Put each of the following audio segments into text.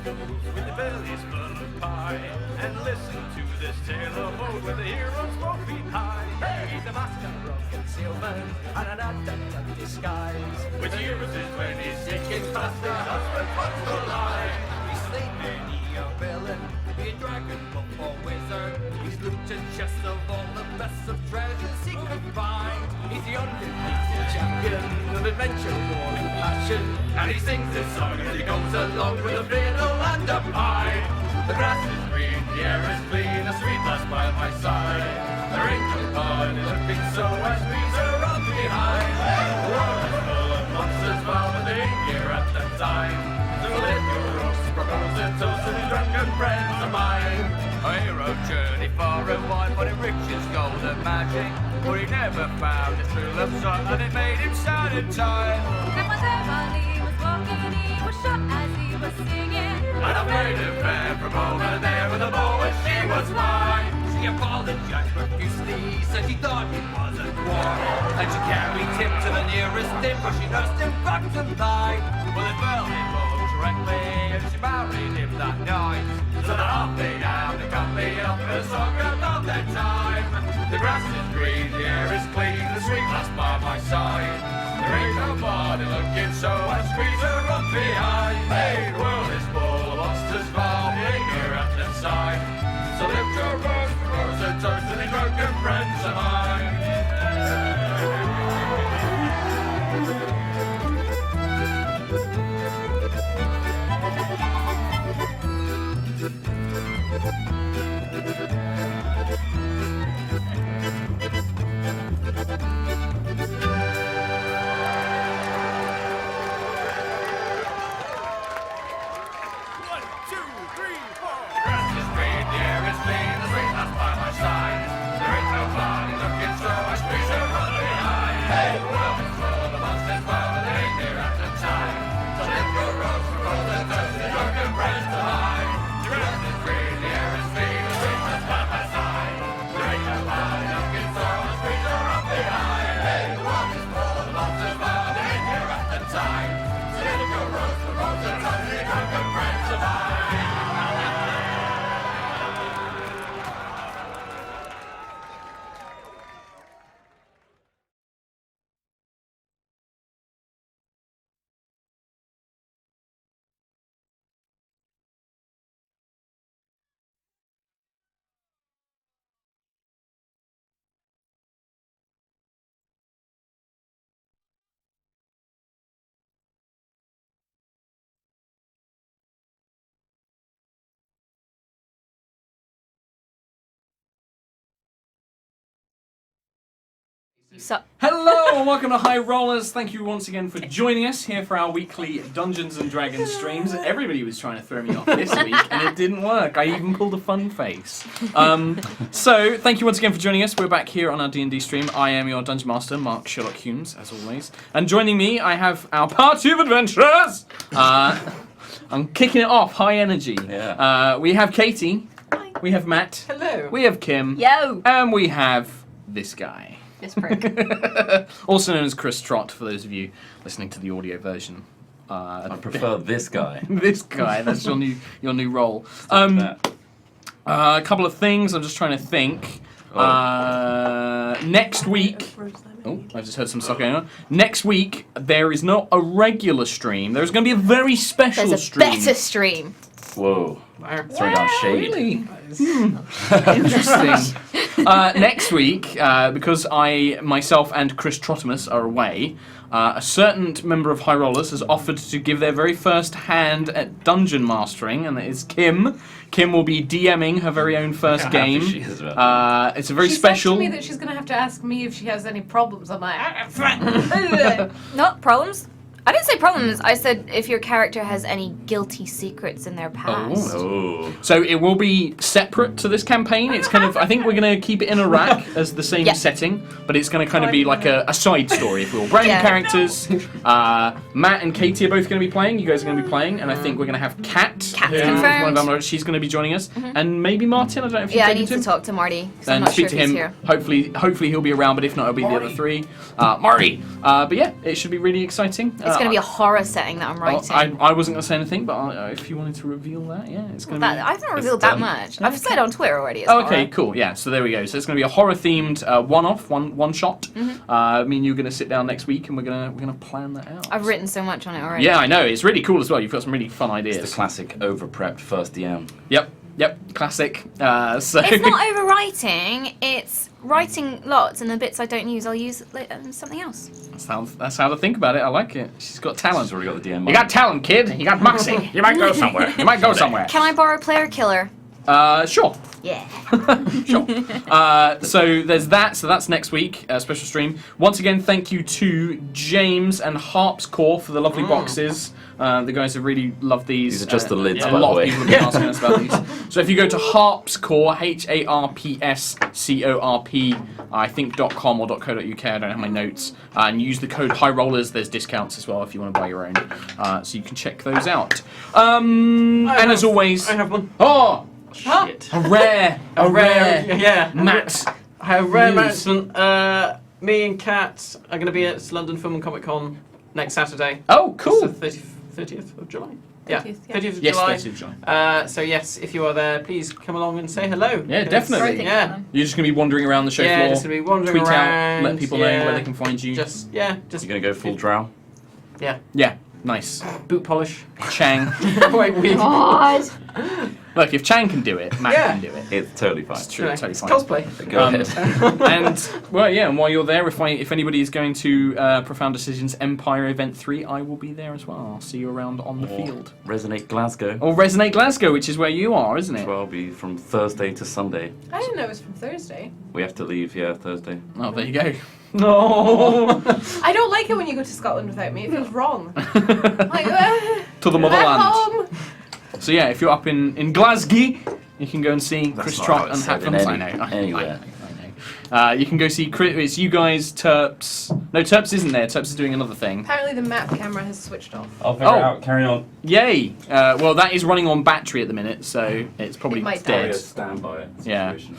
schools with the bellies full of pie, and listen to this tale of old where the heroes both beat high. Hey, he's a master of concealment and an adept at disguise. With years when he's seeking past the husband wants to lie. He's slain many a villain, be a dragon or wizard. He's looted chests of all the best of treasures he could find. He's the undefeated champion of adventure, war and passion, and he sings this song as he goes along with a fiddle and a pipe. The grass is green, the air is clean, a sweet lass by my side. There ain't no fun in looking so as squeeze her up behind. The world is full of monsters, well, but they ain't here at the time. So let your roast, propose a toast to the drunken friends of mine. A hero journey far and wide, but it riches, gold and magic. But he never found his true love sight, and it made him sad and tired. Mademoiselle Molly was walking, he was shot as he was singing. And I made a fair from over there with a bow and she was mine. She apologized profusely, said she thought he wasn't warm. And she carried him to the nearest inn where she nursed him back to life. Well, it fell in love directly and she married him that night. So they're off they down and cut me up for a song about their time. The grass is green, the air is clean, the sweet lass by my side. There ain't nobody looking so I squeeze her up behind. Hey, the world is full of monsters, foul, we ain't here at the side. So lift your roast, propose a toast to the drunken friends of mine. Hello and welcome to HighRollers. Thank you once again for joining us here for our weekly Dungeons and Dragons streams. Everybody was trying to throw me off this week and it didn't work. I even pulled a fun face. So thank you once again for joining us. We're back here on our D&D stream. I am your Dungeon Master, Mark Sherlock Humes, as always. And joining me, I have our party of adventurers. I'm kicking it off, high energy. Yeah. We have Katie. Hi. We have Matt. Hello. We have Kim. Yo! And we have this guy. This prick. Also known as Chris Trott, for those of you listening to the audio version. I prefer this guy. This guy, that's your new role. A couple of things, I'm just trying to think. Next week... Oh, I just heard some stuff going on. Next week, there is not a regular stream. There's going to be a very special There's a stream. better stream. Whoa. Throwing down shade. Really? Interesting. Next week, because I, myself, and Chris Trottimus are away, a certain member of HighRollers has offered to give their very first hand at dungeon mastering, and that is Kim. Kim will be DMing her very own first game. She is, it's a very special... She said to me that she's going to have to ask me if she has any problems. I'm like, Not problems. I didn't say problems. I said if your character has any guilty secrets in their past. Oh. So it will be separate to this campaign. It's kind of, I think we're going to keep it in Iraq as the same setting, but it's going to kind of be like a side story, if you will. Brand new characters. Matt and Katie are both going to be playing. You guys are going to be playing, and I think we're going to have Kat. Cat's confirmed. One of them, she's going to be joining us, and maybe Martin. I don't know if I need to talk to Marty. I'm not speak sure to if him. he's here. Hopefully he'll be around, but if not, it'll be the other three. Marty. But yeah, it should be really exciting. It's It's going to be a horror setting that I'm writing. I wasn't going to say anything, but if you wanted to reveal that, yeah, it's going to be... I haven't revealed that much. I've said on Twitter already. It's Okay, horror. cool. Yeah, so there we go. So it's going to be a horror-themed one-off, one shot. Me and you're going to sit down next week, and we're gonna plan that out. I've written so much on it already. Yeah, I know. It's really cool as well. You've got some really fun ideas. It's the classic over-prepped first DM. Yep, classic. So It's not overwriting. It's writing lots, and the bits I don't use, I'll use something else. that's how to think about it. I like it. She's got talent. She's already got the DM. You got talent, kid. You got moxie. You might go somewhere. You might go somewhere. Can I borrow Player Killer? Sure. Yeah. Sure. So there's that. So that's next week, special stream. Once again, thank you to James and Harp's Core for the lovely boxes. The guys have really loved these. These are just the lids, A by lot the way. of people have been asking us about these. So if you go to Harp's Core, HARPSCORP, I think .com or .co.uk, I don't have my notes, and use the code HighRollers. There's discounts as well if you want to buy your own. So you can check those out. And as always... I have one. Oh! Shit. A rare, Yeah. Matt. I have a rare News. announcement. Me and Kat are going to be at London Film and Comic Con next Saturday. Oh, cool. It's the 30th of July. Yeah, 30th, yeah. 30th of Yes, July. 30th of July. So yes, if you are there, please come along and say hello. Yeah, Because- definitely. Yeah. You're just going to be wandering around the show Yeah, floor. just gonna be wandering tweet around. out, let people know where they can find you. Just You're going to go full drow? Yeah, nice. boot polish. Chang. Quite weird. God. Look, if Chang can do it, Matt Yeah. can do it. It's totally fine. It's true, Yeah, totally it's fine. cosplay. Go ahead. And, well, yeah, and while you're there, if anybody is going to Profound Decisions Empire Event 3, I will be there as well. I'll see you around on the field. Resonate Glasgow. Or Resonate Glasgow, which is where you are, isn't it? So I'll be from Thursday to Sunday. I didn't know it was from Thursday. We have to leave, Thursday. Oh, there you go. No. I don't like it when you go to Scotland without me. It feels wrong. Like, To the at motherland. home. So yeah, if you're up in Glasgow, you can go and see Chris not Trott how it's and said in Hatfums. any- anywhere. I know. You can go see Chris. It's you guys, Terps. No, Terps isn't there. Terps is doing another thing. Apparently the map camera has switched off. I'll figure Oh. it out. Carry on. Yay! Well, that is running on battery at the minute, so it's probably It might dead. die. Stand by it. Yeah. situation.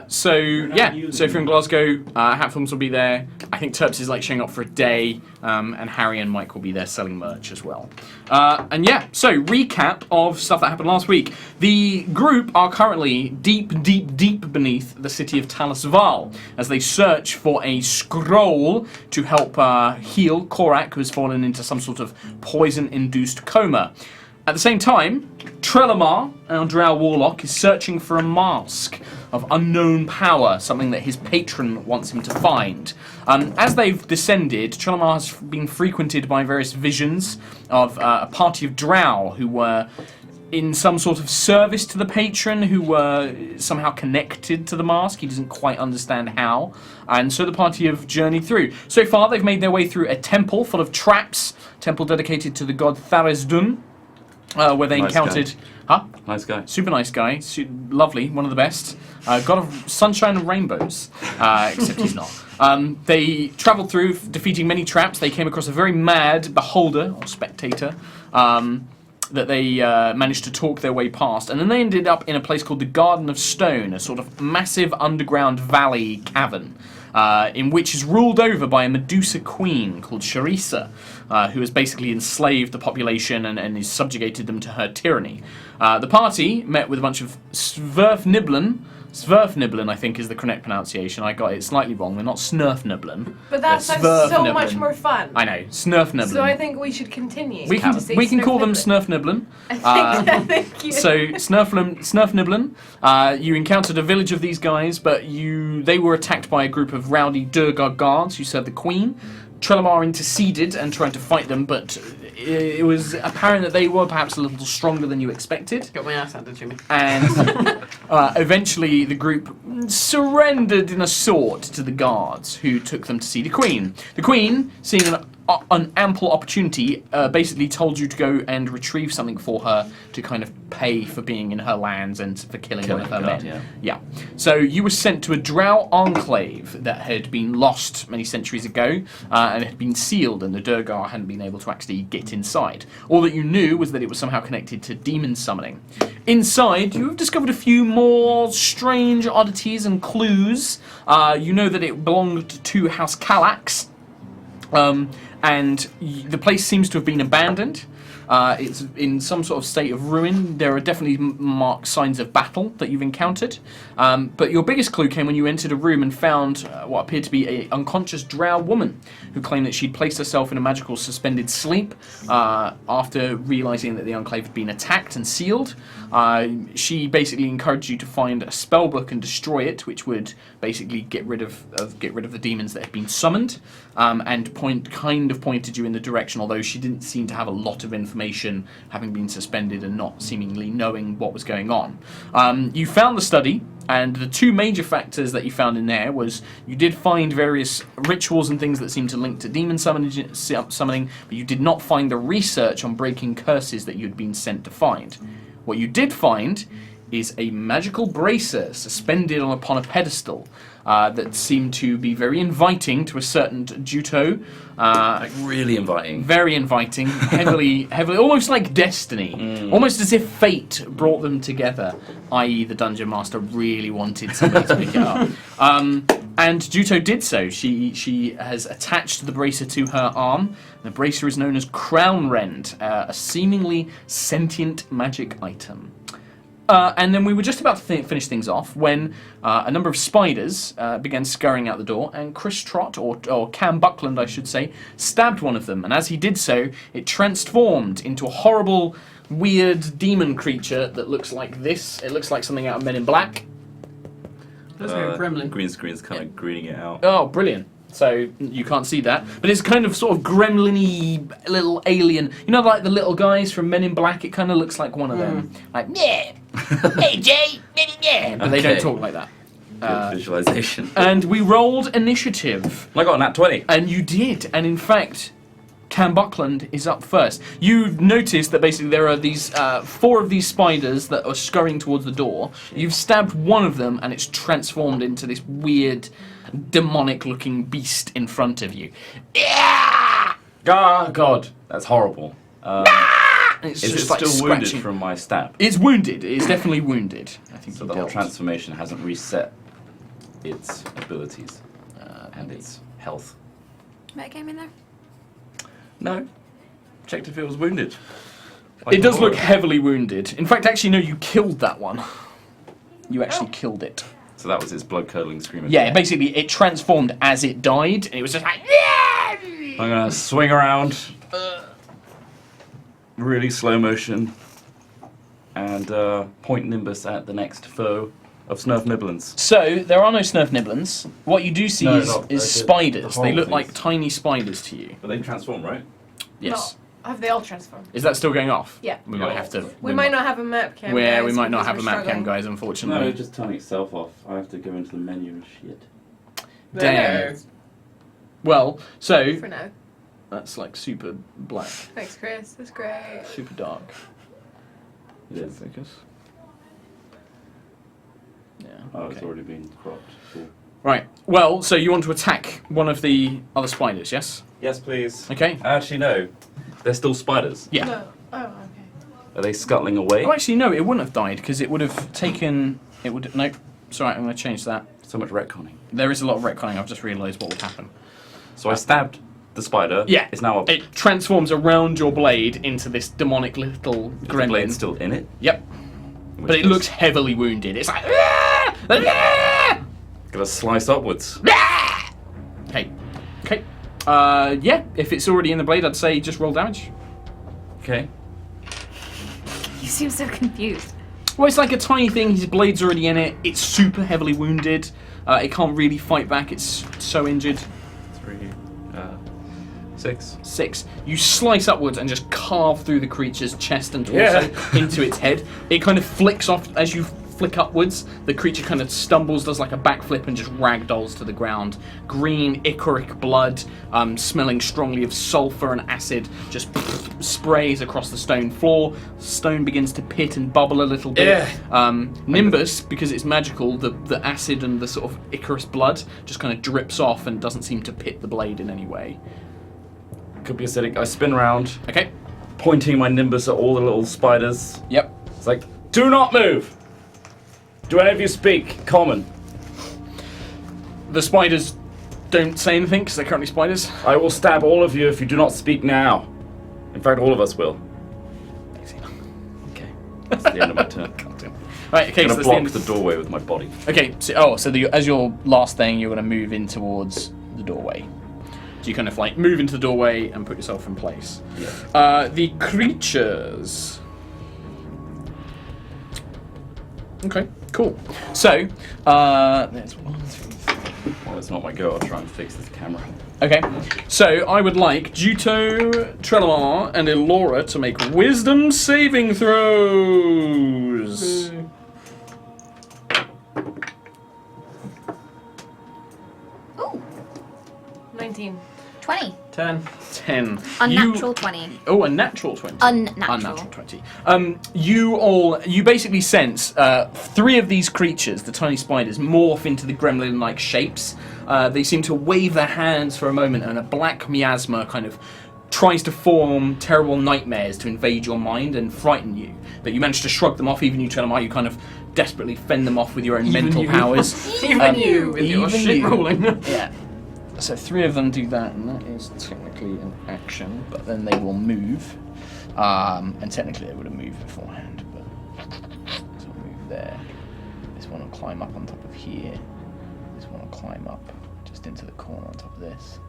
So if you're in Glasgow, Hatfilms will be there. I think Terps is like showing up for a day, and Harry and Mike will be there selling merch as well. So recap of stuff that happened last week. The group are currently deep beneath the city of Talis Val as they search for a scroll to help heal Korak, who has fallen into some sort of poison-induced coma. At the same time, Trelamar, our drow warlock, is searching for a mask of unknown power, something that his patron wants him to find. As they've descended, Trelamar has been frequented by various visions of a party of drow who were in some sort of service to the patron, who were somehow connected to the mask. He doesn't quite understand how. And so the party have journeyed through. So far, they've made their way through a temple full of traps, temple dedicated to the god Tharesdun, where they Nice encountered... guy. Huh? Nice guy. Super nice guy, lovely, one of the best. God of sunshine and rainbows, except he's not. They travelled through, defeating many traps. They came across a very mad beholder, or spectator, that they managed to talk their way past. And then they ended up in a place called the Garden of Stone, a sort of massive underground valley cavern, in which is ruled over by a Medusa queen called Charissa, who has basically enslaved the population and has subjugated them to her tyranny. The party met with a bunch of Sverfniblin, I think is the correct pronunciation. I got it slightly wrong. They're not Snurfniblin. But that They're sounds so Sverfniblin. much more fun. I know, Snurfniblin. So I think we should continue. we can to say call them Snurfniblin. Snurfniblin. I think you. So Snurfniblin, you encountered a village of these guys, but they were attacked by a group of rowdy Durgar guards who served the queen. Trelamar interceded and tried to fight them, but it was apparent that they were perhaps a little stronger than you expected. Got my ass handed to me. And eventually the group surrendered in a sort to the guards, who took them to see the queen. The queen, seeing an ample opportunity, basically told you to go and retrieve something for her to kind of pay for being in her lands and for killing one of her a guard, men. Yeah. So you were sent to a drow enclave that had been lost many centuries ago, and it had been sealed, and the Durgar hadn't been able to actually get inside. All that you knew was that it was somehow connected to demon summoning. Inside, you have discovered a few more strange oddities and clues. You know that it belonged to House Kallax. and the place seems to have been abandoned. It's in some sort of state of ruin. There are definitely marked signs of battle that you've encountered. But your biggest clue came when you entered a room and found what appeared to be an unconscious drow woman who claimed that she'd placed herself in a magical suspended sleep after realizing that the enclave had been attacked and sealed. She basically encouraged you to find a spell book and destroy it, which would basically get rid of the demons that had been summoned, and pointed you in the direction, although she didn't seem to have a lot of information, having been suspended and not seemingly knowing what was going on. You found the study, and the two major factors that you found in there was you did find various rituals and things that seemed to link to demon summoning, but you did not find the research on breaking curses that you'd been sent to find. What you did find is a magical bracer suspended upon a pedestal that seemed to be very inviting to a certain Juto. Like really inviting. Very inviting, heavily, almost like destiny. Almost as if fate brought them together, i.e. the Dungeon Master really wanted somebody to pick it up. And Juto did so. She has attached the bracer to her arm. The bracer is known as Crown Rend, a seemingly sentient magic item. And then we were just about to finish things off when a number of spiders began scurrying out the door, and Chris Trott, or Cam Buckland I should say, stabbed one of them, and as he did so, it transformed into a horrible, weird demon creature that looks like this. It looks like something out of Men in Black. Looks like a gremlin. Green screen's kind of greening it out. Oh, brilliant. So you can't see that, but it's kind of sort of gremlin-y little alien. You know, like the little guys from Men in Black. It kind of looks like one of them. Like, yeah, hey Jay, yeah, but they don't talk like that. Good visualization. And we rolled initiative, I got a nat 20. and you did. And in fact, Cam Buckland is up first. You've noticed that basically there are these 4 of these spiders that are scurrying towards the door. You've stabbed one of them, and it's transformed into this weird, demonic-looking beast in front of you. Ah, God, that's horrible. It's Is just it like still scratching. wounded from my stab? It's wounded. It's definitely wounded. I think So you the whole dealt. transformation hasn't reset its abilities and its health. Metagame in there? No. Checked if it was wounded. It does look heavily wounded. In fact, actually, no, you killed that one. You actually killed it. So that was its blood-curdling scream. Yeah, basically, it transformed as it died, and it was just like, yeah! I'm gonna swing around, really slow motion, and point Nimbus at the next foe of Snurf Nibblins. So, there are no Snurf Nibblins. What you do see No, is not- is the spiders. They whole look thing. like tiny spiders to you. But they transform, right? Yes. No. Have they all transformed? Is that still going off? Yeah. We might have to... We might not have a map cam. Yeah, guys, we might not because have a we're map cam, struggling. guys, No, unfortunately. it's just turning itself off. I have to go into the menu and shit. Damn. Well, so, For now. that's like super black, Thanks, Chris. That's great. super dark. It is. Focus. Yeah. Oh, it's okay. already been cropped. Cool. Right. Well, so you want to attack one of the other spiders, yes? Yes, please. Okay. Actually, no. They're still spiders. Yeah. No. Oh, okay. Are they scuttling away? Oh, actually, no. It wouldn't have died because it would have taken. It would. Nope. Sorry, I'm going to change that. So much retconning. There is a lot of retconning. I've just realised what would happen. So I stabbed the spider. Yeah. It's now a... It transforms around your blade into this demonic little Is the gremlin. blade still in it? Yep. In But which it case, looks heavily wounded. It's like. "Ah! Ah!" Gonna slice upwards. Okay. Okay. Yeah. If it's already in the blade, I'd say just roll damage. Okay. You seem so confused. Well, it's like a tiny thing. His blade's already in it. It's super heavily wounded. It can't really fight back. It's so injured. 3, 6. 6. You slice upwards and just carve through the creature's chest and torso into its head. It kind of flicks off as you flick upwards. The creature kind of stumbles, does like a backflip, and just ragdolls to the ground. Green, ichoric blood, smelling strongly of sulfur and acid, just sprays across the stone floor. Stone begins to pit and bubble a little bit. Nimbus, because it's magical, the acid and the sort of ichorous blood just kind of drips off and doesn't seem to pit the blade in any way. Could be acidic. I spin around, Okay. pointing my Nimbus at all the little spiders. Yep. It's like, do not move! Do any of you speak common? The spiders don't say anything because they're currently spiders. I will stab all of you if you do not speak now. In fact, all of us will. Okay. That's the end of my turn. Right, okay, I'm so gonna that's block the the doorway with my body. Okay, so, as your last thing, you're going to move in towards the doorway. So you kind of like move into the doorway and put yourself in place. Yeah. The creatures. Okay, cool. So, there's 1, 2, 3. Well, it's not my go. I'll try and fix this camera. Okay, so I would like Juto, Trelamar, and Elora to make wisdom saving throws. Ooh, 19. 20. 10. 10. Unnatural 20. Oh, a natural 20. Unnatural. 20. You basically sense 3 of these creatures, the tiny spiders, morph into the gremlin-like shapes. They seem to wave their hands for a moment, and a black miasma kind of tries to form terrible nightmares to invade your mind and frighten you. But you manage to shrug them off. Even you, Telemar, you kind of desperately fend them off with your own mental powers. Even you with your even shit you. rolling. Yeah. So 3 of them do that, and that is technically an action, but then they will move. And technically they would have moved beforehand, but so I'll move there. This one will climb up on top of here. This one will climb up just into the corner on top of this.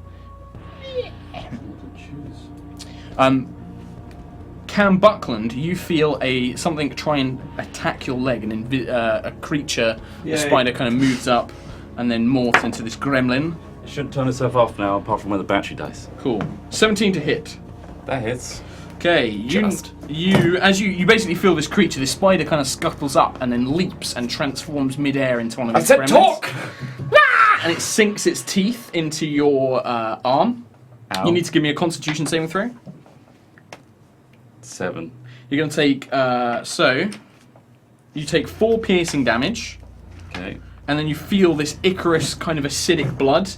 Cam Buckland, you feel something try and attack your leg, and a creature, a spider, kind of moves up and then morphs into this gremlin. It shouldn't turn itself off now, apart from with the battery dice. Cool. 17 to hit. That hits. Okay, you basically feel this creature, this spider, kind of scuttles up and then leaps and transforms midair into one of its gremlins. Talk! And it sinks its teeth into your arm. Ow. You need to give me a Constitution saving throw. 7. You're going to take, you take 4 piercing damage, Okay. and then you feel this Icarus kind of acidic blood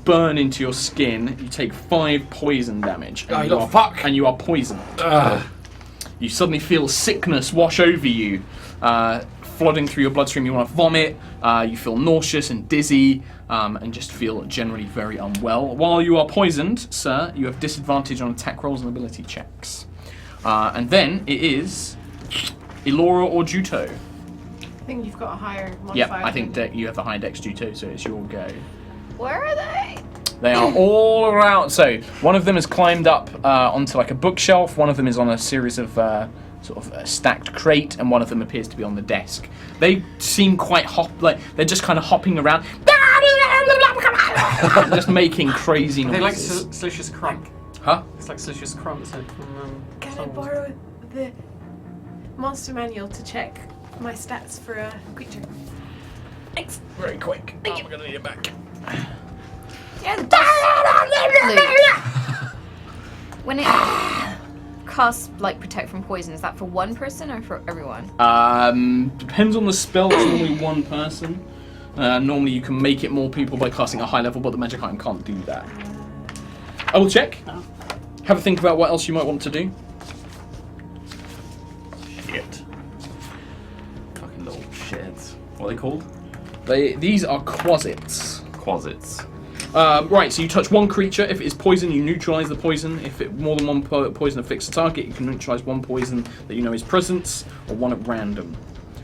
burn into your skin. You take 5 poison damage. And And you are poisoned. You suddenly feel sickness wash over you, flooding through your bloodstream. You want to vomit. You feel nauseous and dizzy, and just feel generally very unwell. While you are poisoned, sir, you have disadvantage on attack rolls and ability checks. And then it is Elora or Juto. I think you've got a higher modifier. Yep, I think that you have the high dex Juto, so it's your go. Where are they? They are all around. So one of them has climbed up onto like a bookshelf. One of them is on a series of sort of a stacked crate, and one of them appears to be on the desk. They seem quite like they're just kind of hopping around, just making crazy noises. They like Slucious Crump. Huh? It's like Slucious Crump, isn't it? Can I borrow the monster manual to check my stats for a creature? Thanks. Very quick. Oh, we're gonna need it back. Yeah, Luke. When it casts like protect from poison, is that for one person or for everyone? Depends on the spell. It's normally one person. Normally you can make it more people by casting a high level, but the magic item can't do that. I will check. Have a think about what else you might want to do. Shit. Fucking little sheds. What are they called? These are quasits. Quasits. Right, so you touch one creature. If it is poison, you neutralise the poison. If it more than one poison affects a target, you can neutralise one poison that you know is present, or one at random.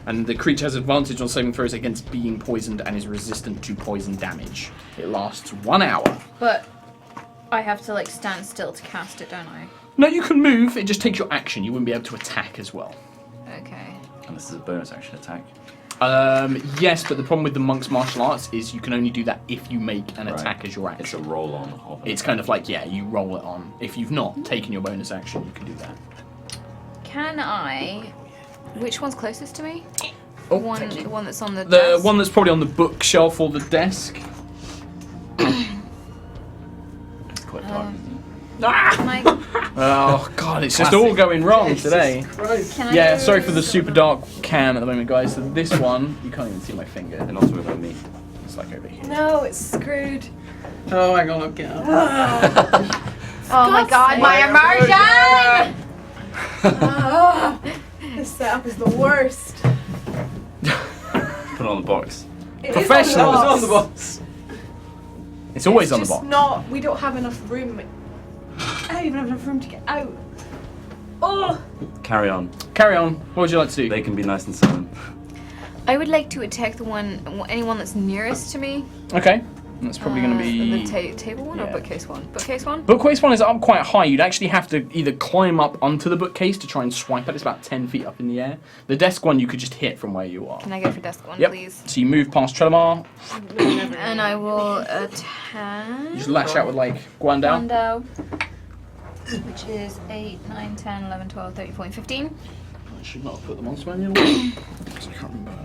And the creature has advantage on saving throws against being poisoned and is resistant to poison damage. It lasts 1 hour. But I have to like stand still to cast it, don't I? No, you can move. It just takes your action. You wouldn't be able to attack as well. Okay. And this is a bonus action attack. Yes, but the problem with the monk's martial arts is you can only do that if you make an attack as your action. It's a roll on. Of It's kind of like, yeah, you roll it on. If you've not taken your bonus action, you can do that. Can I? Which one's closest to me? Oh, one that's on the The desk? one that's probably on the bookshelf or the desk. It's quite dark. Can I? Oh god, it's just all going wrong today. Can I Yeah, go- sorry for the super dark cam at the moment, guys. So this one, you can't even see my finger. And not to about me. It's like over here. No, it's screwed. Oh, hang on, I'll get up. Oh my god, my immersion! This setup is the worst. Put it on the box. It is Professional. on the It's on the box. box. It's always on the just box. not. We don't have enough room. I don't even have enough room to get out. Oh! Carry on. Carry on. What would you like to do? They can be nice and silent. I would like to attack anyone that's nearest to me. Okay. That's probably going to be... The table one or yeah. bookcase one? Bookcase one? Bookcase one is up quite high. You'd actually have to either climb up onto the bookcase to try and swipe it. It's about 10 feet up in the air. The desk one you could just hit from where you are. Can I go for desk one, Yep. please? So you move past Trelamar. And I will attack... You just lash out with like Guandao. Guandao, which is 8, 9, 10, 11, 12, 13, 14, 15. I should not have put them on manual because I can't remember.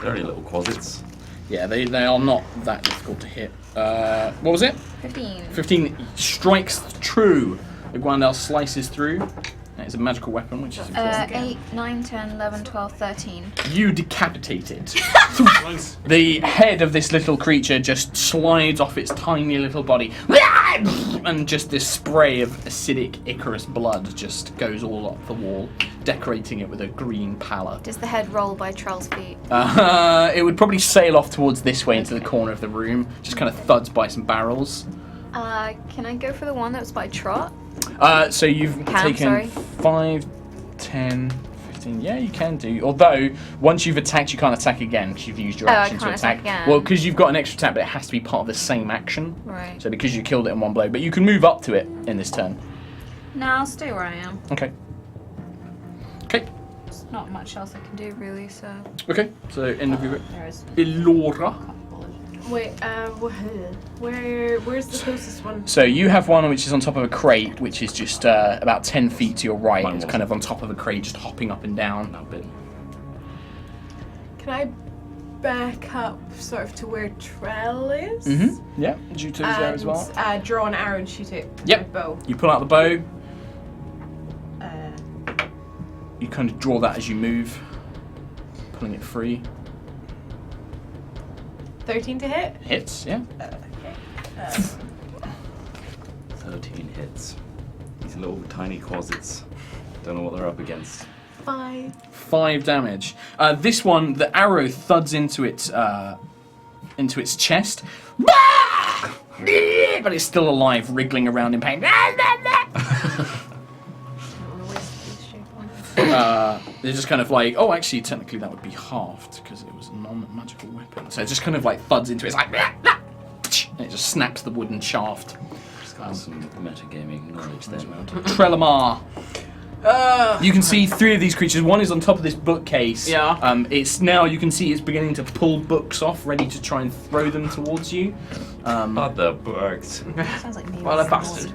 They're only little quasits. Yeah, they are not that difficult to hit. What was it? 15. 15 strikes true. The Guandao slices through. That is a magical weapon, which is important. 8, 9, 10, 11, 12, 13. You decapitate it. The head of this little creature just slides off its tiny little body. And just this spray of acidic Icarus blood just goes all up the wall, decorating it with a green pallor. Does the head roll by Trell's feet? It would probably sail off towards this way into the corner of the room, just kind of thuds by some barrels. Can I go for the one that was by Trot? So you've Cam, taken 5, 10, 15. Yeah, you can do. Although, once you've attacked, you can't attack again because you've used your action I to can't attack. attack again. Well, because you've got an extra attack, but it has to be part of the same action. Right. So because you killed it in one blow. But you can move up to it in this turn. No, I'll stay where I am. Okay. Okay. There's not much else I can do, really, so... Okay. So, end of your... There is... Elora. Wait, where's the closest one? So you have one which is on top of a crate, which is just about 10 feet to your right. Mine It's wasn't. kind of on top of a crate, just hopping up and down. Not a bit. Can I back up sort of to where Trell is? Mm-hmm. Yeah. Juto's there as well. And draw an arrow and shoot it Yep. with a bow. You pull out the bow. Uh, You kind of draw that as you move, pulling it free. 13 to hit? Hits, yeah. Okay. 13 hits. These little tiny quasits. Don't know what they're up against. 5. 5 damage. This one, the arrow thuds into its chest, but it's still alive, wriggling around in pain. They're just kind of like, oh, actually, technically that would be halved because it was a non-magical weapon. So it just kind of like thuds into it. It's like, and it just snaps the wooden shaft. Just got some metagaming knowledge there. Trelamar. You can see 3 of these creatures. One is on top of this bookcase. Yeah. It's now, you can see it's beginning to pull books off, ready to try and throw them towards you. Other books. Sounds like me. Well, a bastard.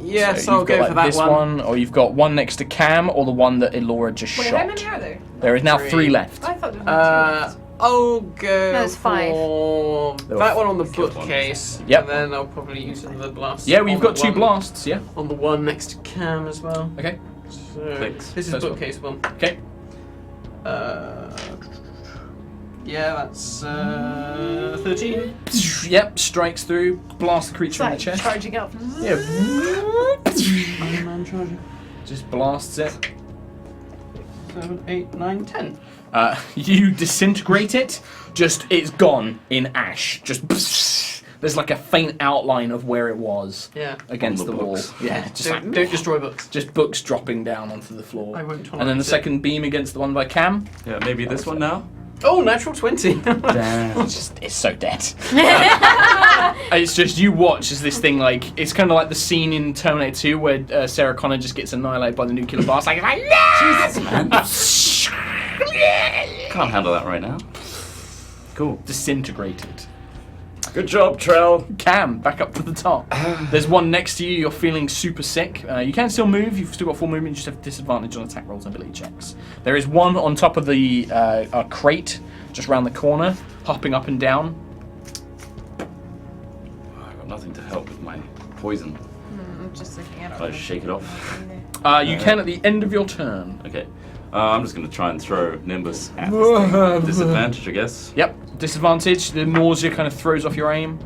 Yes, So I'll you've go got, for like, that this one. or you've got one next to Cam, or the one that Elora just Wait, shot. how many are there? There is now 3. 3 left. I thought there was only 2 left. I'll go There's 5. for There that were one on the killed one. bookcase. Yep. And then I'll probably use the blast. Yeah, we've on got the 2 one- blasts, yeah. On the one next to Cam as well. Okay. So Clicks. this is First one. bookcase one. Okay. Yeah, that's 13. Yep, strikes through, blasts the It's creature in the like chest. charging up. Yeah. Iron Man charger. Just blasts it. 7, 8, 9, 10. You disintegrate it, just, it's gone in ash. Just, there's like a faint outline of where it was Yeah. against On the the wall. books. Yeah, just Don't, like, don't destroy books. just books dropping down onto the floor. I won't And then tolerate the it. second beam against the one by Cam. Yeah, maybe this one now? Oh, natural 20. It's so dead. It's just, you watch as this thing, like, it's kind of like the scene in Terminator 2 where Sarah Connor just gets annihilated by the nuclear blast. Like, Jesus, man. Can't handle that right now. Cool. disintegrated. Good job, Trell. Cam, back up to the top. There's one next to you, you're feeling super sick. You can still move, you've still got full movement, you just have disadvantage on attack rolls and ability checks. There is one on top of the crate, just round the corner, hopping up and down. I've got nothing to help with my poison. I'm just looking at it. I'll just shake it off. You can at the end of your turn. Okay. I'm just going to try and throw Nimbus at this thing. Disadvantage, I guess. Yep, disadvantage, the nausea kind of throws off your aim.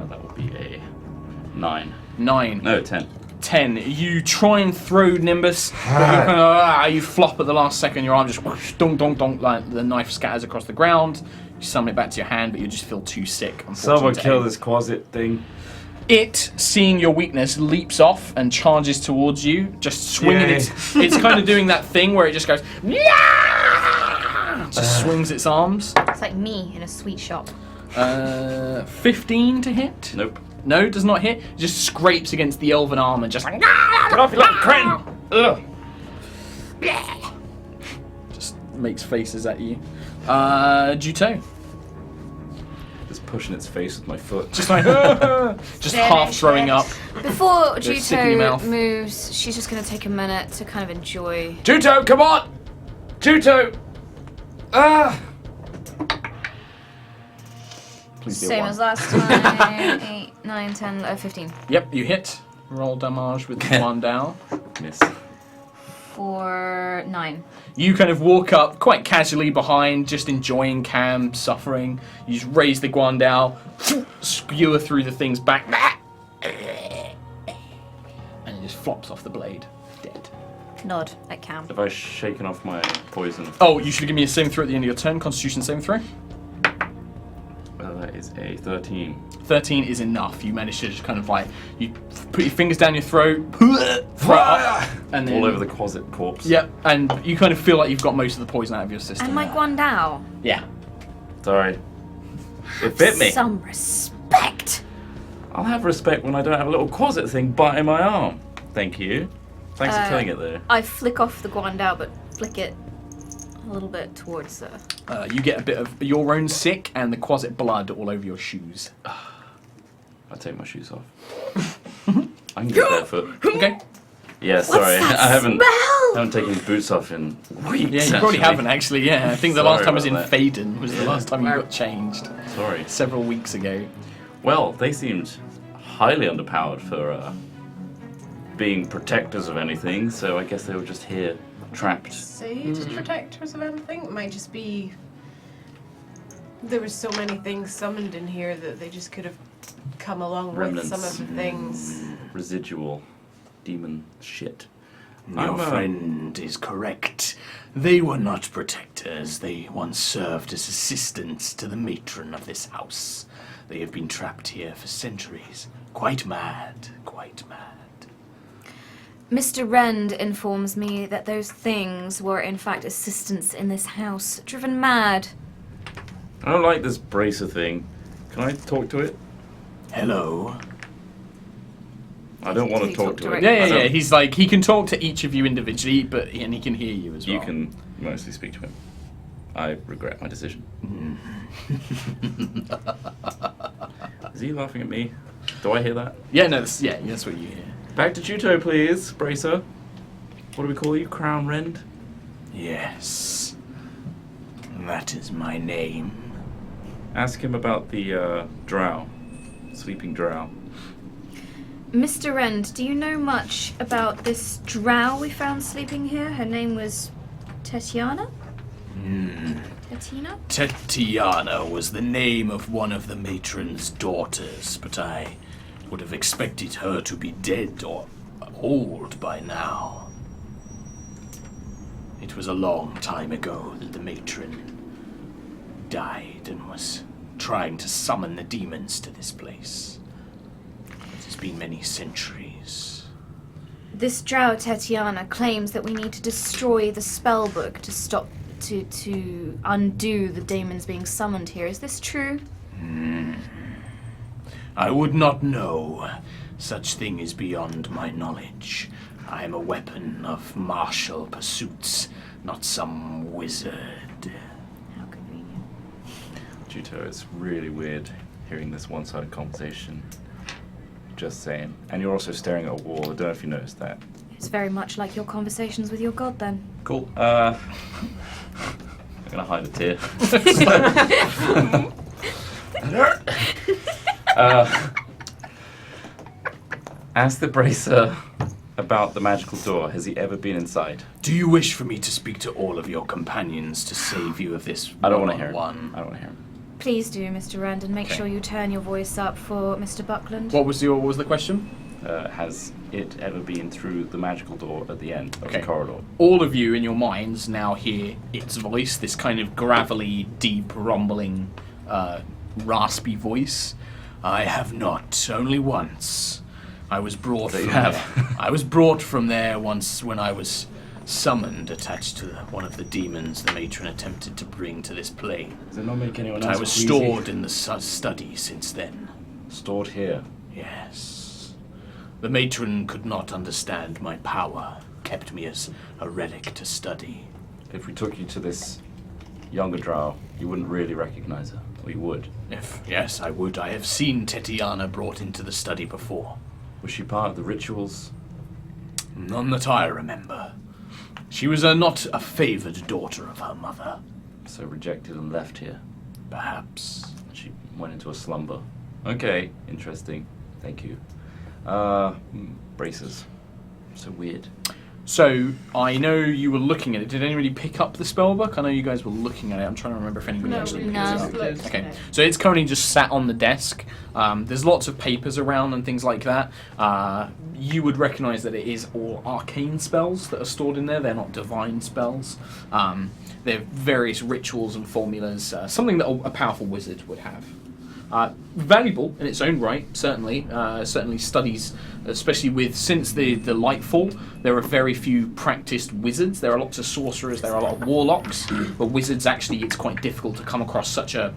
That would be a 9. 9. No, 10. 10. You try and throw Nimbus, but you flop at the last second. Your arm just whoosh, donk, donk, donk, like the knife scatters across the ground. You summon it back to your hand, but you just feel too sick. Someone kill this quasit thing. It, seeing your weakness, leaps off and charges towards you, just swinging it's kind of doing that thing where it just goes, just swings its arms. It's like me in a sweet shop. 15 to hit? Nope. No, does not hit. It just scrapes against the elven arm and just like, Get off your little cran! Ugh. just makes faces at you. Juto. Just pushing its face with my foot. Just like, just half throwing up. Before Just stick in your mouth. Juto moves, she's just going to take a minute to kind of enjoy. Juto, come on! Juto! Ah! Please be a Same one. as last time. 8, 9, 10, 15. Yep, you hit. Roll damage with the one down. Miss. 4, 9. You kind of walk up quite casually behind, just enjoying Cam suffering. You just raise the Guandao, skewer through the thing's back, and it just flops off the blade, dead. Nod at Cam. Have I shaken off my poison? Oh, you should give me a saving throw at the end of your turn. Constitution saving throw. That is a 13. 13 is enough. You manage to just kind of like, you put your fingers down your throat, throw it up, and then All over the quasit corpse. Yep, and you kind of feel like you've got most of the poison out of your system. And my Guandao. Yeah. Sorry. It bit me. Some respect. I'll have respect when I don't have a little quasit thing biting my arm. Thank you. Thanks for killing it there. I flick off the Guandao, but flick it a little bit towards the... You get a bit of your own sick and the quasit blood all over your shoes. I take my shoes off. I can go barefoot. Okay. Yeah, sorry. that I haven't smell? taken boots off in weeks. Yeah, you probably haven't actually, yeah. I think the last Sorry time was in about that. Faden, was the last time you got changed. Sorry. Several weeks ago. Well, they seemed highly underpowered for being protectors of anything, so I guess they were just here, trapped. Saved protectors of anything? It might just be. There were so many things summoned in here that they just could have come along Remnants. with some of the things. Residual demon shit. Your friend is correct. They were not protectors. They once served as assistants to the matron of this house. They have been trapped here for centuries. Quite mad, quite mad. Mr. Rend informs me that those things were in fact assistants in this house, driven mad. I don't like this bracer thing. Can I talk to it? Hello. I don't want Can to you talk talk to it. directly? Yeah, I yeah. don't- He's like, he can talk to each of you individually, and he can hear you as well. You can mostly speak to him. I regret my decision. Is he laughing at me? Do I hear that? Yeah, no, that's what you hear. Back to Juto, please, Bracer. What do we call you? Crown Rend? Yes. That is my name. Ask him about the drow. Sleeping drow. Mr. Rend, do you know much about this drow we found sleeping here? Her name was Tatiana? Tatina? Tatiana was the name of one of the matron's daughters, but I would have expected her to be dead or old by now. It was a long time ago that the matron died and was trying to summon the demons to this place. It has been many centuries. This drow Tatiana claims that we need to destroy the spell book to stop to undo the demons being summoned here. Is this true? I would not know. Such thing is beyond my knowledge. I am a weapon of martial pursuits, not some wizard. How convenient. Juto, it's really weird hearing this one-sided conversation. Just saying. And you're also staring at a wall. I don't know if you noticed that. It's very much like your conversations with your god then. Cool. I'm gonna hide a tear. Ask the Bracer about the magical door. Has he ever been inside? Do you wish for me to speak to all of your companions to save you of this I don't want to hear it. one-on-one? I don't want to hear it. Please do, Mr. Rand, and make Okay. sure you turn your voice up for Mr. Buckland. What was the question? has it ever been through the magical door at the end of Okay. the corridor? All of you in your minds now hear its voice, this kind of gravelly, deep, rumbling, raspy voice. I have not, only once. I was brought So you from have. there. I was brought from there once when I was summoned, attached to one of the demons the matron attempted to bring to this plane. Does it not make anyone But else I was queasy? stored in the study since then. Stored here. Yes. The matron could not understand my power, kept me as a relic to study. If we took you to this younger drow, you wouldn't really recognize her. Or you would. Yes, I would. I have seen Tetiana brought into the study before. Was she part of the rituals? None that I remember. She was not a favoured daughter of her mother. So rejected and left here. Perhaps. She went into a slumber. Okay, interesting. Thank you. Braces. So weird. So, I know you were looking at it. Did anybody pick up the spellbook? I know you guys were looking at it. I'm trying to remember if anybody actually picked no. it up. Looked Okay, at it. so it's currently just sat on the desk. There's lots of papers around and things like that. You would recognise that it is all arcane spells that are stored in there. They're not divine spells. They're various rituals and formulas, something that a powerful wizard would have. Valuable in its own right, certainly. Certainly studies, especially since the Lightfall, there are very few practiced wizards. There are lots of sorcerers, there are a lot of warlocks, but wizards actually, it's quite difficult to come across such a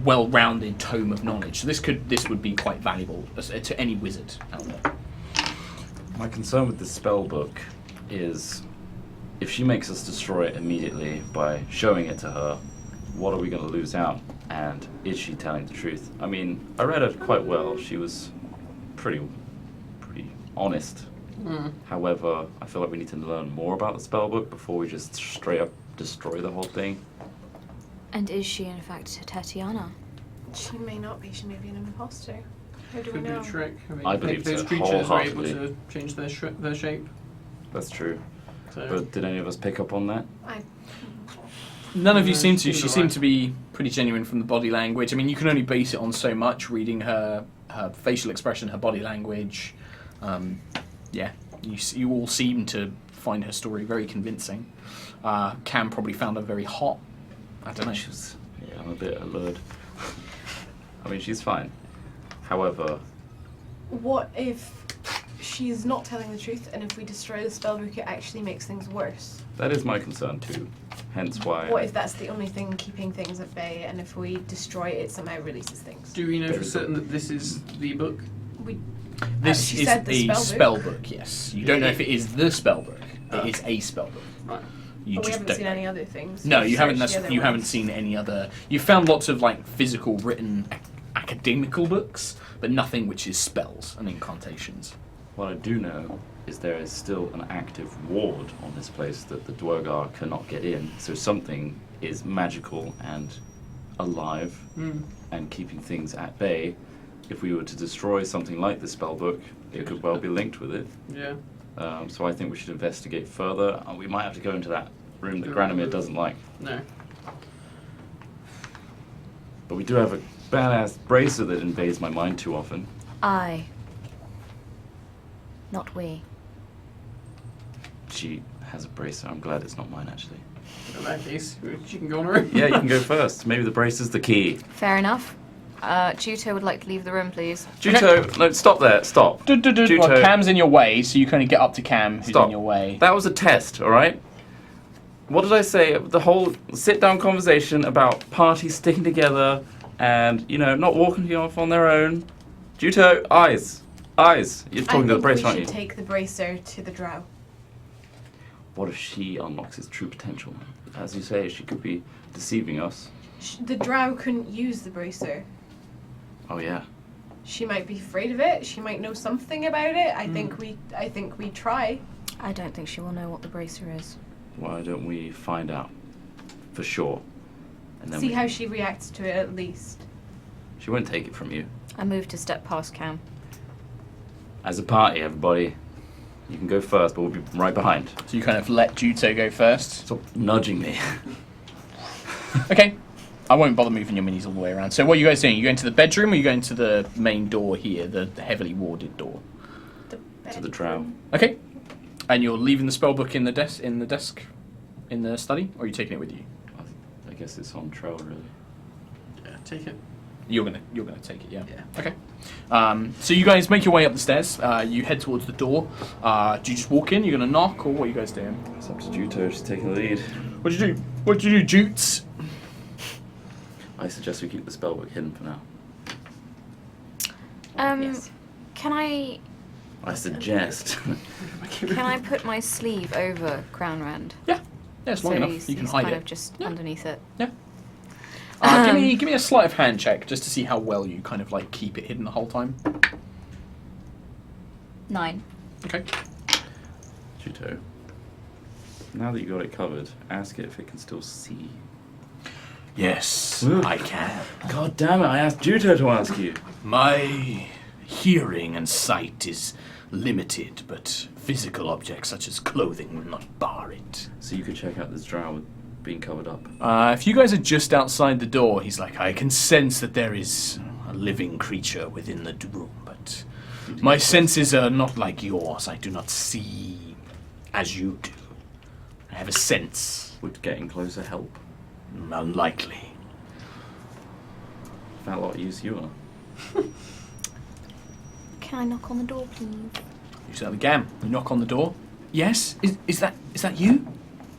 well-rounded tome of knowledge. So this would be quite valuable to any wizard out there. My concern with this spell book is if she makes us destroy it immediately by showing it to her, what are we going to lose out? And is she telling the truth? I mean, I read her quite well. She was pretty honest. However, I feel like we need to learn more about the spellbook before we just straight up destroy the whole thing. And is she in fact Tatiana? She may not be. She may be an imposter. How do we Could be know? a trick. I mean, I believe those so, creatures are able wholeheartedly. to change their shape. That's true. So. But did any of us pick up on that? None of you No, seem to. she's She alright. seemed to be pretty genuine from the body language. I mean, you can only base it on so much, reading her facial expression, her body language. Yeah, you all seem to find her story very convincing. Cam probably found her very hot. I don't know. Yeah, I'm a bit allured. I mean, she's fine. However, What if she's not telling the truth, and if we destroy the spellbook, it actually makes things worse? that is my concern too. Hence why. What if that's the only thing keeping things at bay, and if we destroy it, it somehow releases things? Do we know for Very certain that this is the book? We This she is said the a spell spellbook. Yes, you don't know if it is the spellbook. It is a spellbook. Right. You But we just haven't don't seen know. any other things. No, We've you haven't. searched the That's, other you haven't ones. seen any other. You found lots of like physical, written, academical books, but nothing which is spells and incantations. What I do know is there is still an active ward on this place that the Durgar cannot get in. So something is magical and alive and keeping things at bay. If we were to destroy something like the spellbook, it could well be linked with it. Yeah. So I think we should investigate further. We might have to go into that room that Granomir doesn't like. No. But we do have a badass bracer that invades my mind too often. I. Not we. She has a bracer. I'm glad it's not mine, actually. In that case, she can go on her own. Yeah, you can go first. Maybe the bracer's the key. Fair enough. Juto would like to leave the room, please. Juto, no, stop there. Stop. Well, Juto. Cam's in your way, so you kind of get up to Cam, who's Stop. in your way. That was a test, all right? What did I say? The whole sit-down conversation about parties sticking together and, not walking off on their own. Juto, eyes. Eyes. You're talking to the bracer, I aren't think we you? should take the bracer to the drow. What if she unlocks its true potential? As you say, she could be deceiving us. The drow couldn't use the bracer. Oh, yeah. She might be afraid of it. She might know something about it. I think we try. I don't think she will know what the bracer is. Why don't we find out for sure? And then See we how can- she reacts to it at least. She won't take it from you. I moved to step past Cam. As a party, everybody, you can go first, but we'll be right behind. So you kind of let Juto go first. Stop nudging me. Okay. I won't bother moving your minis all the way around. So what are you guys doing? You going to the bedroom or are you going to the main door here, the heavily warded door? To the drow. Okay. And you're leaving the spellbook in the desk in the study, or are you taking it with you? I guess it's on trail, really. Yeah, take it. You're gonna take it, yeah. Okay. So you guys make your way up the stairs. You head towards the door. Do you just walk in? You're gonna knock, or what are you guys doing? It's up to Juto. She's taking the lead. What'd you do? What'd you do, Jutes? I suggest we keep the spellbook hidden for now. Yes. Can I suggest. put my sleeve over Crownrand? Yeah, it's long enough. You can he's hide kind it. of just underneath it. Yeah. Give me a sleight of hand check just to see how well you kind of like keep it hidden the whole time. 9. Okay. Juto. Now that you got it covered, ask it if it can still see. Yes, Ooh. I can. God damn it! I asked Juto to ask you. My hearing and sight is limited, but physical objects such as clothing will not bar it. So you could check out this drow with being covered up. If you guys are just outside the door, he's like, I can sense that there is a living creature within the room, but my senses are not like yours. I do not see as you do. I have a sense. Would getting closer help? Unlikely. That lot of use you are. Can I knock on the door, please? You certainly can. You knock on the door. Yes? Is that you?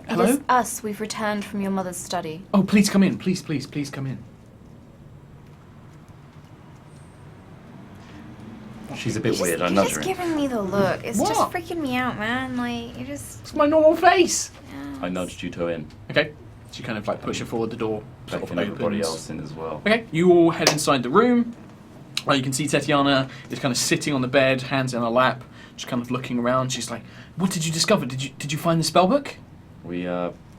Hello? It is us. We've returned from your mother's study. Oh, please come in. Please come in. She's a bit weird. I You're nudge just her in. giving me the look. It's just What? freaking me out, man. Like, you just... It's my normal face. Yeah. I nudge Juto in. Okay. So you kind of like push her forward, the door sort of Letting everybody opens. else in as well. Okay, you all head inside the room. You can see Tetiana is kind of sitting on the bed, hands in her lap, just kind of looking around. She's like, "What did you discover? Did you find the spellbook?" We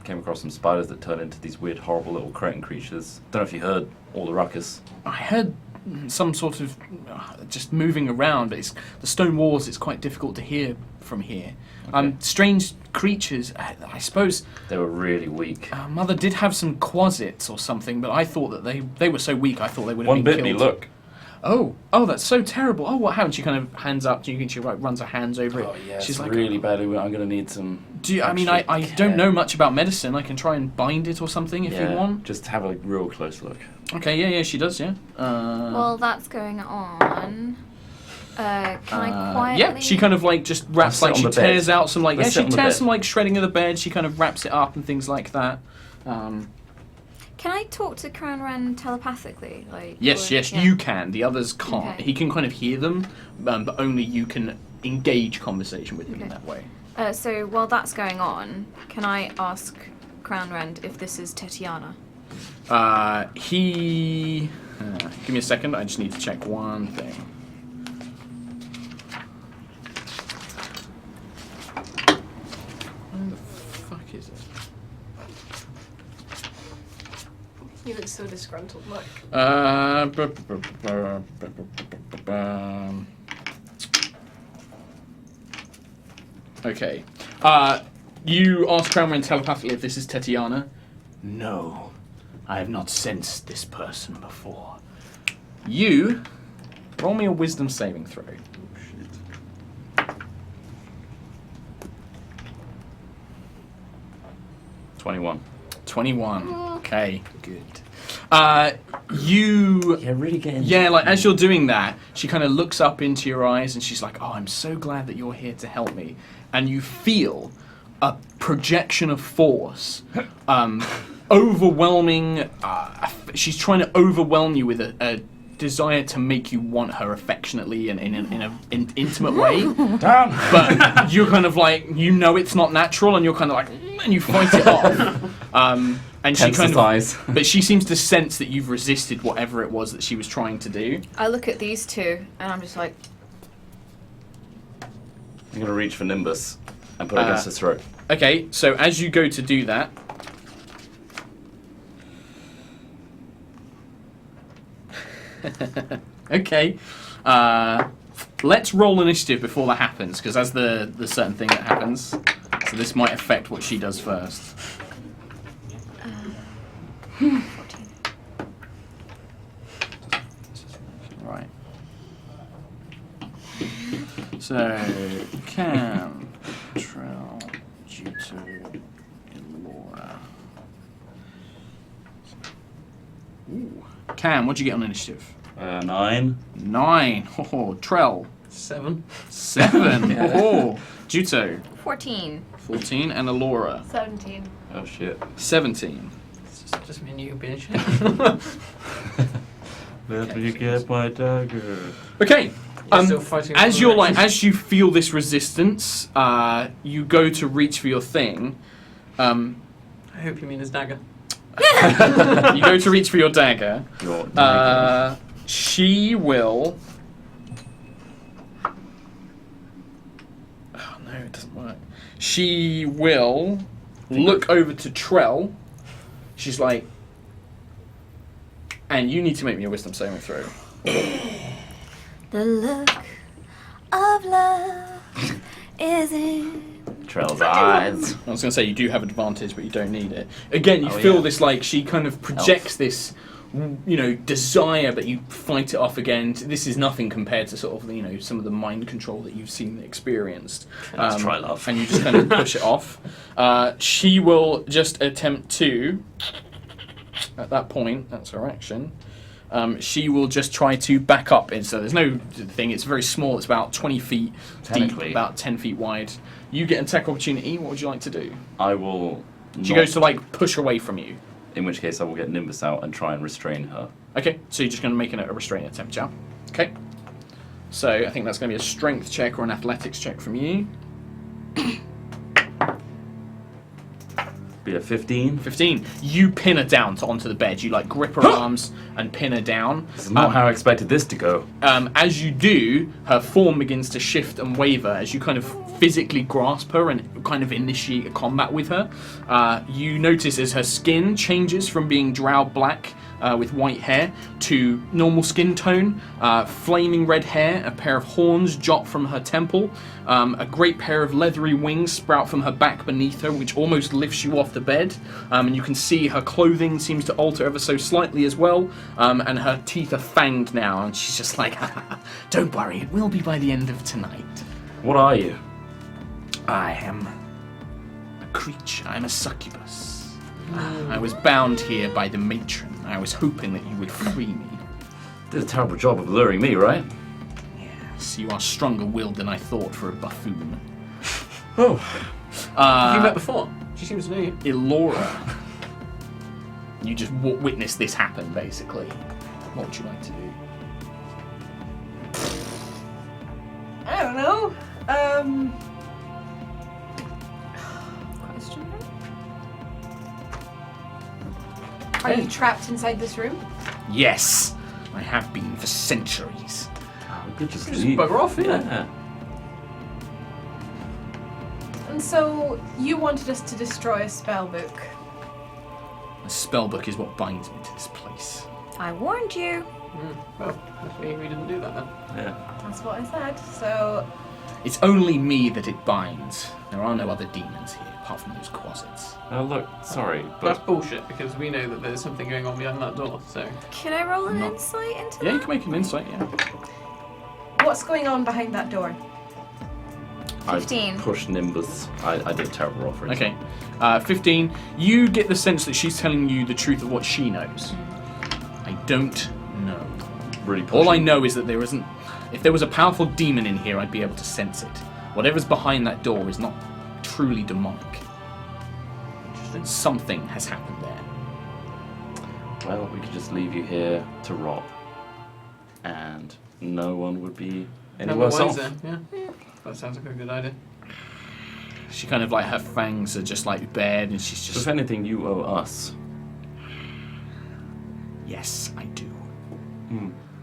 came across some spiders that turn into these weird, horrible little cretin creatures. Don't know if you heard all the ruckus. I heard some sort of just moving around, but it's the stone walls. It's quite difficult to hear from here. Okay. Strange creatures. I suppose They were really weak. Mother did have some quasits or something, but I thought that they were so weak. I thought they would have One been bit me, killed. look. Oh, that's so terrible. Oh, what happened? She kind of hands up. You can she like runs her hands over it. Oh yeah, She's it's like, really bad. I'm going to need some... I mean, I actual don't care. know much about medicine. I can try and bind it or something if you want. Just have a real close look. Okay, yeah, she does, yeah. Well, that's going on. Can I quietly... Yeah, she kind of like just wraps, Let's sit like on she the bed. tears out some like, Let's yeah, sit she on the tears bed. some like shredding of the bed. She kind of wraps it up and things like that. Can I talk to Crownrand telepathically? Like, Yes, or- yes, yeah. you can. The others can't. Okay. He can kind of hear them, but only you can engage conversation with him in Okay. that way. So while that's going on, can I ask Crownrand if this is Tetiana? Give me a second. I just need to check one thing. Where the fuck is it? You look so disgruntled, Mark. Okay. You ask Crownrand telepathically if this is Tetiana. No, I have not sensed this person before. You roll me a wisdom saving throw. Oh, shit. 21. 21. Okay, good. You... Yeah, really getting... Yeah, like as you're doing that, she kind of looks up into your eyes and she's like, "Oh, I'm so glad that you're here to help me." And you feel a projection of force, overwhelming. She's trying to overwhelm you with a desire to make you want her affectionately and in an intimate way. Down! But you're kind of like, you know it's not natural, and you're kind of like, and you fight it off. And she kind of, eyes. but she seems to sense that you've resisted whatever it was that she was trying to do. I look at these two and I'm just like, I'm going to reach for Nimbus and put it against his throat. Okay, so as you go to do that, okay, let's roll initiative before that happens, because that's the certain thing that happens. So this might affect what she does first. 14. So, Cam, Trell, Juto, Laura. Ooh. Cam, what'd you get on initiative? 9. 9. Oh, Trell. 7. 7. Yeah. Oh, Juto. 14. 14. And Alora. 17. Oh shit. 17. It's just me and you being shit. Let me get my dagger. Okay. Still fighting As for you're the like, as you feel this resistance, you go to reach for your thing. I hope you mean his dagger. You go to reach for your dagger. Your dagger. She will. Oh no, it doesn't work. She will look over to Trell. She's like, and you need to make me a wisdom saving throw. The look of love is in. Trell's eyes. I was going to say you do have advantage, but you don't need it. Again, you Oh, feel yeah. this like she kind of projects this, desire, but you fight it off again. This is nothing compared to sort of some of the mind control that you've seen and experienced. Let's try love. And you just kind of push it off. She will just attempt to. At that point, that's her action. She will just try to back up. So there's no thing. It's very small. It's about 20 feet deep, Technically. about 10 feet wide. You get an attack opportunity. What would you like to do? I will. She not- goes to like push away from you. In which case, I will get Nimbus out and try and restrain her. Okay, so you're just going to make a restraint attempt, yeah? Okay. So I think that's going to be a strength check or an athletics check from you. Be a 15. 15. You pin her down onto the bed. You like grip her arms and pin her down. This is not how I expected this to go. As you do, her form begins to shift and waver as you kind of physically grasp her and kind of initiate a combat with her. You notice as her skin changes from being drow black with white hair to normal skin tone, flaming red hair, a pair of horns jot from her temple, a great pair of leathery wings sprout from her back beneath her, which almost lifts you off the bed. And you can see her clothing seems to alter ever so slightly as well, and her teeth are fanged now, and she's just like, don't worry, it will be by the end of tonight. What are you? I am a creature. I'm a succubus. I was bound here by the matron. I was hoping that you would free me. Did a terrible job of luring me, right? Yes, you are stronger-willed than I thought for a buffoon. Oh. Have you met before? She seems to know you. Elora. You just witnessed this happen, basically. What would you like to do? I don't know. Question? Are you trapped inside this room? Yes, I have been for centuries. We could just Just leave. bugger off, yeah. And so you wanted us to destroy a spell book. A spellbook is what binds me to this place. I warned you. Well, we didn't do that then. Yeah. That's what I said. So It's only me that it binds. There are no other demons here, apart from those quasits. Oh, look, sorry, That's but bullshit because we know that there's something going on behind that door. So Can I roll an No. insight into Yeah, you that? can make an insight, yeah. what's going on behind that door? 15. I pushed Nimbus. I did a terrible roll for it. Okay. 15. You get the sense that she's telling you the truth of what she knows. I don't know. Really pushing. All I know is that there isn't... If there was a powerful demon in here, I'd be able to sense it. Whatever's behind that door is not truly demonic. Something has happened there. Well, we could just leave you here to rot. And no one would be any None the worse off. wiser, yeah. That sounds like a good idea. She kind of like, her fangs are just like bared and she's So just... if anything, you owe us. Yes, I do.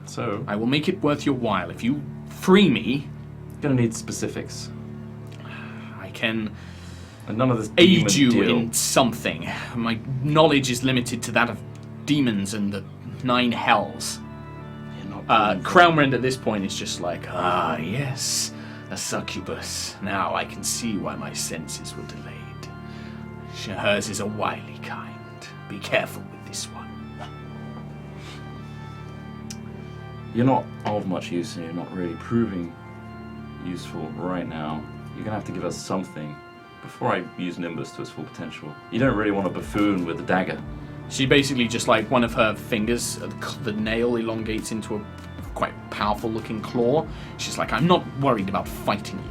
So, I will make it worth your while. If you free me, gonna need specifics. I can And none of this aid demon you deal. in something. My knowledge is limited to that of demons and the 9 hells. You're not Crownrend at this point is just like, ah, yes, a succubus. Now I can see why my senses were delayed. Hers is a wily kind. Be careful with this one. You're not of much use, and you're not really proving useful right now. You're gonna have to give us something before I use Nimbus to its full potential. You don't really want a buffoon with a dagger. She basically just like one of her fingers, the nail elongates into a quite powerful looking claw. She's like, I'm not worried about fighting you.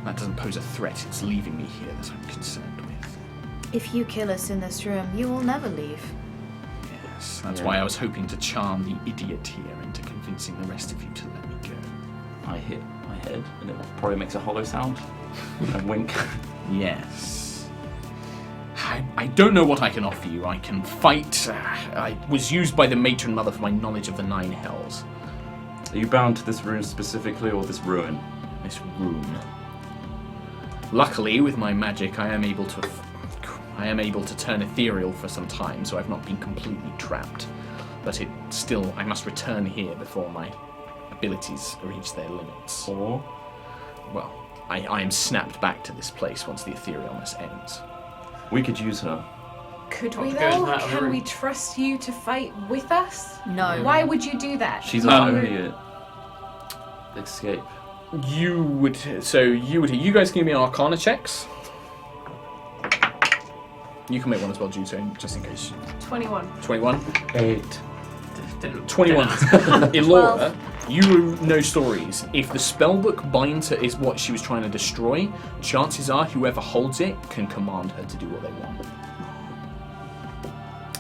That doesn't pose a threat. It's leaving me here that I'm concerned with. If you kill us in this room, you will never leave. Yes, that's why I was hoping to charm the idiot here into convincing the rest of you to let me go. I hit my head, and it probably makes a hollow sound. And wink. Yes. I don't know what I can offer you. I can fight. I was used by the matron mother for my knowledge of the 9 hells. Are you bound to this rune specifically, or this ruin? This rune. Luckily, with my magic, I am able to turn ethereal for some time, so I've not been completely trapped. But I must return here before my abilities reach their limits. Or? Well, I am snapped back to this place once the etherealness ends. We could use her. Could What we goes in though? that other Can room? we trust you to fight with us? No. Why would you do that? She's You our were- only escape. You guys can give me Arcana checks. You can make one as well, Juto, just in case. 21. 21. 8. 21. Elora, you know stories. If the spellbook binder is what she was trying to destroy, chances are whoever holds it can command her to do what they want.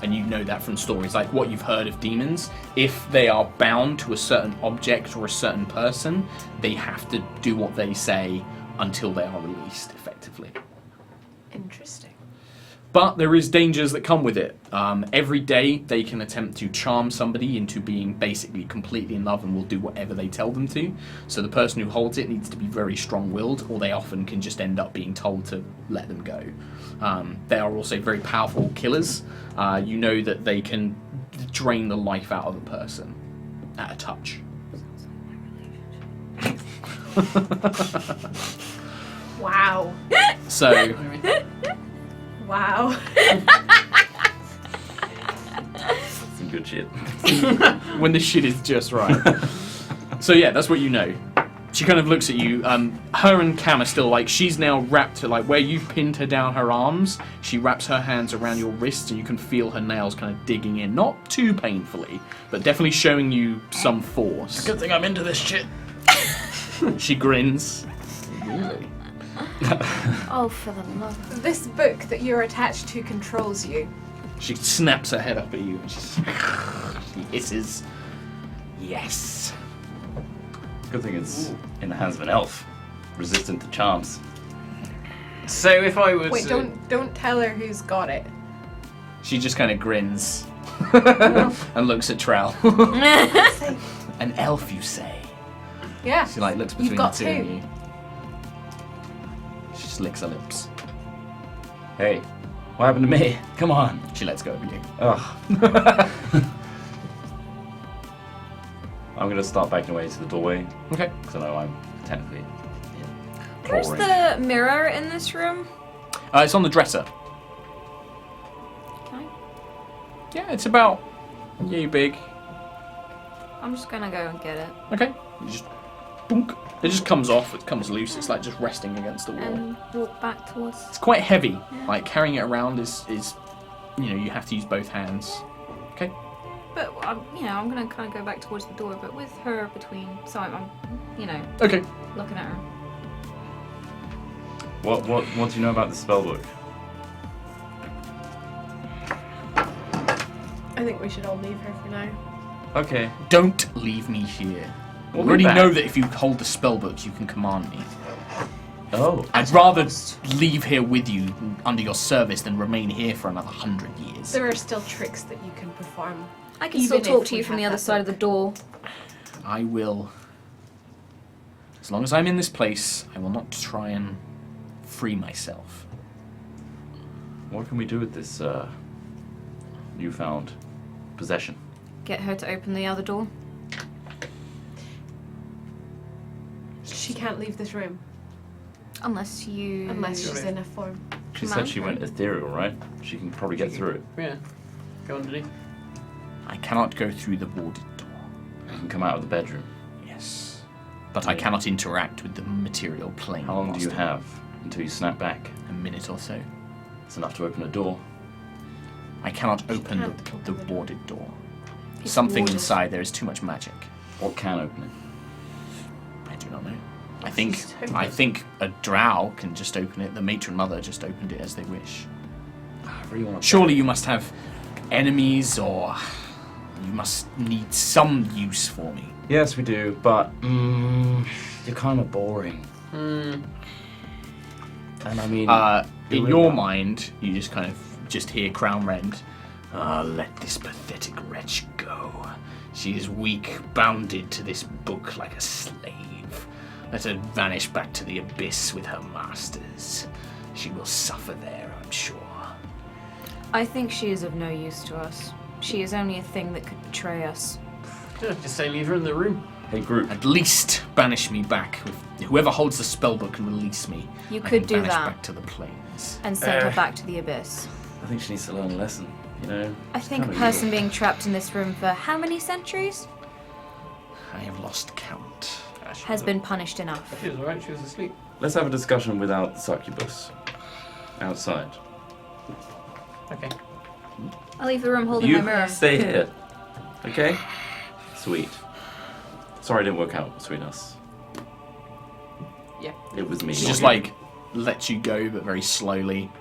And you know that from stories like what you've heard of demons. If they are bound to a certain object or a certain person, they have to do what they say until they are released, effectively. Interesting. But there is dangers that come with it. Every day they can attempt to charm somebody into being basically completely in love and will do whatever they tell them to. So the person who holds it needs to be very strong-willed, or they often can just end up being told to let them go. They are also very powerful killers. You know that they can drain the life out of a person at a touch. Wow. So... Wow. Some good shit. when the shit is just right. So yeah, that's what you know. She kind of looks at you. Her and Cam are still like, she's now wrapped her, like where you've pinned her down her arms, she wraps her hands around your wrists and you can feel her nails kind of digging in. Not too painfully, but definitely showing you some force. Good thing I'm into this shit. She grins. Really? Oh, for the love of... This book that you're attached to controls you. She snaps her head up at you and she hisses. Yes. Good thing it's in the hands of an elf, resistant to charms. So if I was... Wait, don't tell her who's got it. She just kind of grins and looks at Trell. An elf, you say? Yeah. She like looks You've between the got two two. of you. She just licks her lips. Hey, what happened to me? Come on. She lets go of you. Ugh. I'm gonna start backing away to the doorway, Okay. because I know I'm technically Where's crawling. the mirror in this room? It's on the dresser. Can I? Yeah, it's about you big. I'm just gonna go and get it. Okay. You just boonk. It just comes off. It comes loose. It's like just resting against the wall. And walk back towards... It's quite heavy. Like carrying it around is you have to use both hands. Okay. But, I'm gonna kind of go back towards the door, but with her between... So I'm Okay. looking at her. What do you know about the spellbook? I think we should all leave her for now. Okay. Don't leave me here. We'll I be already back. know that if you hold the spellbook, you can command me. Oh. I'd rather leave here with you under your service than remain here for another 100 years. There are still tricks that you can perform. I can Even still talk if to we you from the have other that side of the door. I will. As long as I'm in this place, I will not try and free myself. What can we do with this newfound possession? Get her to open the other door. She can't leave this room Unless she's in a form. She Come said on. she went ethereal, right? She can probably get through it. Yeah. Go underneath. I cannot go through the boarded door. You can come out of the bedroom. Yes. but I cannot interact with the material plane. How long do you Master. have until you snap back? A minute or so. It's enough to open a door. I cannot open can't the open the door. warded door. It's Something warded. inside there is too much magic. What can open it? I do not know. I think a drow can just open it. The matron mother just opened it as they wish. I really want to. Surely you must have enemies, or you must need some use for me. Yes, we do, but you're kind of boring. And I mean, In really your not. mind, you just hear Crown Rend. Let this pathetic wretch go. She is weak, bounded to this book like a slave. Let her vanish back to the abyss with her masters. She will suffer there, I'm sure. I think she is of no use to us. She is only a thing that could betray us. Yeah, just say leave her in the room. hey group, At least banish me back. Whoever holds the spellbook can release me. You I could can do vanish that. back to the plains. And send her back to the abyss. I think she needs to learn a lesson. You know. I It's think a kinda person evil. being trapped in this room for how many centuries I have lost count. has been punished enough. She was alright, she was asleep. Let's have a discussion without the succubus. Outside. Okay. I'll leave the room holding You my mirror. stay here. Okay? Sweet. Sorry it didn't work out between us. Yeah. It was me. She not just you. like lets you go, but very slowly.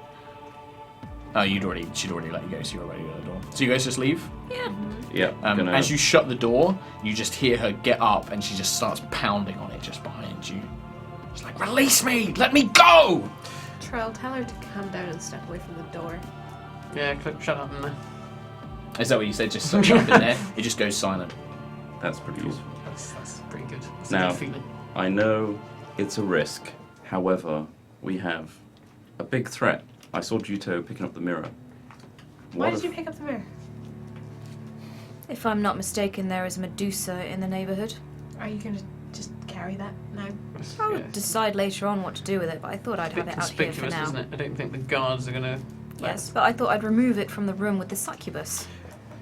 Oh, she'd already let you go, so you're already at the door. So you guys just leave. Yeah. Yeah. Gonna, As you shut the door, you just hear her get up, and she just starts pounding on it just behind you. She's like, "Release me! Let me go!" Trell, tell her to calm down and step away from the door. Yeah, shut up in there. Is that what you said? Just shut up in there. It just goes silent. That's pretty useful. That's pretty good. That's Now- a good feeling. I know it's a risk. However, we have a big threat. I saw Juto picking up the mirror. Why What did if- you pick up the mirror? If I'm not mistaken, there is a Medusa in the neighbourhood. Are you going to just carry that now? I'll Yeah, it's decide later on what to do with it, but I thought I'd a bit have it out here for conspicuous, now. isn't it? I don't think the guards are gonna. Yes, but I thought I'd remove it from the room with the succubus.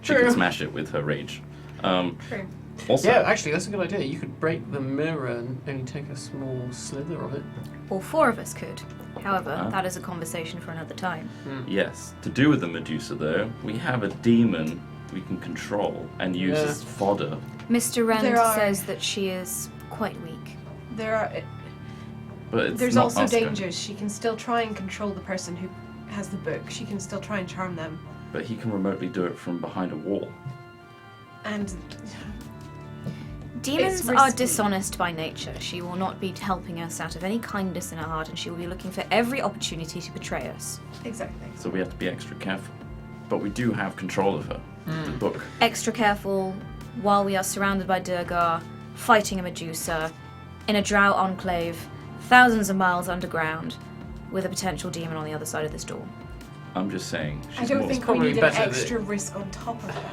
She True. could smash it with her rage. True. Also, Yeah, actually, that's a good idea. You could break the mirror and only take a small slither of it. All four of us could. However, Ah. that is a conversation for another time. yes. To do with the Medusa, though, we have a demon we can control and use Yeah. as fodder. Mr. Rand There are- says that she is quite weak. But it's There's not also us going- dangers. She can still try and control the person who has the book. She can still try and charm them. But he can remotely do it from behind a wall. And Demons are risky. dishonest by nature. She will not be helping us out of any kindness in her heart, and she will be looking for every opportunity to betray us. exactly. So we have to be extra careful. But we do have control of her. The book. Extra careful while we are surrounded by Durgar, fighting a Medusa, in a drow enclave, thousands of miles underground, with a potential demon on the other side of this door. I'm just saying. I She's don't more- think we probably need an better that- extra risk on top of that.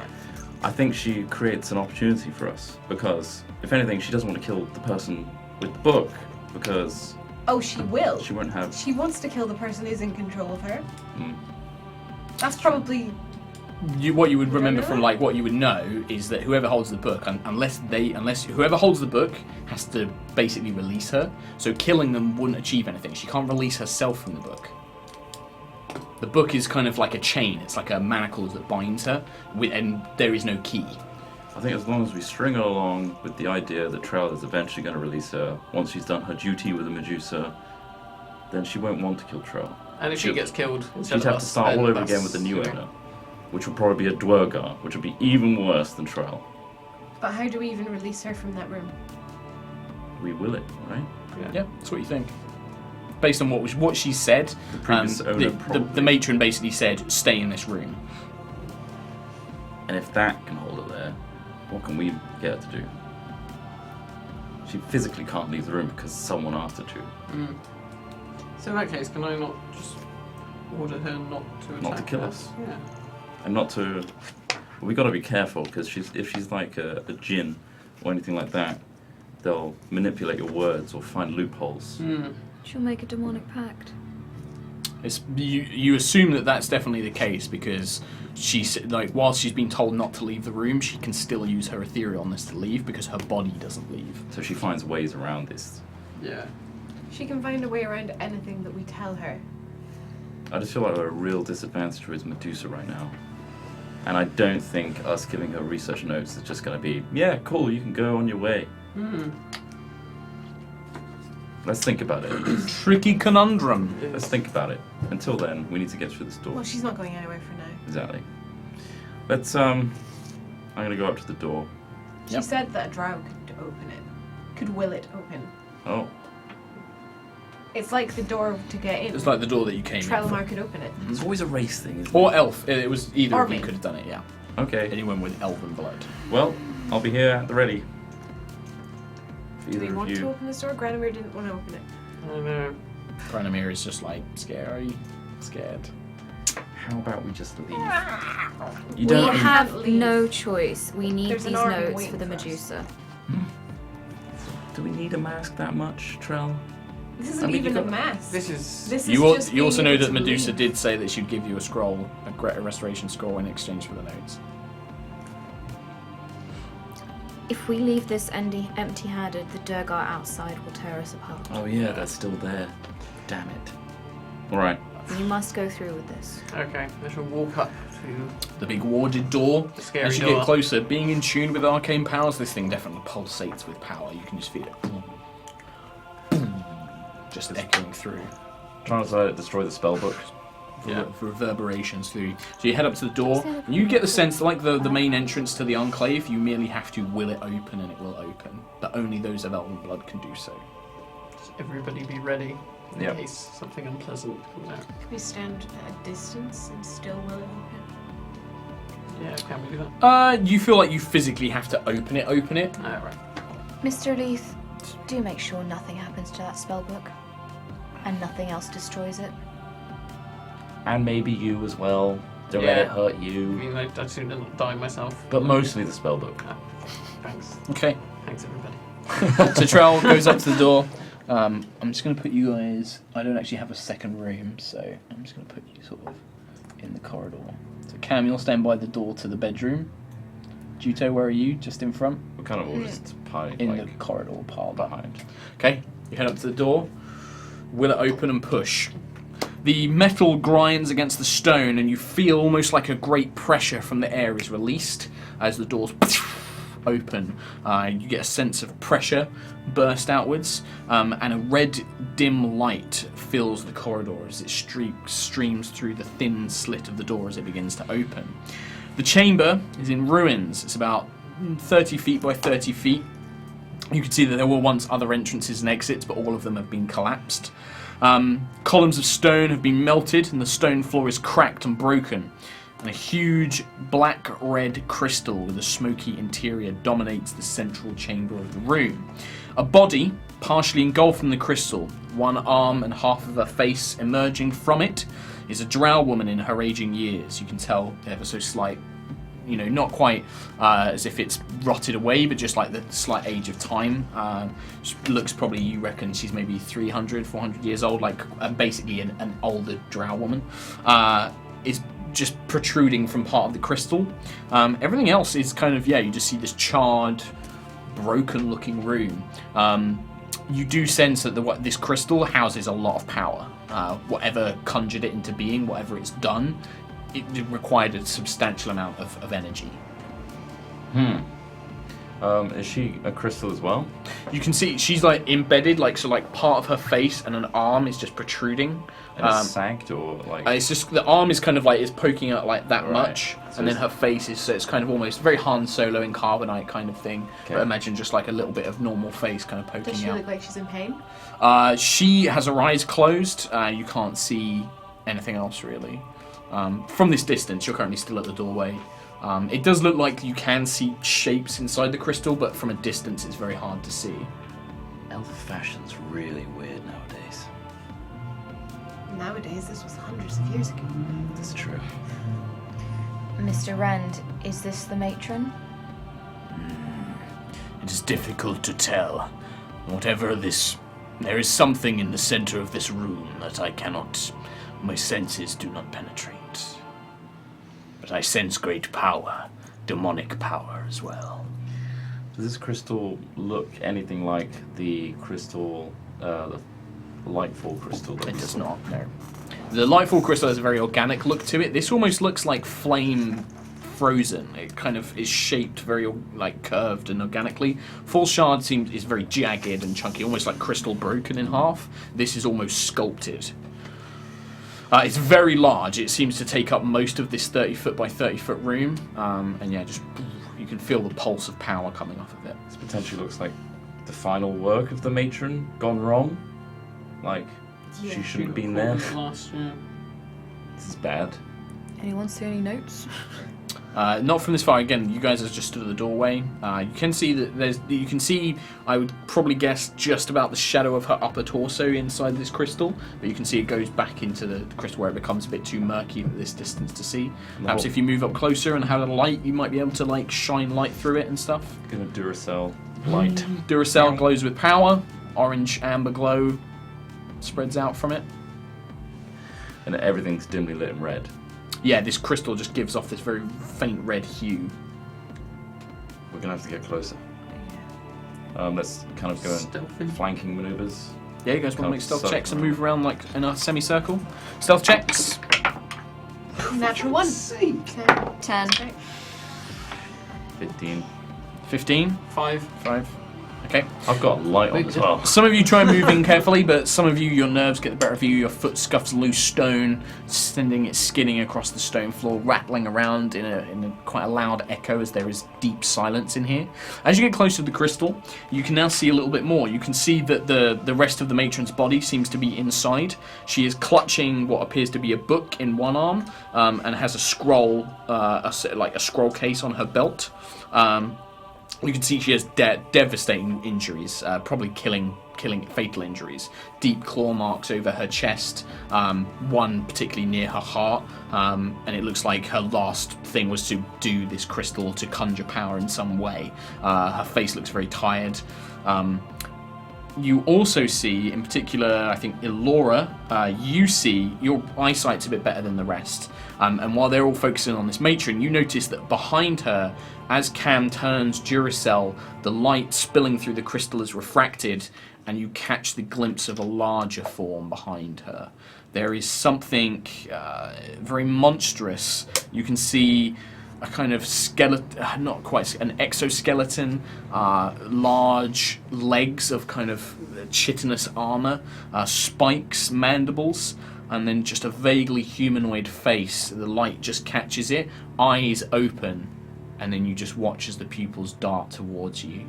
I think she creates an opportunity for us because, if anything, she doesn't want to kill the person with the book because Oh, she will. she won't have. She wants to kill the person who's in control of her. Mm. That's probably What you would don't remember know from that. what you would know is that whoever holds the book, unless whoever holds the book has to basically release her. So killing them wouldn't achieve anything. She can't release herself from the book. The book is kind of like a chain. It's like a manacle that binds her, and there is no key. I think as long as we string her along with the idea that Trell is eventually going to release her once she's done her duty with the Medusa, then she won't want to kill Trell. And if she She'll- gets killed, instead She'd of have to us, start then all over that's, again with the new you know. owner, which would probably be a Durgar, which would be even worse than Trell. But how do we even release her from that room? We will it, right? Yeah, that's what you think. Based on what she said, The previous owner the probably. matron basically said, "Stay in this room." And if that can hold her there, what can we get her to do? She physically can't leave the room because someone asked her to. So in that case, can I not just order her not to attack Not to kill us. Yeah. And not to. We got to be careful because if she's like a djinn or anything like that, they'll manipulate your words or find loopholes. She'll make a demonic pact. You assume that that's definitely the case because whilst she's been told not to leave the room, she can still use her etherealness to leave because her body doesn't leave. So she finds ways around this. Yeah. She can find a way around anything that we tell her. I just feel like we're at a real disadvantage with Medusa right now. And I don't think us giving her research notes is just going to be, yeah, cool, you can go on your way. Let's think about it. Tricky conundrum. Let's think about it. Until then, we need to get through this door. Well, she's not going anywhere for now. Exactly. Let's, I'm going to go up to the door. She said that a drow could open it. Could will it open. Oh. It's like the door to get in. It's like the door that you came in. Trelmar could open it. It's always a race thing, isn't it? Or elf. It was either of you Armin. could have done it, yeah. Okay. Anyone with elven blood. Well, I'll be here at the ready. For Do either we of want you. to open this door? Granamir didn't want to open it. I don't know. Granamir is just like, scary, scared. How about we just leave? You We don't. have can't leave. no choice. We need There's an these army notes waiting for the for us. Medusa. Do we need a mask that much, Trell? This isn't I mean, even you a got- mask. This is. This is You just also being know able that to Medusa leave. did say that she'd give you a scroll, a restoration scroll in exchange for the notes. If we leave this empty-handed, the Durgar outside will tear us apart. Oh yeah, that's still there. Damn it. Alright. We must go through with this. Okay, I shall walk up to The big warded door. the scary As you door. get closer, being in tune with arcane powers, this thing definitely pulsates with power. You can just feel it. Just echoing through. Trying to destroy the spellbook. Reverberations through. So you head up to the door, and you get the sense that, like the main entrance to the Enclave, you merely have to will it open and it will open. But only those of elven blood can do so. Just everybody be ready in Yep. case something unpleasant comes out. Can we stand at a distance and still will it open? Yeah, can we do that? You feel like you physically have to open it. Oh, right. Mr. Leith, do make sure nothing happens to that spellbook. And nothing else destroys it. And maybe you as well. Don't let Yeah. it hurt I you. mean, I'd sooner die myself. But mostly the spellbook. Ah, thanks. Okay. Thanks, everybody. So Trell goes up to the door. I'm just going to put you guys... I don't actually have a second room, so I'm just going to put you sort of in the corridor. So Cam, you'll stand by the door to the bedroom. Juto, where are you? Just in front? We're kind of all just piled In the corridor piled behind. Okay, you head up to the door. Will it open and push? The metal grinds against the stone and you feel almost like a great pressure from the air is released as the doors open. You get a sense of pressure burst outwards and a red dim light fills the corridor as it streams through the thin slit of the door as it begins to open. The chamber is in ruins. It's about 30 feet by 30 feet. You can see that there were once other entrances and exits, but all of them have been collapsed. Columns of stone have been melted and the stone floor is cracked and broken. And a huge black-red crystal with a smoky interior dominates the central chamber of the room. A body, partially engulfed in the crystal, one arm and half of her face emerging from it, is a drow woman in her aging years. You can tell ever so slight, not quite as if it's rotted away, but just like the slight age of time. She looks probably, you reckon, she's maybe 300, 400 years old, like basically an older drow woman. Is just protruding from part of the crystal. Everything else is kind of, you just see this charred, broken-looking room. You do sense that this crystal houses a lot of power. Whatever conjured it into being, whatever it's done, it required a substantial amount of energy. Is she a crystal as well? You can see she's like embedded, so part of her face and an arm is just protruding. And it's sagged or like... It's just the arm is kind of is poking out like that Right. much, So and then it's- her face is, so it's kind of almost very Han Solo in Carbonite kind of thing. Okay. But imagine just like a little bit of normal face kind of Does poking she out. look like she's in pain? She has her eyes closed. You can't see anything else really. From this distance, you're currently still at the doorway. It does look like you can see shapes inside the crystal, but from a distance it's very hard to see. Elf fashion's really weird nowadays. Nowadays, this was hundreds of years ago. That's true. Mr. Rand, is this the matron? It is difficult to tell. Whatever this... There is something in the center of this room that I cannot My senses do not penetrate. But I sense great power, demonic power as well. Does this crystal look anything like the crystal, the Lightfall crystal? It does not, no. The Lightfall crystal has a very organic look to it. This almost looks like flame frozen. It kind of is shaped very like curved and organically. Full Shard is very jagged and chunky, almost like crystal broken in half. This is almost sculpted. It's very large. It seems to take up most of this 30-foot by 30-foot room. And yeah, just you can feel the pulse of power coming off of it. This potentially looks like the final work of the matron gone wrong. Like, she shouldn't have been there. Last, yeah. This is bad. Anyone see any notes? Not from this far. Again, you guys are just stood at the doorway. You can see that you can see, I would probably guess, just about the shadow of her upper torso inside this crystal. But you can see it goes back into the crystal where it becomes a bit too murky at this distance to see. Perhaps if you move up closer and have a light, you might be able to like shine light through it and stuff. Gonna Duracell light. Duracell glows with power. Orange amber glow spreads out from it. And everything's dimly lit in red. Yeah, this crystal just gives off this very faint red hue. We're gonna have to get closer. Let's kind of go in flanking maneuvers. Yeah, you guys want to make stealth checks and circle. move around like in a semicircle? Stealth checks. Natural 1. 10. 15. 15. 5. 5. Okay. I've got light on as well. Some of you try moving carefully, but some of you, your nerves get the better of you. Your foot scuffs loose stone, sending it skidding across the stone floor, rattling around in a quite a loud echo as there is deep silence in here. As you get closer to the crystal, you can now see a little bit more. You can see that the rest of the matron's body seems to be inside. She is clutching what appears to be a book in one arm, and has a scroll, like a scroll case on her belt. You can see she has devastating injuries, probably killing fatal injuries. Deep claw marks over her chest, one particularly near her heart, and it looks like her last thing was to do this crystal to conjure power in some way. Her face looks very tired. You also see, in particular, I think, Elora, you see your eyesight's a bit better than the rest. And while they're all focusing on this matron, you notice that behind her, as Cam turns Duracell, the light spilling through the crystal is refracted, and you catch the glimpse of a larger form behind her. There is something very monstrous. You can see a kind of skeleton, not quite, an exoskeleton, large legs of kind of chitinous armor, spikes, mandibles, and then just a vaguely humanoid face. The light just catches it, eyes open, and then you just watch as the pupils dart towards you.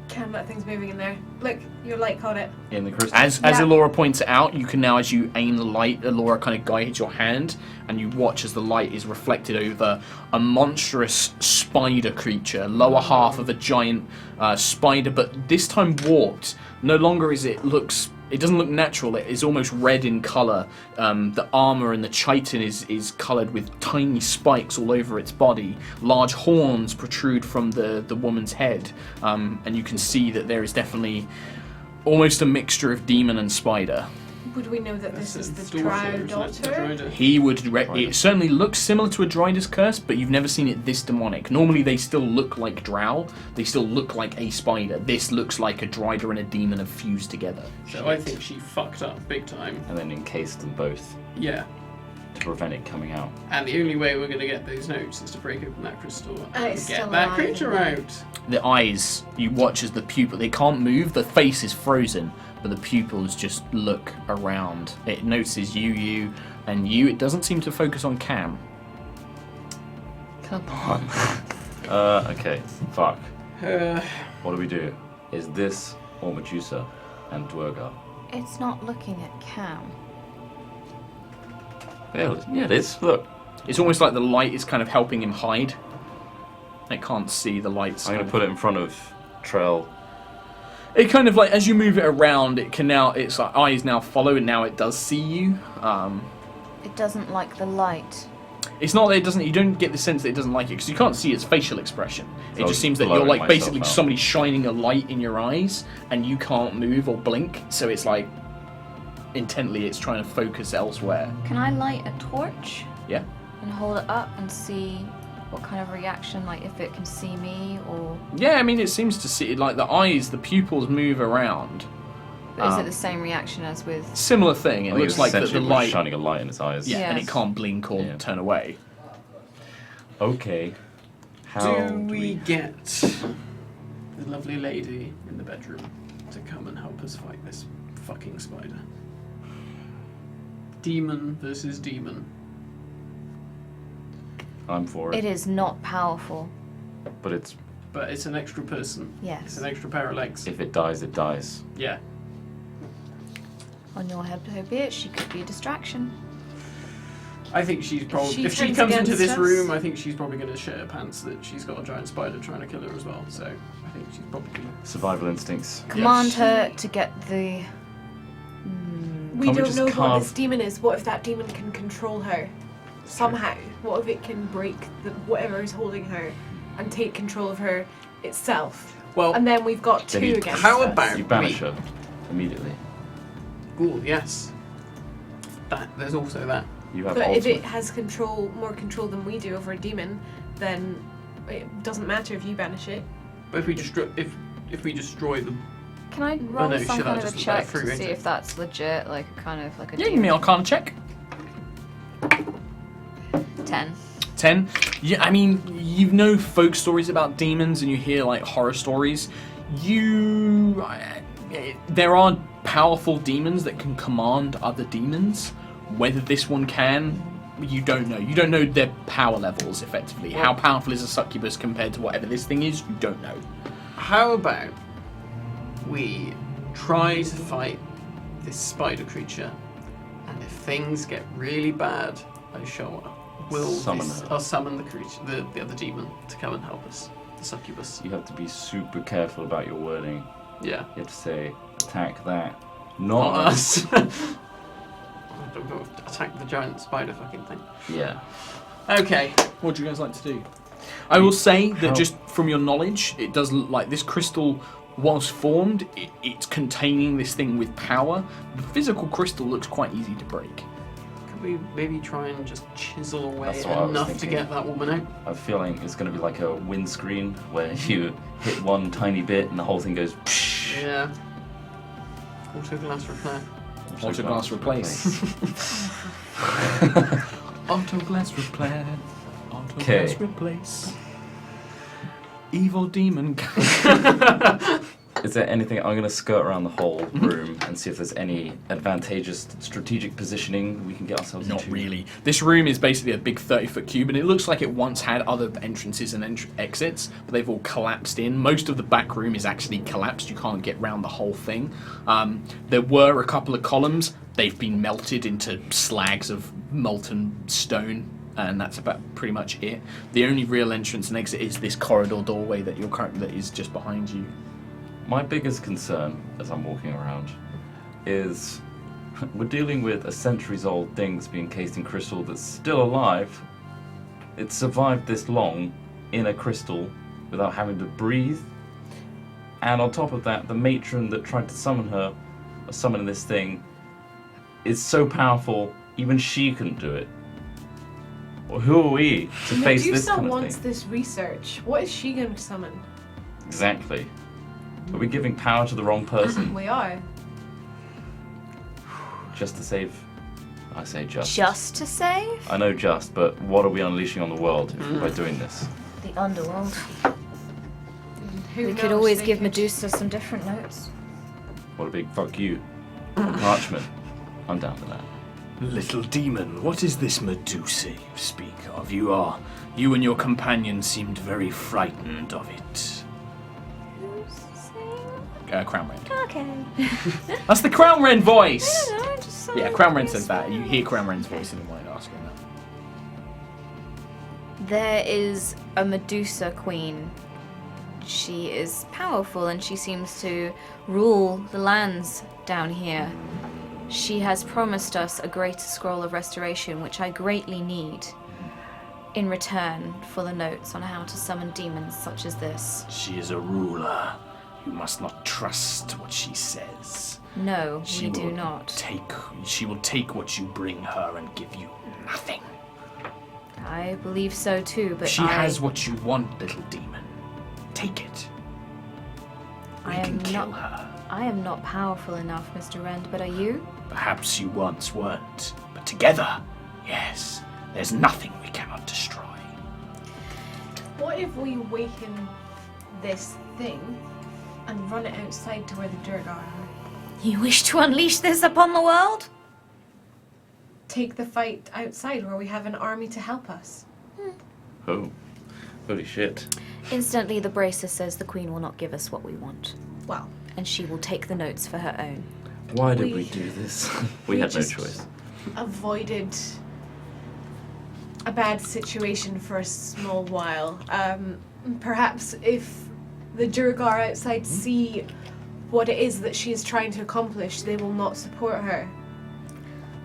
Cam, that thing's moving in there. Look, your light caught it. In the crystal. As Elora points it out, you can now, as you aim the light, Elora kind of guides your hand, and you watch as the light is reflected over a monstrous spider creature, lower half of a giant spider, but this time warped. No longer is it doesn't look natural. It is almost red in colour. The armour and the chitin is coloured with tiny spikes all over its body. Large horns protrude from the woman's head. And you can see that there is definitely almost a mixture of demon and spider. Would we know that this is the drow daughter? He would. It certainly looks similar to a Dryder's curse, but you've never seen it this demonic. Normally, they still look like drow. They still look like a spider. This looks like a Dryder and a demon have fused together. So I think she fucked up big time. And then encased them both Yeah. to prevent it coming out. And the only way we're going to get those notes is to break open that crystal and it's get still that alive, creature isn't it? out. The eyes, you watch as the pupil, they can't move, the face is frozen, but the pupils just look around. It notices you, and you. It doesn't seem to focus on Cam. Come on. Okay, fuck. Uh, What do we do? Is this or Medusa and Durgar? It's not looking at Cam. Yeah, it is. Look. It's almost like the light is kind of helping him hide. It can't see the lights. I'm going to put it in front of Trell. It kind of like, as you move it around, it can now, its like eyes now follow, and now it does see you. It doesn't like the light. It's not that it doesn't, you don't get the sense that it doesn't like it, because you can't see its facial expression. So It just seems that you're blowing like myself basically out. somebody shining a light in your eyes, and you can't move or blink, so it's like, intently it's trying to focus elsewhere. Can I light a torch Yeah. and hold it up and see what kind of reaction, like if it can see me or... Yeah, I mean, it seems to see, like, the eyes, the pupils move around. But is it the same reaction as with... Similar thing. It I think looks it's like the essentially light... shining a light in its eyes. Yeah, and it Yes. can't blink or Yeah. turn away. Okay. How Do we get the lovely lady in the bedroom to come and help us fight this fucking spider? Demon versus demon. I'm for It it. is not powerful. But it's But it's an extra person. It's Yes. an extra pair of legs. if it dies, it dies. Yeah. On your head, be it, she could be a distraction. I think she's probably. she If she turns comes into against this us- room, I think she's probably going to shit her pants that she's got a giant spider trying to kill her as well. So I think she's probably. Survival instincts. Command her to get the... We Can't we don't just know what carve- this demon is. What if that demon can control her somehow? What if it can break whatever is holding her and take control of her itself? Well, And then we've got Then two you- against how us. about- You banish her immediately. Ooh, yes. That there's also that. You have But if ultimate. it has more control than we do over a demon, then it doesn't matter if you banish it. But if we destroy the Can I roll no, some shit, kind I'll of a just let check it through, to ain't see it? if that's legit, like a kind of like a Yeah, give me an demon? Arcana check. 10. 10. Yeah, I mean, you know folk stories about demons and you hear like horror stories. There are powerful demons that can command other demons. Whether this one can, you don't know. You don't know their power levels effectively. How powerful is a succubus compared to whatever this thing is, you don't know. How about we try to fight this spider creature, and if things get really bad, I shall Summon her. I'll summon the creature, the other demon, to come and help us, the succubus. You have to be super careful about your wording. Yeah. You have to say, attack that, Not not us. us. Attack the giant spider fucking thing. Yeah. Okay. What do you guys like to do? I will say that How- just from your knowledge, it does look like this crystal, whilst formed, it's containing this thing with power. The physical crystal looks quite easy to break. Could we maybe try and just chisel away That's what I was enough to thinking. get that woman out? I have a feeling it's going to be like a windscreen where you hit one tiny bit and the whole thing goes. Psh. Yeah. Auto glass repair. Auto glass replace. Auto glass repair. Auto Okay. glass replace. Evil demon. Is there anything? I'm going to skirt around the whole room and see if there's any advantageous strategic positioning we can get ourselves Not into. really. This room is basically a big 30-foot cube, and it looks like it once had other entrances and exits, but they've all collapsed in. Most of the back room is actually collapsed. You can't get round the whole thing. There were a couple of columns. They've been melted into slags of molten stone, and that's about pretty much it. The only real entrance and exit is this corridor doorway that that is just behind you. My biggest concern as I'm walking around is we're dealing with a centuries-old thing that's been encased in crystal that's still alive. It's survived this long in a crystal without having to breathe. And on top of that, the matron that tried to summon her, or summon this thing, is so powerful, even she couldn't do it. Well, who are we to face this Medusa kind of wants thing? this research. What is she going to summon? Exactly. Are we giving power to the wrong person We are. just to save? I say just. Just to save? I know just, but what are we unleashing on the world by doing this? The underworld. Who We could knows? always They give could- Medusa some different notes. What a big fuck you. Parchment. I'm down for that. Little demon, what is this Medusa you speak of? You and your companion seemed very frightened of it. Crown Wren. Okay. That's the Crown Wren voice! I don't know, just Yeah, Crown Wren says that. You hear Crown Wren's voice in the mind asking that. There is a Medusa queen. She is powerful and she seems to rule the lands down here. She has promised us a greater scroll of restoration, which I greatly need in return for the notes on how to summon demons such as this. She is a ruler. You must not trust what she says. No, She we do will not. She will take what you bring her and give you nothing. I believe so too, but She has what you want, little demon. Take it. We can kill her. I am not powerful enough, Mr. Rend, but are you? Perhaps you once weren't, but together, yes, there's nothing we cannot destroy. What if we awaken this thing and run it outside to where the Durgar are? You wish to unleash this upon the world? Take the fight outside where we have an army to help us. Oh, holy shit. Instantly, the bracer says the Queen will not give us what we want, Well, and she will take the notes for her own. Why did We- we do this? we had no just choice. avoided a bad situation for a small while. Perhaps if the Durgar outside see what it is that she is trying to accomplish, they will not support her.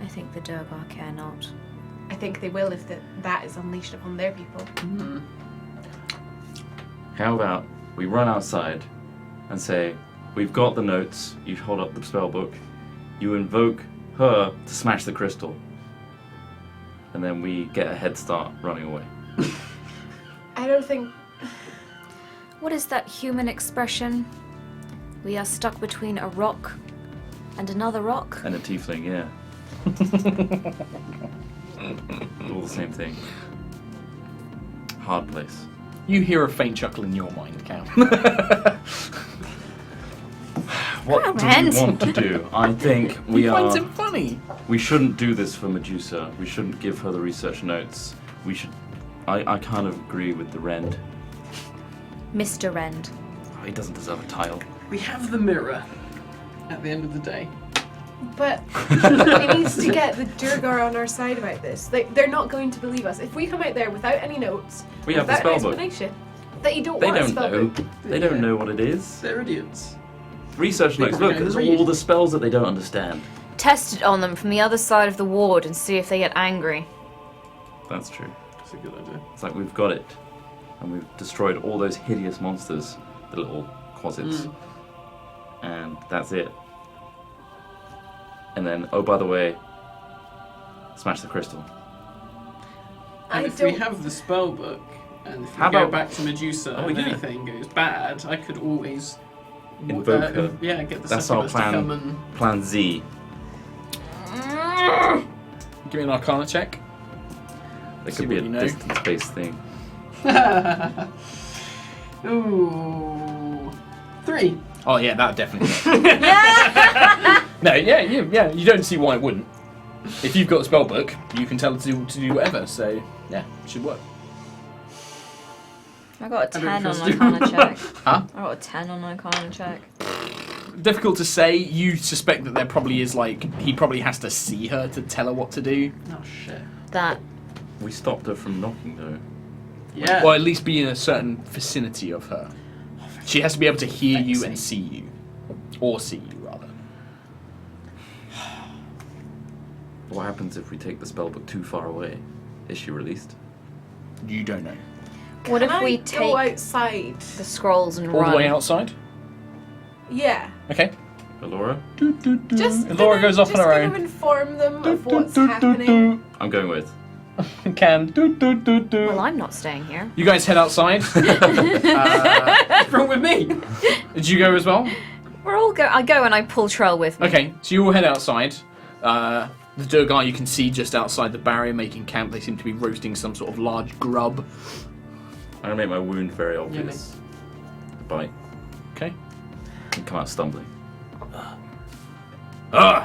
I think the Durgar care not. I think they will if that is unleashed upon their people. How about we run outside and say, we've got the notes, you hold up the spell book, you invoke her to smash the crystal, and then we get a head start running away. I don't think... What is that human expression? We are stuck between a rock and another rock. And a tiefling, yeah. All the same thing. Hard place. You hear a faint chuckle in your mind, Cam. What do Comment. we want to do? I think we He finds are. him funny. We shouldn't do this for Medusa. We shouldn't give her the research notes. We should. I kind of agree with the Rend. Mr. Rend. Oh, he doesn't deserve a title. We have the mirror at the end of the day. But it needs to get the Durgar on our side about this. They're not going to believe us. If we come out there without any notes, We have the without an spell book. explanation, that you don't They want a don't spell know. book. They don't know what it is. They're idiots. Research notes. People Look, can there's read. all the spells that they don't understand. Test it on them from the other side of the ward and see if they get angry. That's true. That's a good idea. It's like we've got it, and we've destroyed all those hideous monsters, the little quasits, and that's it. And then, oh, by the way, smash the crystal. And I if we don't- have the spell book, and if we How go about- back to Medusa Oh, and yeah. anything goes bad, I could always Invoke her. Yeah, get the That's our Succubus to come plan. and Plan Z. Give me an Arcana check. It See could be a what you know. distance-based thing. Ooh. 3. Oh yeah, that definitely. No, yeah. You don't see why it wouldn't. If you've got a spell book, you can tell it to do whatever. So yeah, it should work. I got a I don't 10 on trust you. Arcana check. Huh? I got a 10 on Arcana check. Difficult to say. You suspect that there probably is he probably has to see her to tell her what to do. Oh shit. That We stopped her from knocking, though. Yeah. Or at least be in a certain vicinity of her. She has to be able to hear you and see you. Or see you, rather. What happens if we take the spellbook too far away? Is she released? You don't know. What if Can we I take go outside? the scrolls and All run? the way outside? Yeah. Okay. Elora? Just Laura goes off on her Just own. kind of inform them of what's happening. I'm going with. Can. Well, I'm not staying here. You guys head outside. What's wrong with me? Did you go as well? We're all I go and I pull Trell with me. Okay, so you all head outside. The Durgar you can see just outside the barrier making camp. They seem to be roasting some sort of large grub. I'm gonna make my wound very obvious. The bite. Okay. And come out stumbling.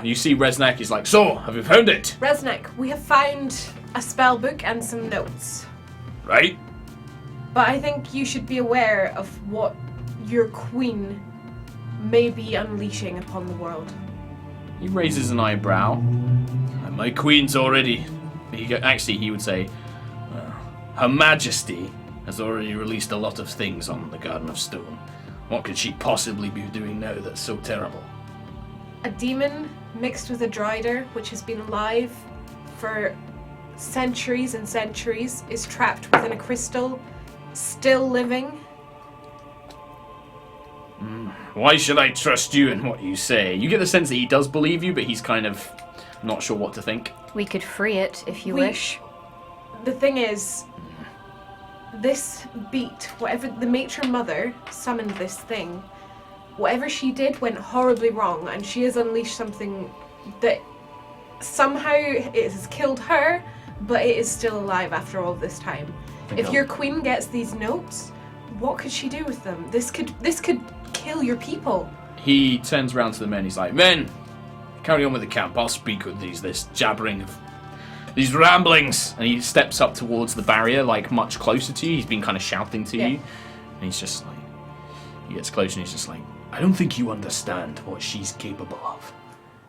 You see Resnak is like, so, have you found it? Resnik, we have found a spell book and some notes. Right? But I think you should be aware of what your queen may be unleashing upon the world. He raises an eyebrow. And my queen's already... Actually, he would say, Her Majesty has already released a lot of things on the Garden of Stone. What could she possibly be doing now that's so terrible? A demon mixed with a drider, which has been alive for centuries and centuries, is trapped within a crystal, still living. Why should I trust you in what you say? You get the sense that he does believe you, but he's kind of not sure what to think. We could free it if you wish. The thing is, this beat, whatever the matron mother summoned this thing, whatever she did went horribly wrong, and she has unleashed something that somehow it has killed her, but it is still alive after all this time. If your queen gets these notes, what could she do with them? This could kill your people. He turns around to the men. He's like, men, carry on with the camp. I'll speak with this jabbering of these ramblings. And he steps up towards the barrier, like much closer to you. He's been kind of shouting to you. And he's just like, he gets closer and he's just like, I don't think you understand what she's capable of.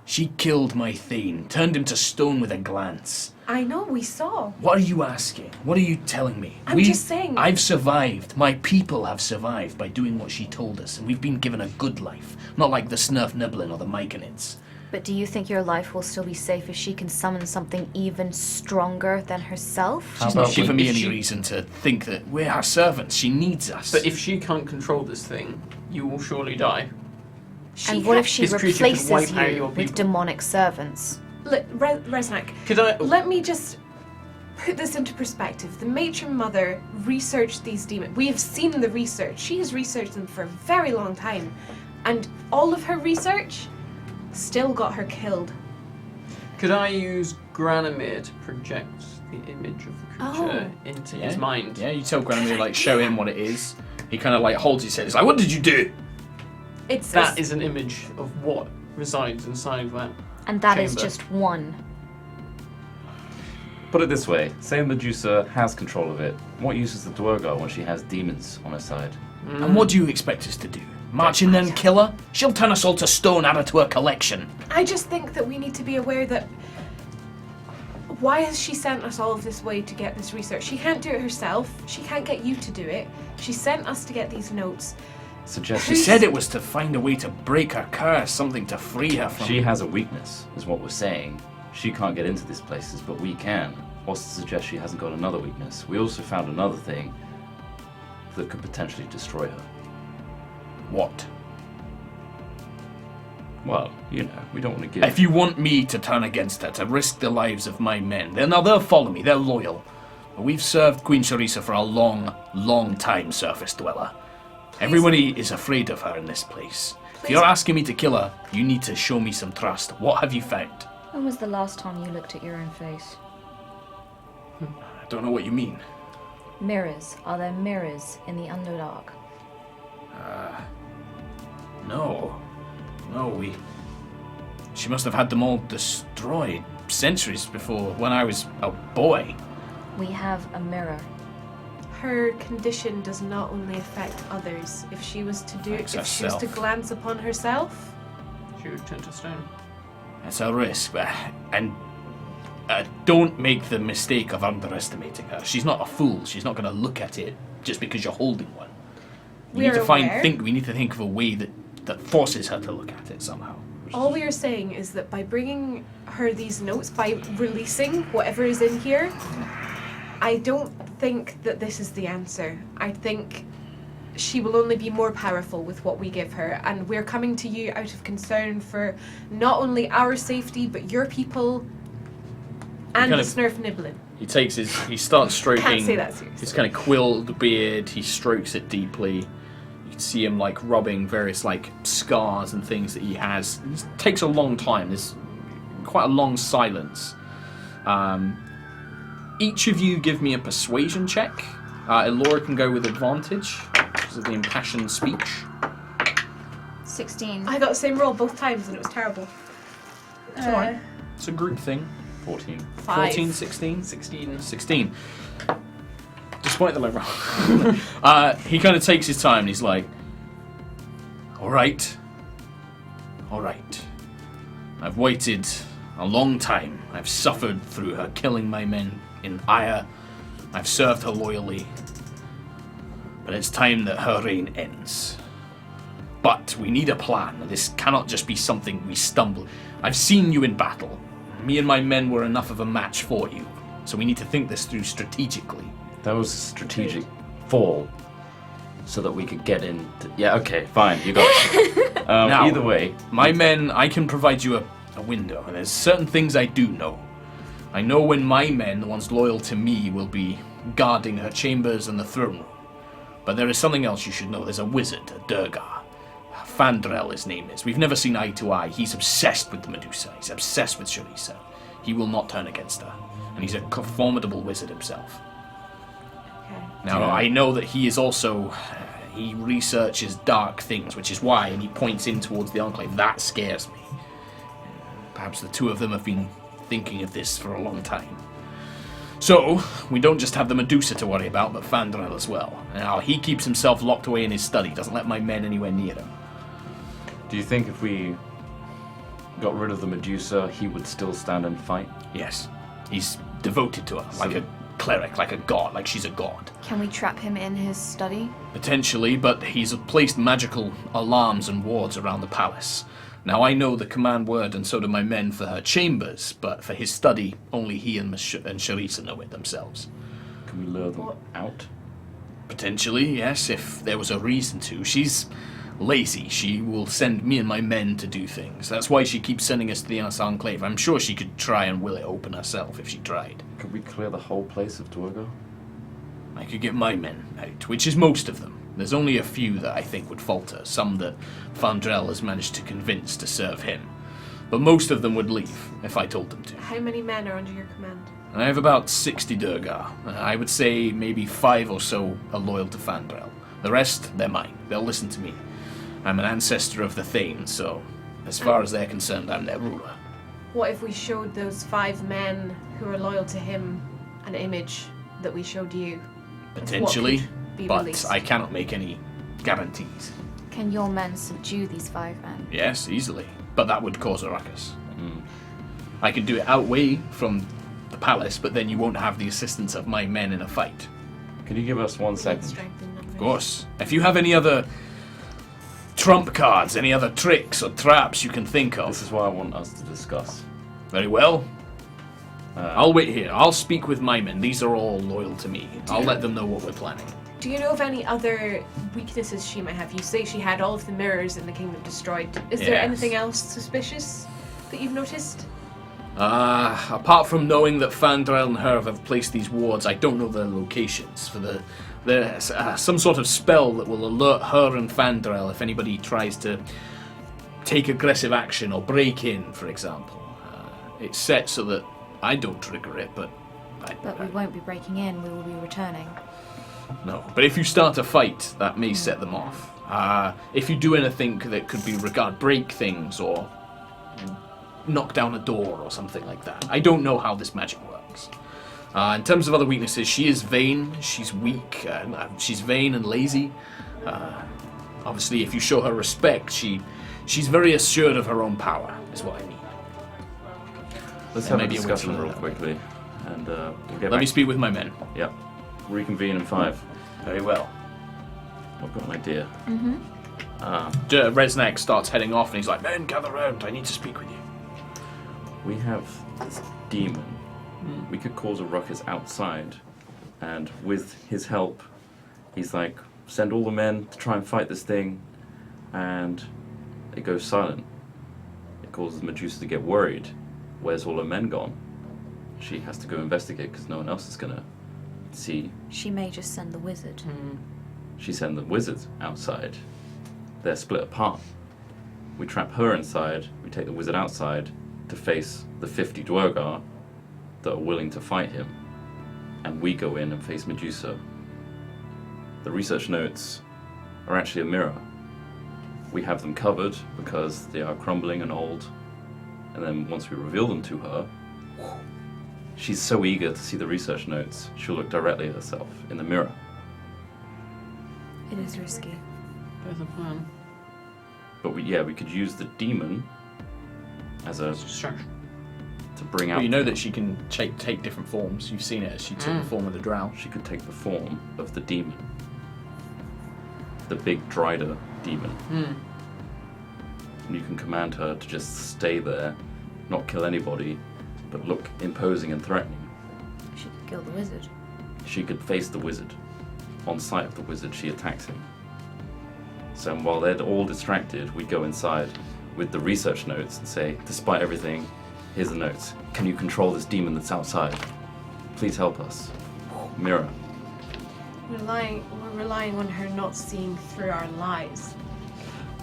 She killed my Thane, turned him to stone with a glance. I know, we saw. What are you asking? What are you telling me? I'm just saying. I've survived. My people have survived by doing what she told us, and we've been given a good life. Not like the Snurf Niblin or the Myconids. But do you think your life will still be safe if she can summon something even stronger than herself? She's not giving me any reason to think that we're her servants. She needs us. But if she can't control this thing, you will surely die. And what if she This creature could replaces wipe out you your with people. demonic servants? Resnack, Could I? let me just put this into perspective. The matron mother researched these demons. We have seen the research. She has researched them for a very long time. And all of her research still got her killed. Could I use Granamir to project the image of the creature into his mind? Yeah, you tell Granamir, like, show him what it is. He kind of, like, holds his head. He's like, what did you do? That is an image of what resides inside that. And that is chamber. just one. Put it this way, say Medusa has control of it. What use is the Durgar when she has demons on her side? And what do you expect us to do? March in there and kill her? She'll turn us all to stone, add her to her collection. I just think that we need to be aware that why has she sent us all of this way to get this research? She can't do it herself. She can't get you to do it. She sent us to get these notes. She said it was to find a way to break her curse, something to free her from. She has a weakness, is what we're saying. She can't get into these places, but we can. What's to suggest she hasn't got another weakness? We also found another thing that could potentially destroy her. What? Well, you know, we don't want to give... If you want me to turn against her, to risk the lives of my men, then they'll follow me, they're loyal. But we've served Queen Charissa for a long, long time, Surface Dweller. Everybody is afraid of her in this place. If you're asking me to kill her, you need to show me some trust. What have you found? When was the last time you looked at your own face? I don't know what you mean. Mirrors. Are there mirrors in the Underdark? No, she must have had them all destroyed centuries before, when I was a boy. We have a mirror. Her condition does not only affect others. If she was to do, Affects if she was to herself. glance upon herself, She would turn to stone. It's a risk, and don't make the mistake of underestimating her. She's not a fool. She's not going to look at it just because you're holding one. We need to think of a way that forces her to look at it somehow. all we are saying is that by bringing her these notes, by releasing whatever is in here, I don't think that this is the answer. I think she will only be more powerful with what we give her, and we're coming to you out of concern for not only our safety, but your people and the Snurf Niblin. He starts stroking Can't say that seriously. his kind of quilled beard, he strokes it deeply. You can see him like rubbing various like scars and things that he has. It takes a long time, there's quite a long silence. Each of you give me a persuasion check. Elora can go with advantage because of the impassioned speech. 16. I got the same roll both times and it was terrible. It's a group thing. 14. 14, 16? 16. Despite the low roll. He kind of takes his time and he's like, All right. I've waited a long time. I've suffered through her killing my men in ire. I've served her loyally. But it's time that her reign ends. But we need a plan. This cannot just be something we stumble. I've seen you in battle. Me and my men were enough of a match for you. So we need to think this through strategically. That was a strategic fall. so that we could get in. Yeah, okay, fine, you got it. Now, either way, my men, I can provide you a window, and there's certain things I do know. I know when my men, the ones loyal to me, will be guarding her chambers and the throne room. But there is something else you should know. There's a wizard, a Durgar. Fandrel, his name is. We've never seen eye to eye. He's obsessed with the Medusa. He's obsessed with Sharisa. He will not turn against her. And he's a formidable wizard himself. Okay. Now, I know that he is also... he researches dark things, which is why, and he points in towards the Enclave. That scares me. Perhaps the two of them have been thinking of this for a long time. So, we don't just have the Medusa to worry about, but Fandrel as well. Now, he keeps himself locked away in his study, doesn't let my men anywhere near him. do you think if we got rid of the Medusa, he would still stand and fight? Yes, he's devoted to her, like a cleric, like a god, like she's a god. Can we trap him in his study? Potentially, but he's placed magical alarms and wards around the palace. Now, I know the command word, and so do my men, for her chambers, but for his study, only he and Sharisa know it themselves. Can we lure them out? Potentially, yes, if there was a reason to. She's lazy. She will send me and my men to do things. That's why she keeps sending us to the Enclave. I'm sure she could try and will it open herself if she tried. Could we clear the whole place of Durgar? I could get my men out, which is most of them. There's only a few that I think would falter, some that Fandrel has managed to convince to serve him. But most of them would leave, if I told them to. How many men are under your command? I have about 60 Durgar. I would say maybe 5 or so are loyal to Fandrel. The rest, they're mine. They'll listen to me. I'm an ancestor of the Thane, so as far as they're concerned, I'm their ruler. What if we showed those 5 men who are loyal to him an image that we showed you? Potentially, What could be but released? I cannot make any guarantees. Can your men subdue these 5 men? Yes, easily, but that would cause a ruckus. I could do it outway from the palace, but then you won't have the assistance of my men in a fight. Can you give us 1 second? Strength in numbers. Of course. If you have any other trump cards, any other tricks or traps you can think of. This is what I want us to discuss. Very well. I'll wait here. I'll speak with my men. These are all loyal to me. I'll let them know what we're planning. Do you know of any other weaknesses she might have? You say she had all of the mirrors in the kingdom destroyed. Is there Yes. anything else suspicious that you've noticed? Apart from knowing that Fandrel and her have placed these wards, I don't know their locations. There's some sort of spell that will alert her and Fandrel if anybody tries to take aggressive action or break in, for example. It's set so that I don't trigger it, but But we won't be breaking in, we will be returning. no. But if you start a fight, that may set them off. If you do anything that could be break things or knock down a door or something like that. I don't know how this magic works. In terms of other weaknesses, she is vain, she's weak, she's vain and lazy. Obviously, if you show her respect, she's very assured of her own power, is what I mean. Let's have a maybe a discussion witch real learner. quickly, and we'll get Let back. me speak with my men. Yep. Reconvene in 5. Very well. I've got an idea. Resnack starts heading off and he's like, men, gather round, I need to speak with you. We have this demon. We could cause a ruckus outside, and with his help, he's like, send all the men to try and fight this thing, and it goes silent. It causes Medusa to get worried. Where's all her men gone? She has to go investigate because no one else is gonna see. She may just send the wizard. She sends the wizard outside. They're split apart. We trap her inside, we take the wizard outside to face the 50 Durgar that are willing to fight him. And we go in and face Medusa. The research notes are actually a mirror. We have them covered because they are crumbling and old. And then once we reveal them to her, she's so eager to see the research notes, she'll look directly at herself in the mirror. It is risky. There's a plan. But we could use the demon as a Distraction. to bring out. Well, you know that she can take different forms. You've seen it. She took the form of the drow. She could take the form of the demon, the big Drider demon. And you can command her to just stay there, not kill anybody, but look imposing and threatening. She could kill the wizard. She could face the wizard. on sight of the wizard, she attacks him. So while they're all distracted, we go inside with the research notes and say, despite everything, here's the notes. Can you control this demon that's outside? Please help us. Mira. We're relying on her not seeing through our lies.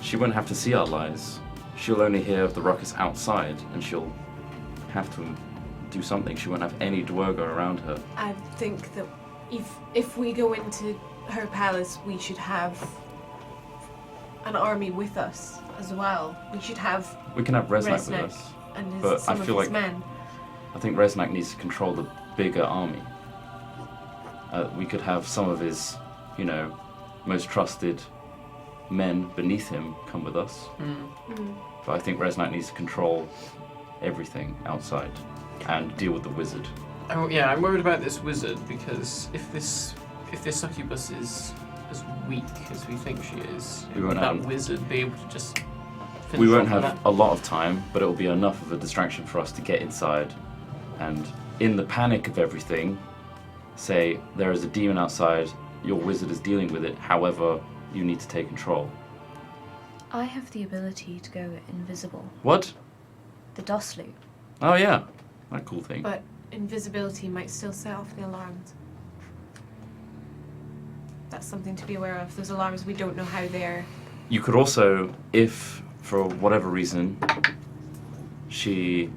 She won't have to see our lies. She'll only hear of the ruckus outside, and she'll have to do something. She won't have any Durgar around her. I think that if we go into her palace, we should have an army with us as well. We should have We can have Resnak with Resnak us, and but some I of feel his like men. I think Resnak needs to control the bigger army. We could have some of his, most trusted men beneath him come with us. But I think Resnak needs to control everything outside and deal with the wizard. Oh, yeah, I'm worried about this wizard because if this succubus is as weak as we think she is, We would won't that have- wizard be able to just finish We won't off with have a lot of time, but it will be enough of a distraction for us to get inside and, in the panic of everything, say, there is a demon outside, your wizard is dealing with it, however, you need to take control. I have the ability to go invisible. What? The dust loop. Oh yeah, that cool thing. But invisibility might still set off the alarms. That's something to be aware of. Those alarms, we don't know how they're... You could also, if for whatever reason, she,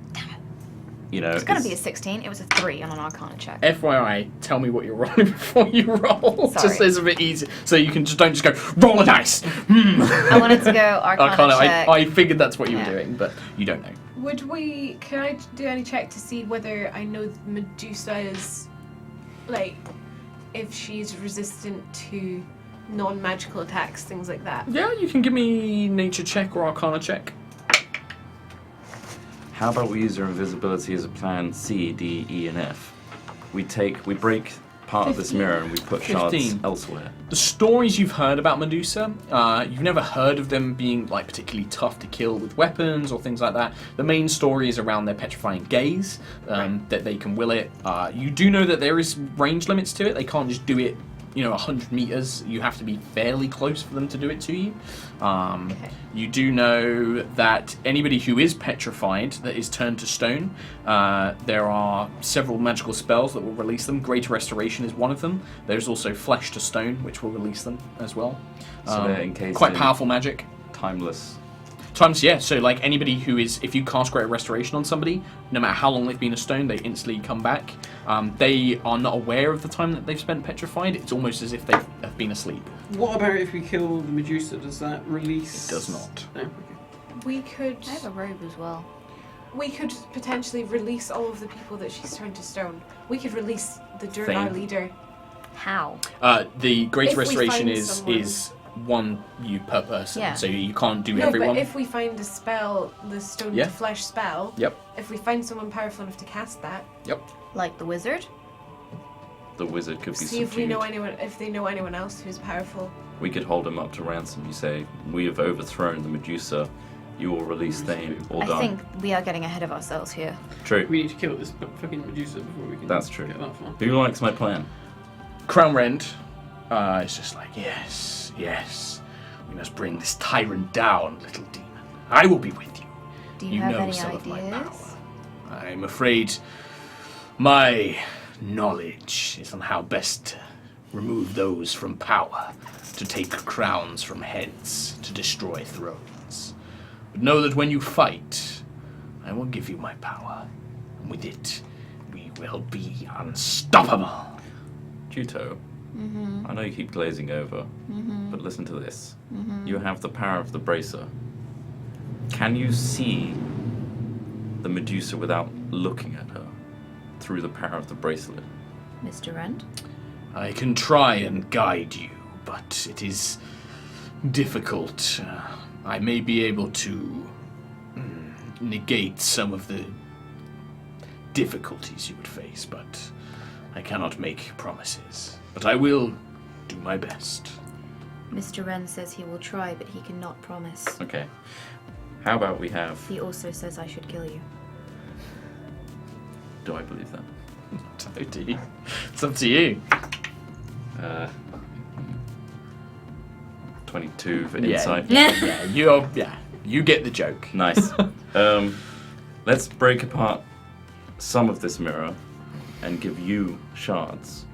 It's going is- to be a 16. It was a 3 on an Arcana check. FYI, tell me what you're rolling before you roll. Sorry. Just so it's a bit easier. So you can don't just go, roll a dice. I wanted to go Arcana check. I figured that's what you were Yeah. doing, but you don't know. Can I do any check to see whether I know Medusa is, if she's resistant to non-magical attacks, things like that? Yeah, you can give me nature check or arcana check. How about we use her invisibility as a plan C, D, E, and F? We break part of this 15. mirror and we put shards 15. elsewhere. The stories you've heard about Medusa, you've never heard of them being particularly tough to kill with weapons or things like that. The main story is around their petrifying gaze, that they can will it. You do know that there is range limits to it. They can't just do it, 100 meters. You have to be fairly close for them to do it to you. You do know that anybody who is petrified, that is turned to stone, there are several magical spells that will release them. Greater Restoration is one of them. There's also Flesh to Stone, which will release them as well. So they're encased quite in powerful magic. Timeless. So anybody who is, if you cast Greater Restoration on somebody, no matter how long they've been a stone, they instantly come back. They are not aware of the time that they've spent petrified. It's almost as if they have been asleep. What about if we kill the Medusa? Does that release? It does not. No. Okay. We could I have a robe as well. we could potentially release all of the people that she's turned to stone. We could release the Durgar Thing. leader. How? The Greater If we Restoration find is someone- is one you per person, Yeah. so you can't do No, everyone. but if we find a spell, the stone Yeah. to flesh spell, Yep. if we find someone powerful enough to cast that, Like the wizard? The wizard could be see if we subdued. know if they know anyone else who's powerful. We could hold him up to ransom. You say, we have overthrown the Medusa. You will release Thane or I die. think we are getting ahead of ourselves here. True. We need to kill this fucking Medusa before we can. That's true. Get that far. Who likes my plan? Crown Rend is just like, yes, we must bring this tyrant down, little demon. I will be with you. Do you have know any some of my ideas? power. I'm afraid my knowledge is on how best to remove those from power, to take crowns from heads, to destroy thrones. But know that when you fight, I will give you my power, and with it, we will be unstoppable. Juto, I know you keep glazing over, but listen to this. You have the power of the bracer. Can you see the Medusa without looking at her through the power of the bracelet? Mr. Rand? I can try and guide you, but it is difficult. I may be able to negate some of the difficulties you would face, but I cannot make promises. But I will do my best. Mr. Wren says he will try, but he cannot promise. Okay. How about we have... He also says I should kill you. Do I believe that? It's up to you. 22 for insight. You get the joke. Nice. Let's break apart some of this mirror and give you shards,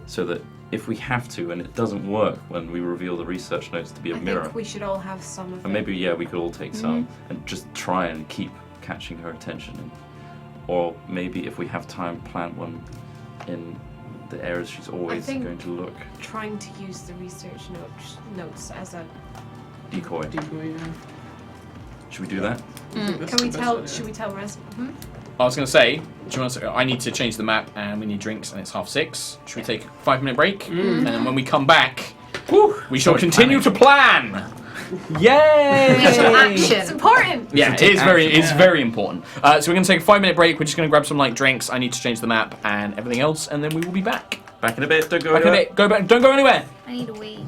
so that if we have to and it doesn't work when we reveal the research notes to be a I mirror, think we should all have some of and it. maybe we could all take some and just try and keep catching her attention. Or maybe if we have time, plant one in the areas she's always think- going to look. Trying to use the research notes as a. Decoy. Should we do that? Can we tell? Should we tell Res? I was going to say, do you want to, I need to change the map and we need drinks and it's 6:30. Should we take a 5-minute break? And then when we come back, we shall continue to plan. Yay! We shall action. It's important. Yeah, it is very important. So we're going to take a 5-minute break. We're just going to grab some light drinks. I need to change the map and everything else, and then we will be back. Back in a bit. Don't go Back in a anywhere. bit. Go back. Don't go anywhere. I need a wee.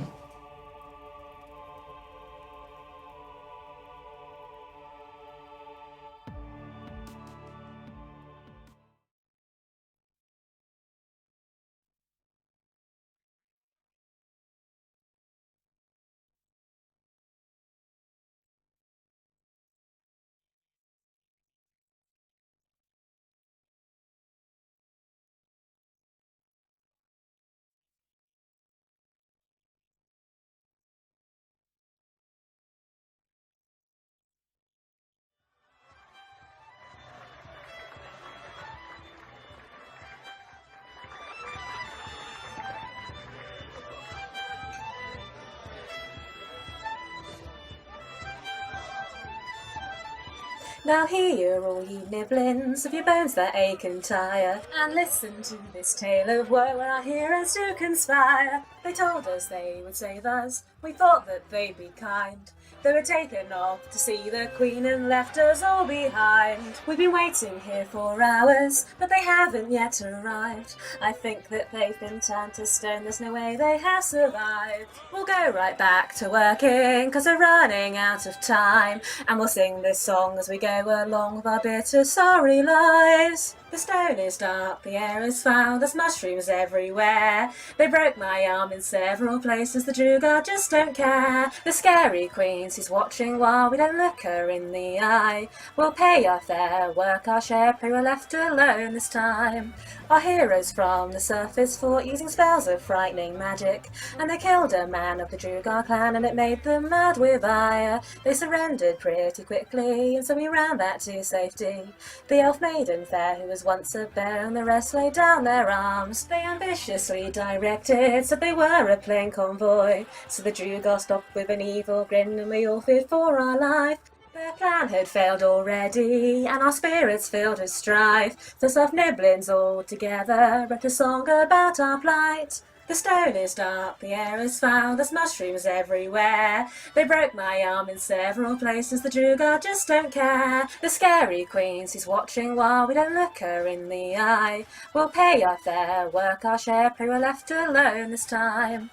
Now hear all ye nibblings of your bones that ache and tire, and listen to this tale of woe where our heroes do conspire. They told us they would save us, we thought that they'd be kind. They were taken off to see the Queen and left us all behind. We've been waiting here for hours, but they haven't yet arrived. I think that they've been turned to stone, there's no way they have survived. We'll go right back to working, 'cause we're running out of time, and we'll sing this song as we go along with our bitter sorry lives. The stone is dark, the air is foul, there's mushrooms everywhere. They broke my arm in several places, the Durgar just don't care. The scary queen, she's watching while we don't look her in the eye. We'll pay our fare, work our share, pray we're left alone this time. Our heroes from the surface fought using spells of frightening magic, and they killed a man of the Durgar clan and it made them mad with ire. They surrendered pretty quickly and so we ran back to safety. The elf maiden fair who was once a bear and the rest laid down their arms. They ambitiously directed, said they were a plain convoy, so the Durgar stopped with an evil grin and we all feared for our life. Their plan had failed already, and our spirits filled with strife. The soft nibblings all together wrote a song about our plight. The stone is dark, the air is foul, there's mushrooms everywhere. They broke my arm in several places, the Durgar just don't care. The scary queen, she's watching while we don't look her in the eye. We'll pay our fare, work our share, pray we're left alone this time.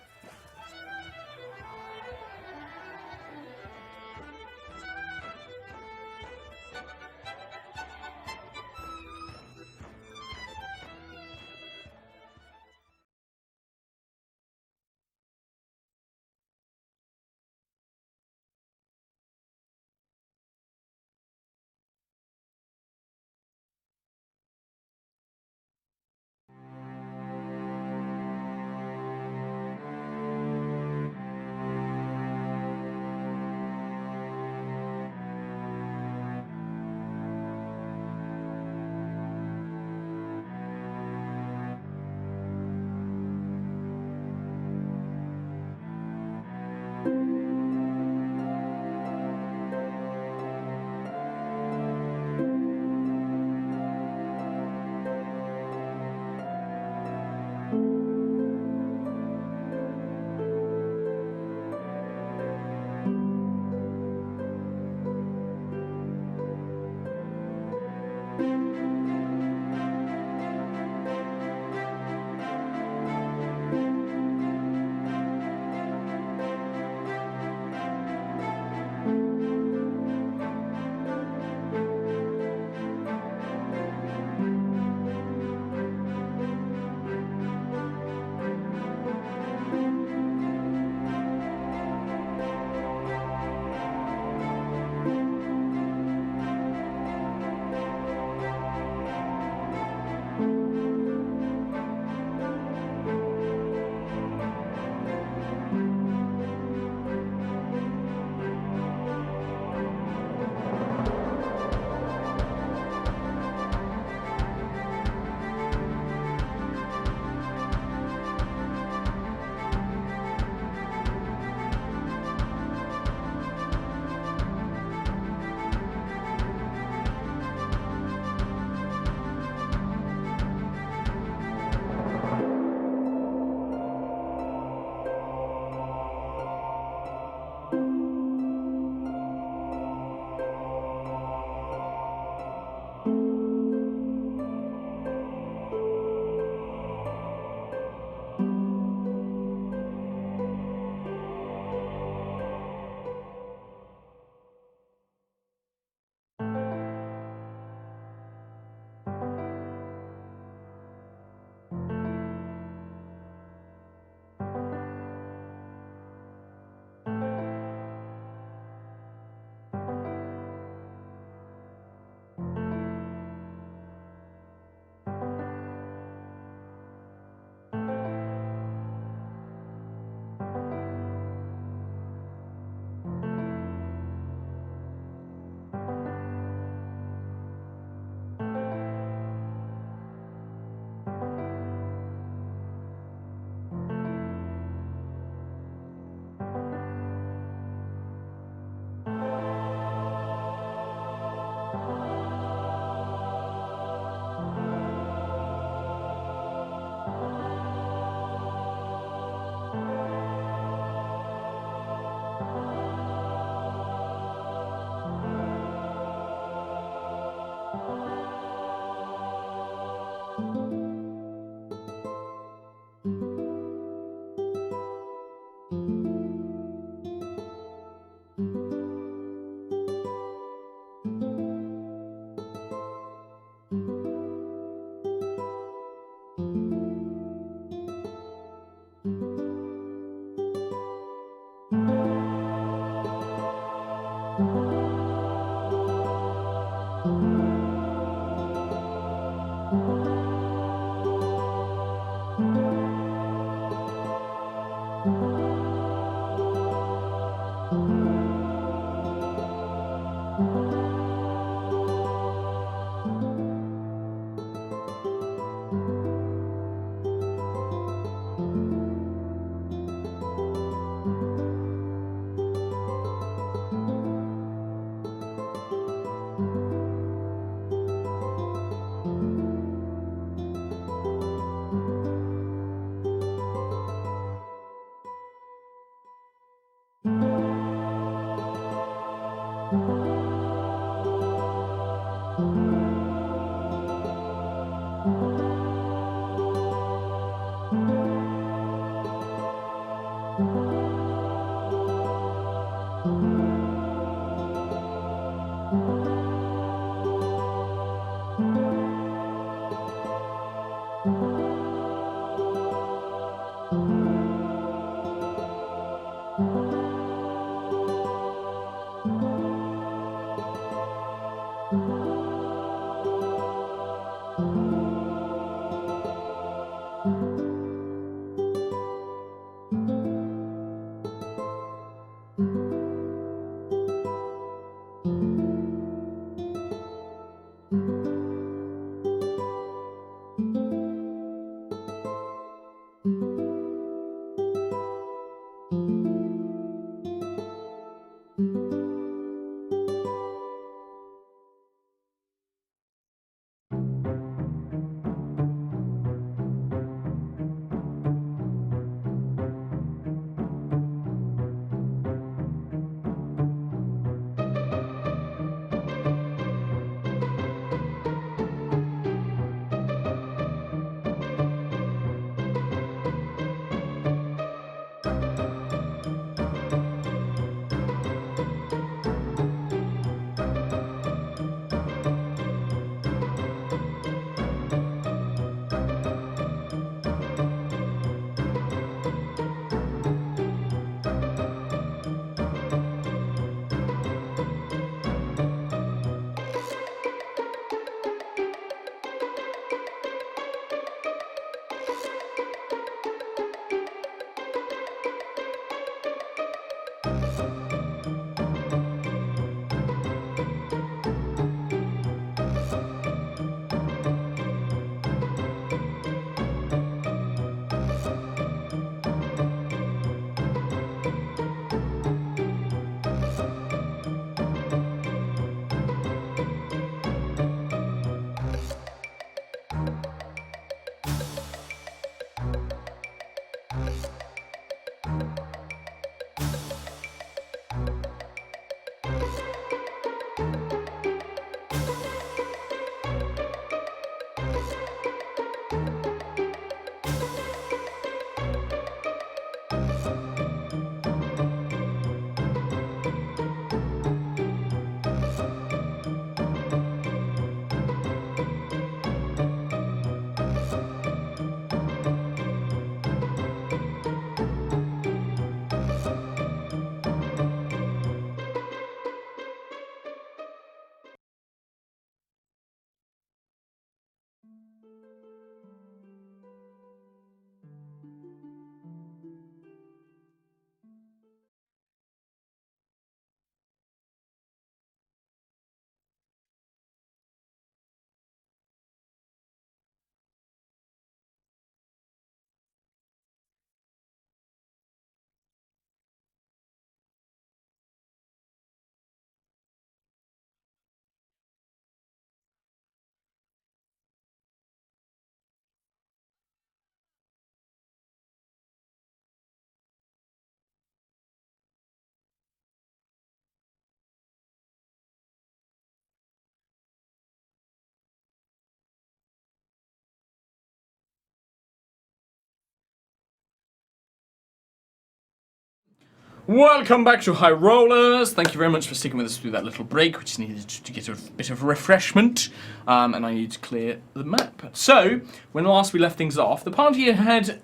Welcome back to HighRollers. Thank you very much for sticking with us through that little break, which needed to get a bit of refreshment, and I need to clear the map. So, when last we left things off, the party had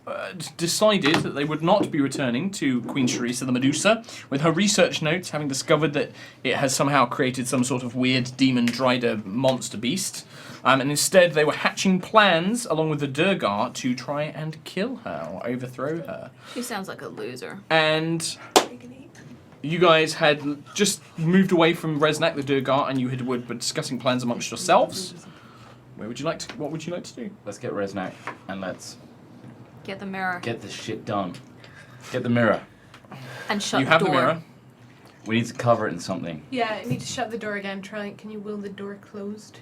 decided that they would not be returning to Queen Charissa the Medusa, with her research notes having discovered that it has somehow created some sort of weird demon drider monster beast. And instead, they were hatching plans, along with the Durgar, to try and kill her or overthrow her. She sounds like a loser. And you guys had just moved away from Resnack, the Durgar, and you were discussing plans amongst yourselves. What would you like to do? Let's get Resnack and let's Get the mirror. get this shit done. Get the mirror. And shut You the have door. the mirror. We need to cover it in something. Yeah, I need to shut the door again. Can you will the door closed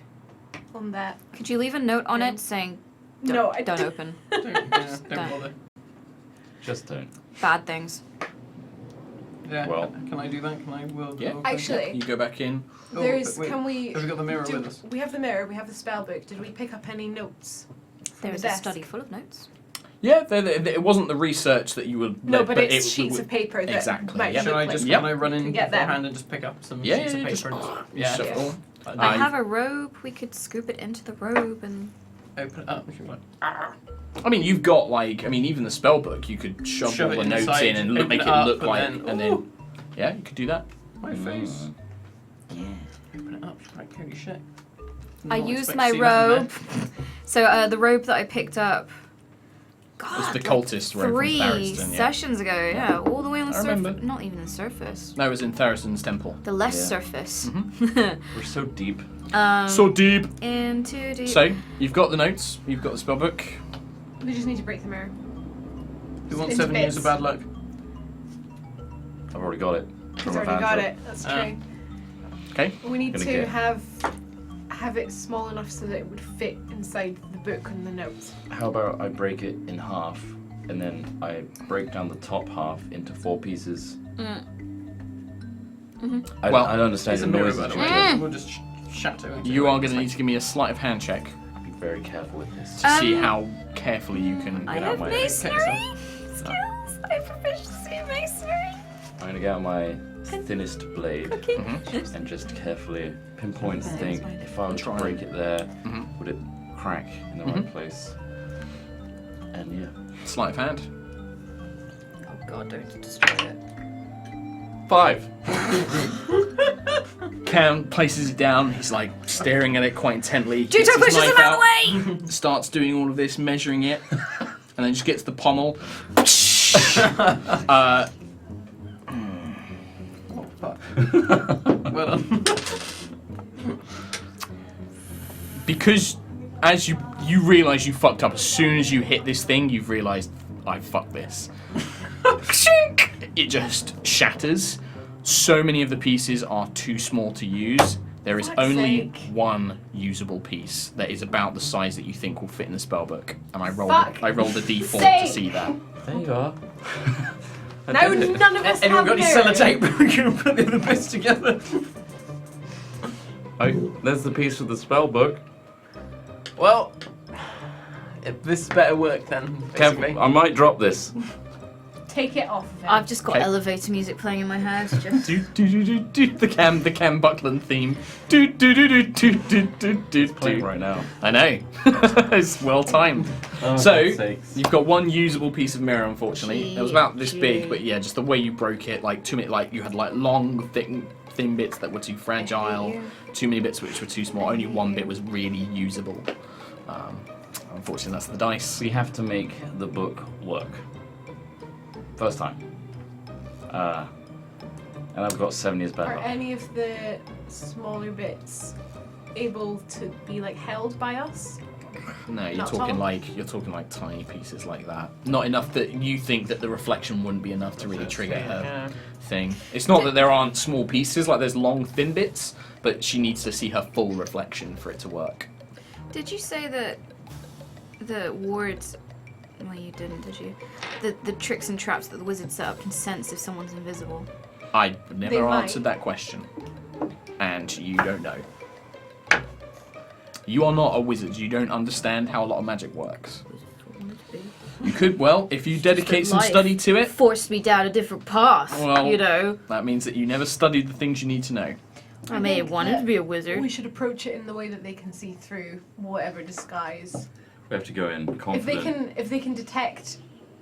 on that? Could you leave a note on Yeah. it saying, No, I don't open. Don't Don't. bother. Just don't. Bad things. Yeah. Well. Can I do that? Can I will? Yeah. will- Actually, You go back in. Oh, there's. but wait, Can we? Have we got the mirror do- with us? We have the mirror. We have the spell book. Did we pick up any notes? from There's the a desk? study full of notes. Yeah, it wasn't the research that you were. No, but it's it sheets of paper that exactly, might yeah. Should look I like just Yep. can I run in Get them. beforehand and just pick up some Yeah, sheets yeah, of just paper? Yeah. And Shuffle. I have a robe. We could scoop it into the robe and... open it up if you want. I mean, you've got even the spell book. You could shove Shove all it the notes inside, in and open make it it up, look and like, then- and then yeah, you could do that. My face. Yeah. Open it up. Right, holy shit. I Not used expect my to see nothing robe. So the robe that I picked up... God, It's the like cultist robe from 3 Thariston, yeah. sessions ago, yeah. All the way on the I remember. surface. Not even the surface. No, it was in Thariston's temple. The less Yeah. surface. We're so deep. So deep. Into deep. So you've got the notes. You've got the spell book. We just need to break the mirror. Who wants Into 7 years of bits. bad luck? I've already got it. He's From a already got Vandra. it. That's Ah. true. Okay. We need Gonna to get- have it small enough so that it would fit inside the book and the notes. How about I break it in half, and then I break down the top half into 4 pieces. I Well, don't understand It's a the mirror, noises by the you're way. doing. We'll just shatter it. You are going to need to give me a sleight of hand check Be very careful with this. to see how carefully you can I get out have my way. masonry skills. I have proficiency in masonry. I'm gonna get out my thinnest blade Cooking. and just carefully pinpoint the That's thing. fine. If I were to Try break it there, Mhm. would it crack in the right place? And yeah. Sleight of hand. Oh god, don't destroy it. 5. Cam places it down. He's like staring at it quite intently. Juto gets his pushes him knife out of the way! Starts doing all of this, measuring it, and then just gets the pommel. Oh, fuck. Well done. Because as you realise you fucked up, as soon as you hit this thing, you've realised, I fucked this. It just shatters. So many of the pieces are too small to use. There is Fuck's only sake. one usable piece that is about the size that you think will fit in the spellbook, and I rolled Fuck. I rolled a d4 to sake. see that. There you are. Now none of us Anyone got have any mirrors. sellotape? We can put the other bits together. Oh, there's the piece with the spell book. Well, if this better work then. Basically. I might drop this. Take it off of it. I've just got Okay. elevator music playing in my head. Just Do do do do do the Cam Buckland theme. Do do do do do do do do Playing do. right now. I know. It's well timed. Oh, So God's sakes. you've got one usable piece of mirror, unfortunately. It was about this Gee. big, but yeah, just the way you broke it, like you had like long, thin bits that were too fragile, too many bits which were too small. Only one bit was really usable. Unfortunately, that's the dice. We have to make the book work. First time. And I've got 7 years bad Are luck. any of the smaller bits able to be like held by us? No, you're Not talking tall? like tiny pieces like that. Not enough that you think that the reflection wouldn't be enough to really trigger her Yeah. thing. It's not that there aren't small pieces, like there's long thin bits, but she needs to see her full reflection for it to work. Did you say that the wards? Well, you didn't, did you? The tricks and traps that the wizard set up can sense if someone's invisible. I They never might. answered that question, and you don't know. You are not a wizard. You don't understand how a lot of magic works. You could, well, if you dedicate some Life study to it, Forced me down a different path. Well- you know, that means that you never studied the things you need to know. I may have think wanted that to be a wizard. We should approach it in the way that they can see through whatever disguise. We have to go in If confident. they can detect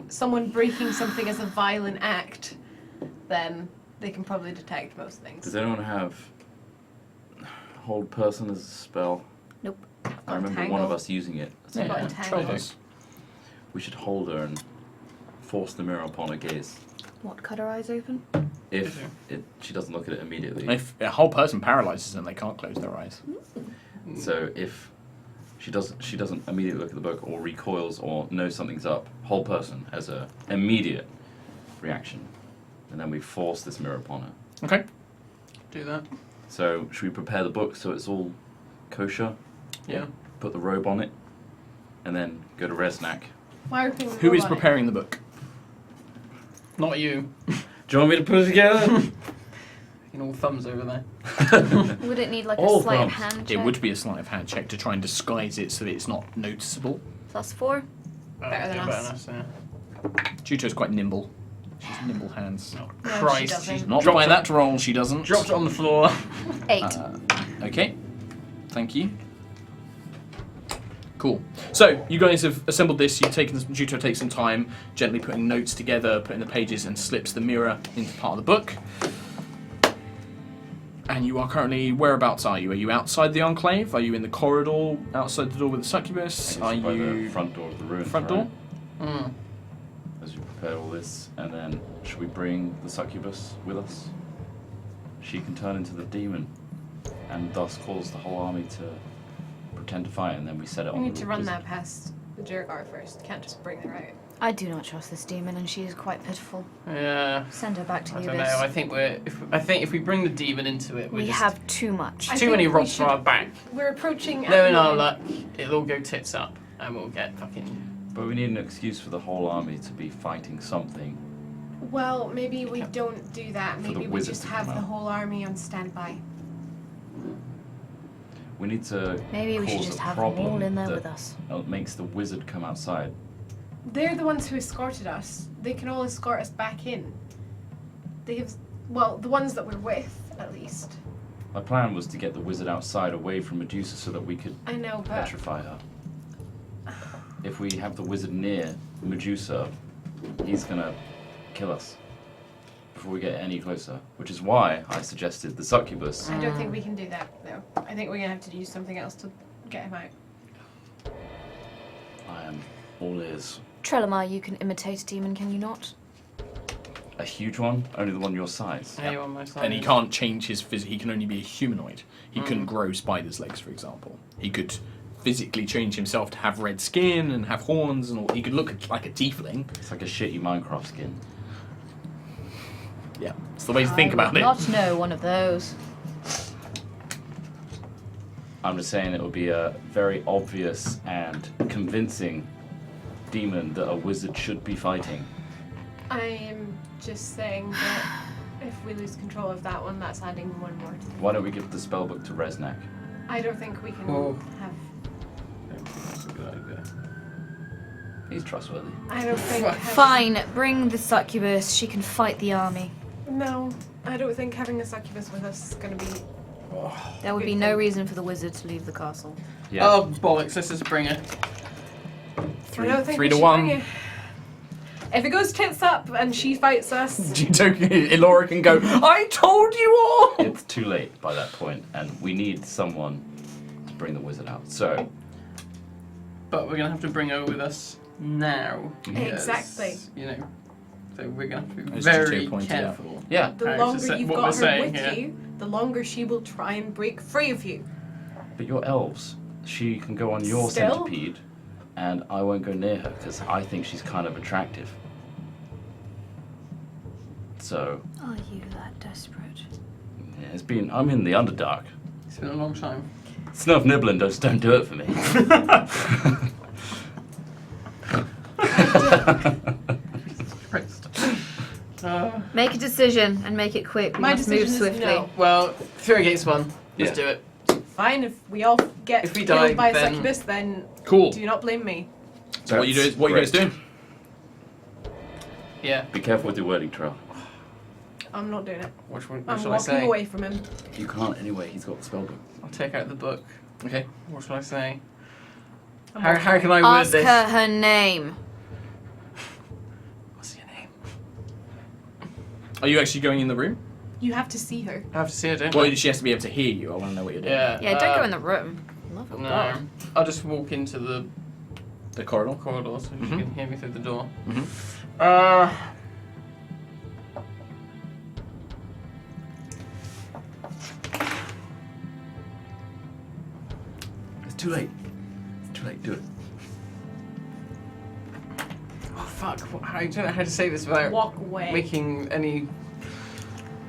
someone breaking something as a violent act, then they can probably detect most things. Does anyone have hold person as a spell? Nope. I remember one of us using it. Yeah. Got Yeah, entangled. Trollers. We should hold her and force the mirror upon her gaze. What? Cut her eyes open? If she doesn't look at it immediately. If a whole person paralyzes them, they can't close their eyes. So if she doesn't immediately look at the book or recoils or knows something's up, whole person as a immediate reaction, and then we force this mirror upon her. Okay. Do that. So should we prepare the book so it's all kosher? Yeah. Put the robe on it, and then go to Resnack. Why are people Who is robotic? preparing the book? Not you. Do you want me to put it together? All thumbs over there. Would it need like All a sleight of thumbs. hand check? It would be a sleight of hand check to try and disguise it so that it's not noticeable. +4. Better than Yeah, us. yeah. Juto's quite nimble. She's nimble hands. Oh, No, Christ. she doesn't. She's Not dropped by it- that roll, she doesn't. Dropped it on the floor. 8. Okay. Thank you. Cool. So, you guys have assembled this. You've taken Juto takes some time, gently putting notes together, putting the pages, and slips the mirror into part of the book. And you are currently, whereabouts are you? Are you outside the Enclave? Are you in the corridor outside the door with the Succubus? Are By you... the front door of the ruin. Front door? Mm. As we prepare all this, and then should we bring the Succubus with us? She can turn into the demon, and thus cause the whole army to pretend to fight, and then we set it We on need the to run wizard. that past the Durgar first. Can't just bring her out. I do not trust this demon, and she is quite pitiful. Yeah. Send her back to I the don't know. abyss. I think if we bring the demon into it, We just have too much. I too many think we rocks for should- our back. We're approaching. No, in at our the- luck, it'll all go tits up, and we'll get fucking. But we need an excuse for the whole army to be fighting something. Well, maybe we don't do that. For the Maybe we wizard just to have come the out. whole army on standby. We need to Maybe we should cause just a have them problem all in there that with us. makes the wizard come outside. They're the ones who escorted us. They can all escort us back in. They have, well, the ones that we're with, at least. My plan was to get the wizard outside away from Medusa so that we could I know, but petrify her. If we have the wizard near Medusa, he's gonna kill us before we get any closer. Which is why I suggested the Succubus. I don't think we can do that, though. I think we're gonna have to use something else to get him out. I am all ears. Trelemar, you can imitate a demon, can you not? A huge one? Only the one your size. Hey, on my side. And he can't change his he can only be a humanoid. He couldn't grow spider's legs, for example. He could physically change himself to have red skin and have horns and all. He could look like a tiefling. It's like a shitty Minecraft skin. Yeah, it's the way to think I about would it. not know one of those. I'm just saying it would be a very obvious and convincing demon that a wizard should be fighting. I am just saying that if we lose control of that one, that's adding one more to the... Why don't we give the spellbook to Resnak? I don't think we can Oh. have... I don't think that's a good idea. He's trustworthy. I don't think... Fine, bring the succubus. She can fight the army. No, I don't think having a succubus with us is going to be... There would be Good no thing. reason for the wizard to leave the castle. Yeah. Oh, bollocks, let's just bring her. I don't think 3 we to should 1. bring it. If it goes tits up and she fights us... Elora can go, I told you all! It's too late by that point, and we need someone to bring the wizard out. So, But we're gonna have to bring her with us now. because, Exactly. You know, so we're gonna have to be Those two very pointed out. careful. yeah. The Right, longer so you've what got we're her saying with here- you, the longer she will try and break free of you. But you're elves. She can go on your Still? centipede, and I won't go near her because I think she's kind of attractive. So, Are you that desperate? yeah, I'm in the Underdark. It's been a long time. Snuff nibbling don't do it for me. Christ. Make a decision and make it quick. We My must move decision is swiftly. no. Well, 3 against 1. Let's Yeah. do it. Fine, if we all get If we killed die, by a then- succubus, then Cool. do not blame me. So what you guys doing? Yeah. Be careful with your wording, Trail. I'm not doing it. What I'm shall I walking say? away from him. You can't anyway. He's got the spellbook. I'll take out the book. Okay. What shall I say? I'm How walking can I word Ask this? her her name. What's your name? Are you actually going in the room? You have to see her. I have to see it, don't Well, I? she has to be able to hear you. I want to know what you're doing. Yeah. Yeah, don't go in the room. Love of No. God. I'll just walk into the The corridor? corridor so she can hear me through the door. Mhm. It's too late. It's too late. Do it. Oh fuck! I don't know how to say this without Walk away. making any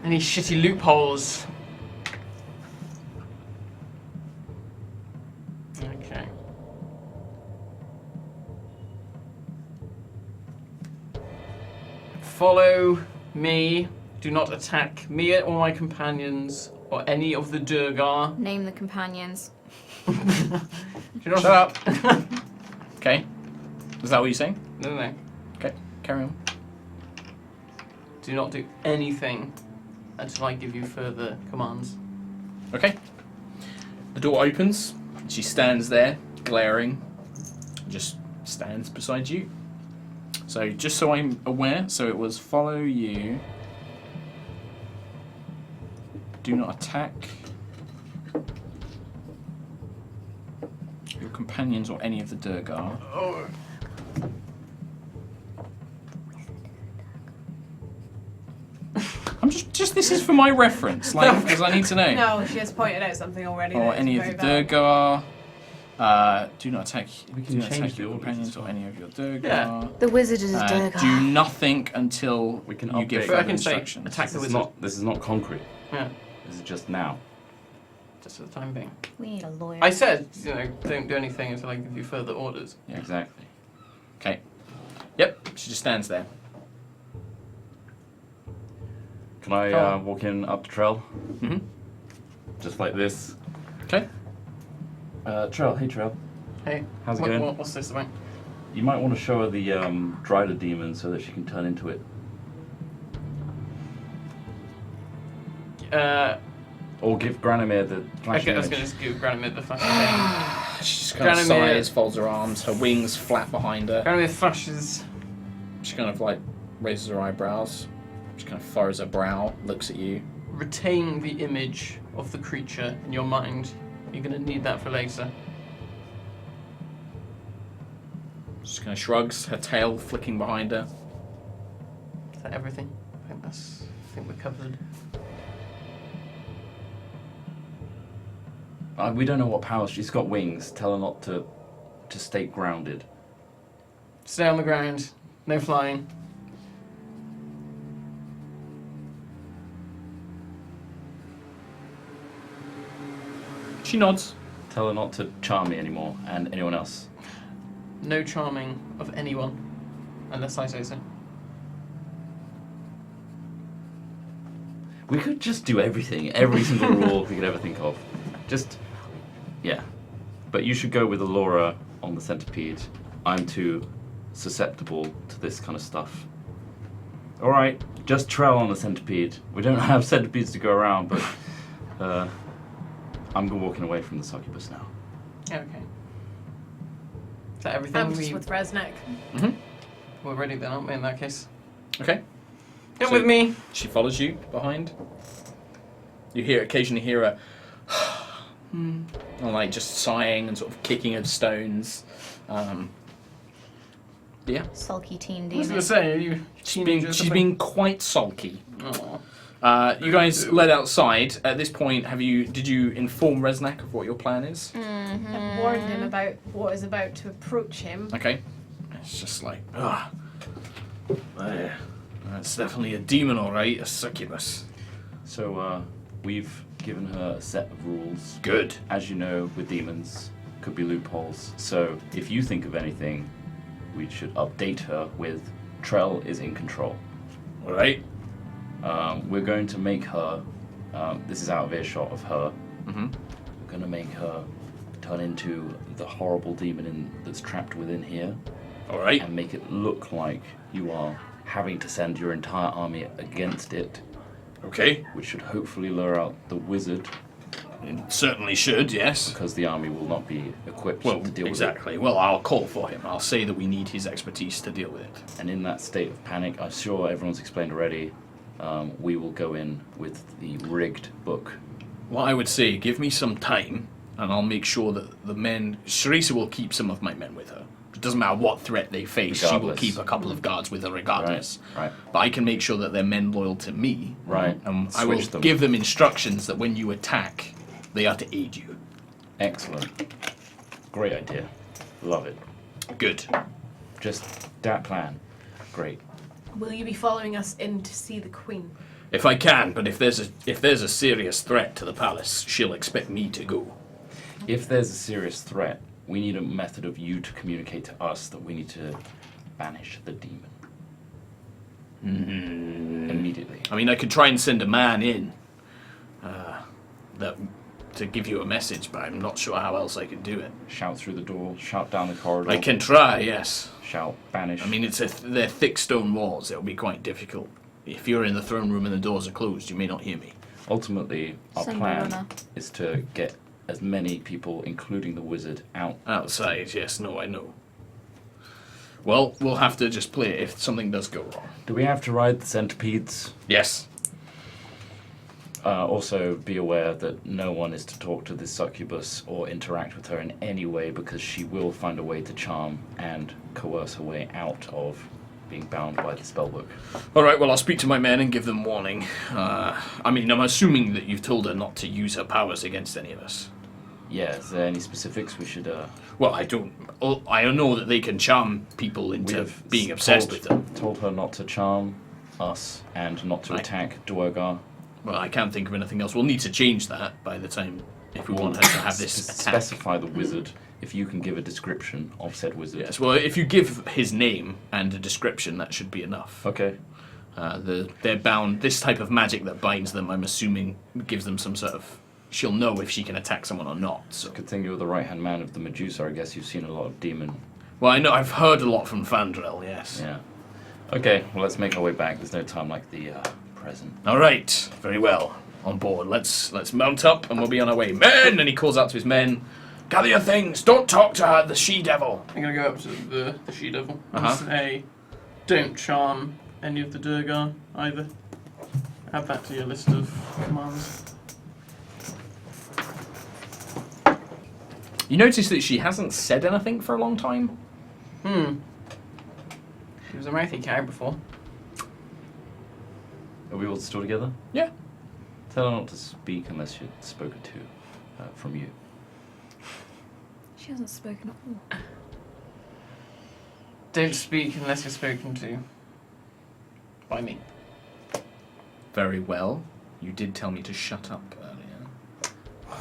shitty loopholes. Okay. Follow me. Do not attack me or my companions or any of the Durgar. Name the companions. Do not Shut up. Okay. Is that what you're saying? No. Okay. Carry on. Do not do anything until I give you further commands. Okay. The door opens. She stands there, glaring. Just stands beside you. So just so I'm aware, so it was follow you. Do not attack your companions or any of the Durgar. Oh. I'm just this is for my reference, like, because I need to know. No, she has pointed out something already. Or that is any of very the valid. Durgar. Do not attack. We can Do not change attack the your orders companions as or well. any of your Durgar. Yeah. The wizard is a Do Durgar. nothing until We can you give update. But I further can say instructions. attack the This is wizard. this is not concrete. Yeah, This is just now. just for the time being. We need a lawyer. I said, don't do anything until I give you further orders. Yeah. Exactly. Okay. Yep. She just stands there. Can I Go on. walk in up to Trell? Mm-hmm. Just like this. Okay. Trell, hey Trell. Hey, How's it going? What's this about? You might want to show her the Drider demon so that she can turn into it. Or give Granimir the flashing I was image. going to just give Granimir the flashing She just kind of Granimir- sighs, folds her arms, her wings flap behind her. thing. Granimir flashes. She kind of like raises her eyebrows. She kind of furrows her brow, looks at you. Retain the image of the creature in your mind. You're going to need that for later. She kind of shrugs, her tail flicking behind her. Is that everything? I think we're covered. We don't know what powers. She's got wings. Tell her not to stay grounded. Stay on the ground. No flying. She nods. Tell her not to charm me anymore, and anyone else. No charming of anyone, unless I say so. We could just do everything, every single rule we could ever think of. Just, yeah. But you should go with Allura on the centipede. I'm too susceptible to this kind of stuff. Alright, just Trell on the centipede. We don't have centipedes to go around, but I'm walking away from the succubus now. Okay. Is that everything? I'm just with Resnick. Mm-hmm. We're ready then, aren't we, in that case? Okay. Come So- with me! She follows you behind. You occasionally hear a and like just sighing and sort of kicking of stones. Yeah. Sulky teen I was demon. going to say, She's being quite sulky. Aw. You guys led outside. At this point, did you inform Resnack of what your plan is? I've warned him about what is about to approach him. Okay. It's just like, that's definitely a demon, all right, a succubus. So, we've given her a set of rules. Good. As you know, with demons, could be loopholes. So, if you think of anything, we should update her with Trell is in control. All right. We're going to make her, this is out of earshot of her, Mm-hmm. we're going to make her turn into the horrible demon that's trapped within here, All right. and make it look like you are having to send your entire army against it, Okay. which should hopefully lure out the wizard, It certainly should, yes. because the army will not be equipped Well, to deal exactly. Well, I'll call for him. I'll say that we need his expertise to deal with it. with it. And in that state of panic, I'm sure everyone's explained already, we will go in with the rigged book. What I would say, give me some time, and I'll make sure that the men... Sharisa will keep some of my men with her. It doesn't matter what threat they face, she will Regardless. keep a couple of guards with her regardless. Right. But I can make sure that they're men loyal to me. Right. And I will Switch them. give them instructions that when you attack, they are to aid you. Excellent. Great idea. Love it. Good. Just that plan. Great. Will you be following us in to see the Queen? If I can, but if there's a serious threat to the palace, she'll expect me to go. If there's a serious threat, we need a method of you to communicate to us that we need to banish the demon. Immediately. I mean, I could try and send a man in to give you a message, but I'm not sure how else I could do it. Shout through the door, shout down the corridor. I can try, yes. Shout, banish. I mean, they're thick stone walls. It'll be quite difficult. If you're in the throne room and the doors are closed, you may not hear me. Ultimately, our Send a plan runner. is to get as many people, including the wizard, out. Outside, yes, no, I know. Well, we'll have to just play it if something does go wrong. Do we have to ride the centipedes? Yes. Also, be aware that no one is to talk to this succubus or interact with her in any way, because she will find a way to charm and coerce her way out of being bound by the spellbook. All right, well, I'll speak to my men and give them warning. I mean, I'm assuming that you've told her not to use her powers against any of us. Yeah, is there any specifics we should... Well, I don't... I know that they can charm people into being obsessed with them. Told her not to charm us and not to Right. attack Durgar. Well, I can't think of anything else. We'll need to change that by the time, if we want her to have this attack. Specify the wizard, if you can give a description of said wizard. Yes, well, if you give his name and a description, that should be enough. Okay. They're bound... This type of magic that binds them, I'm assuming, gives them some sort of... She'll know if she can attack someone or not, so... Good thing you're the right-hand man of the Medusa. I guess you've seen a lot of demon... Well, I know, I've heard a lot from Fandrel, yes. Yeah. Okay, well, let's make our way back. There's no time like the present. All right, very well. On board. Let's mount up and we'll be on our way. Men! And he calls out to his men, gather your things. Don't talk to her, the she-devil. I'm going to go up to the she-devil and Uh-huh. say, don't charm any of the Durgar either. Add that to your list of commands. You notice that she hasn't said anything for a long time? She was a mouthy cow before. Are we all still together? Yeah. Tell her not to speak unless you're spoken to from you. She hasn't spoken at all. Don't speak unless you're spoken to. By me. Very well. You did tell me to shut up earlier.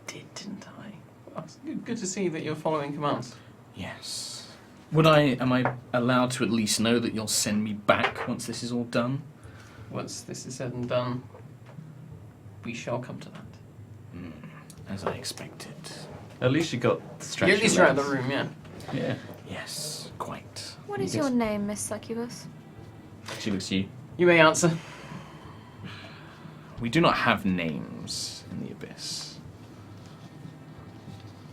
Didn't I? It's good to see that you're following commands. Yes. Am I allowed to at least know that you'll send me back once this is all done? Once this is said and done, we shall come to that. As I expected. At least you got the You're at least out of the room, yeah. Yeah. Yes, quite. What is your name, Miss Succubus? She looks at you. You may answer. We do not have names in the Abyss.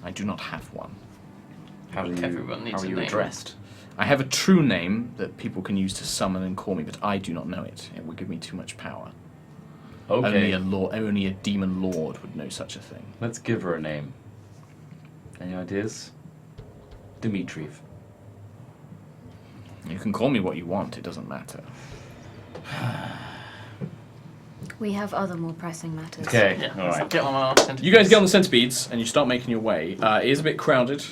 I do not have one. How are Everyone needs a you name. addressed? I have a true name that people can use to summon and call me, but I do not know it. It would give me too much power. Okay. Only a demon lord would know such a thing. Let's give her a name. Any ideas? Dimitriv. You can call me what you want, it doesn't matter. We have other more pressing matters. Okay, Yeah, alright. get on our centipedes. You guys get on the centipedes and you start making your way. It is a bit crowded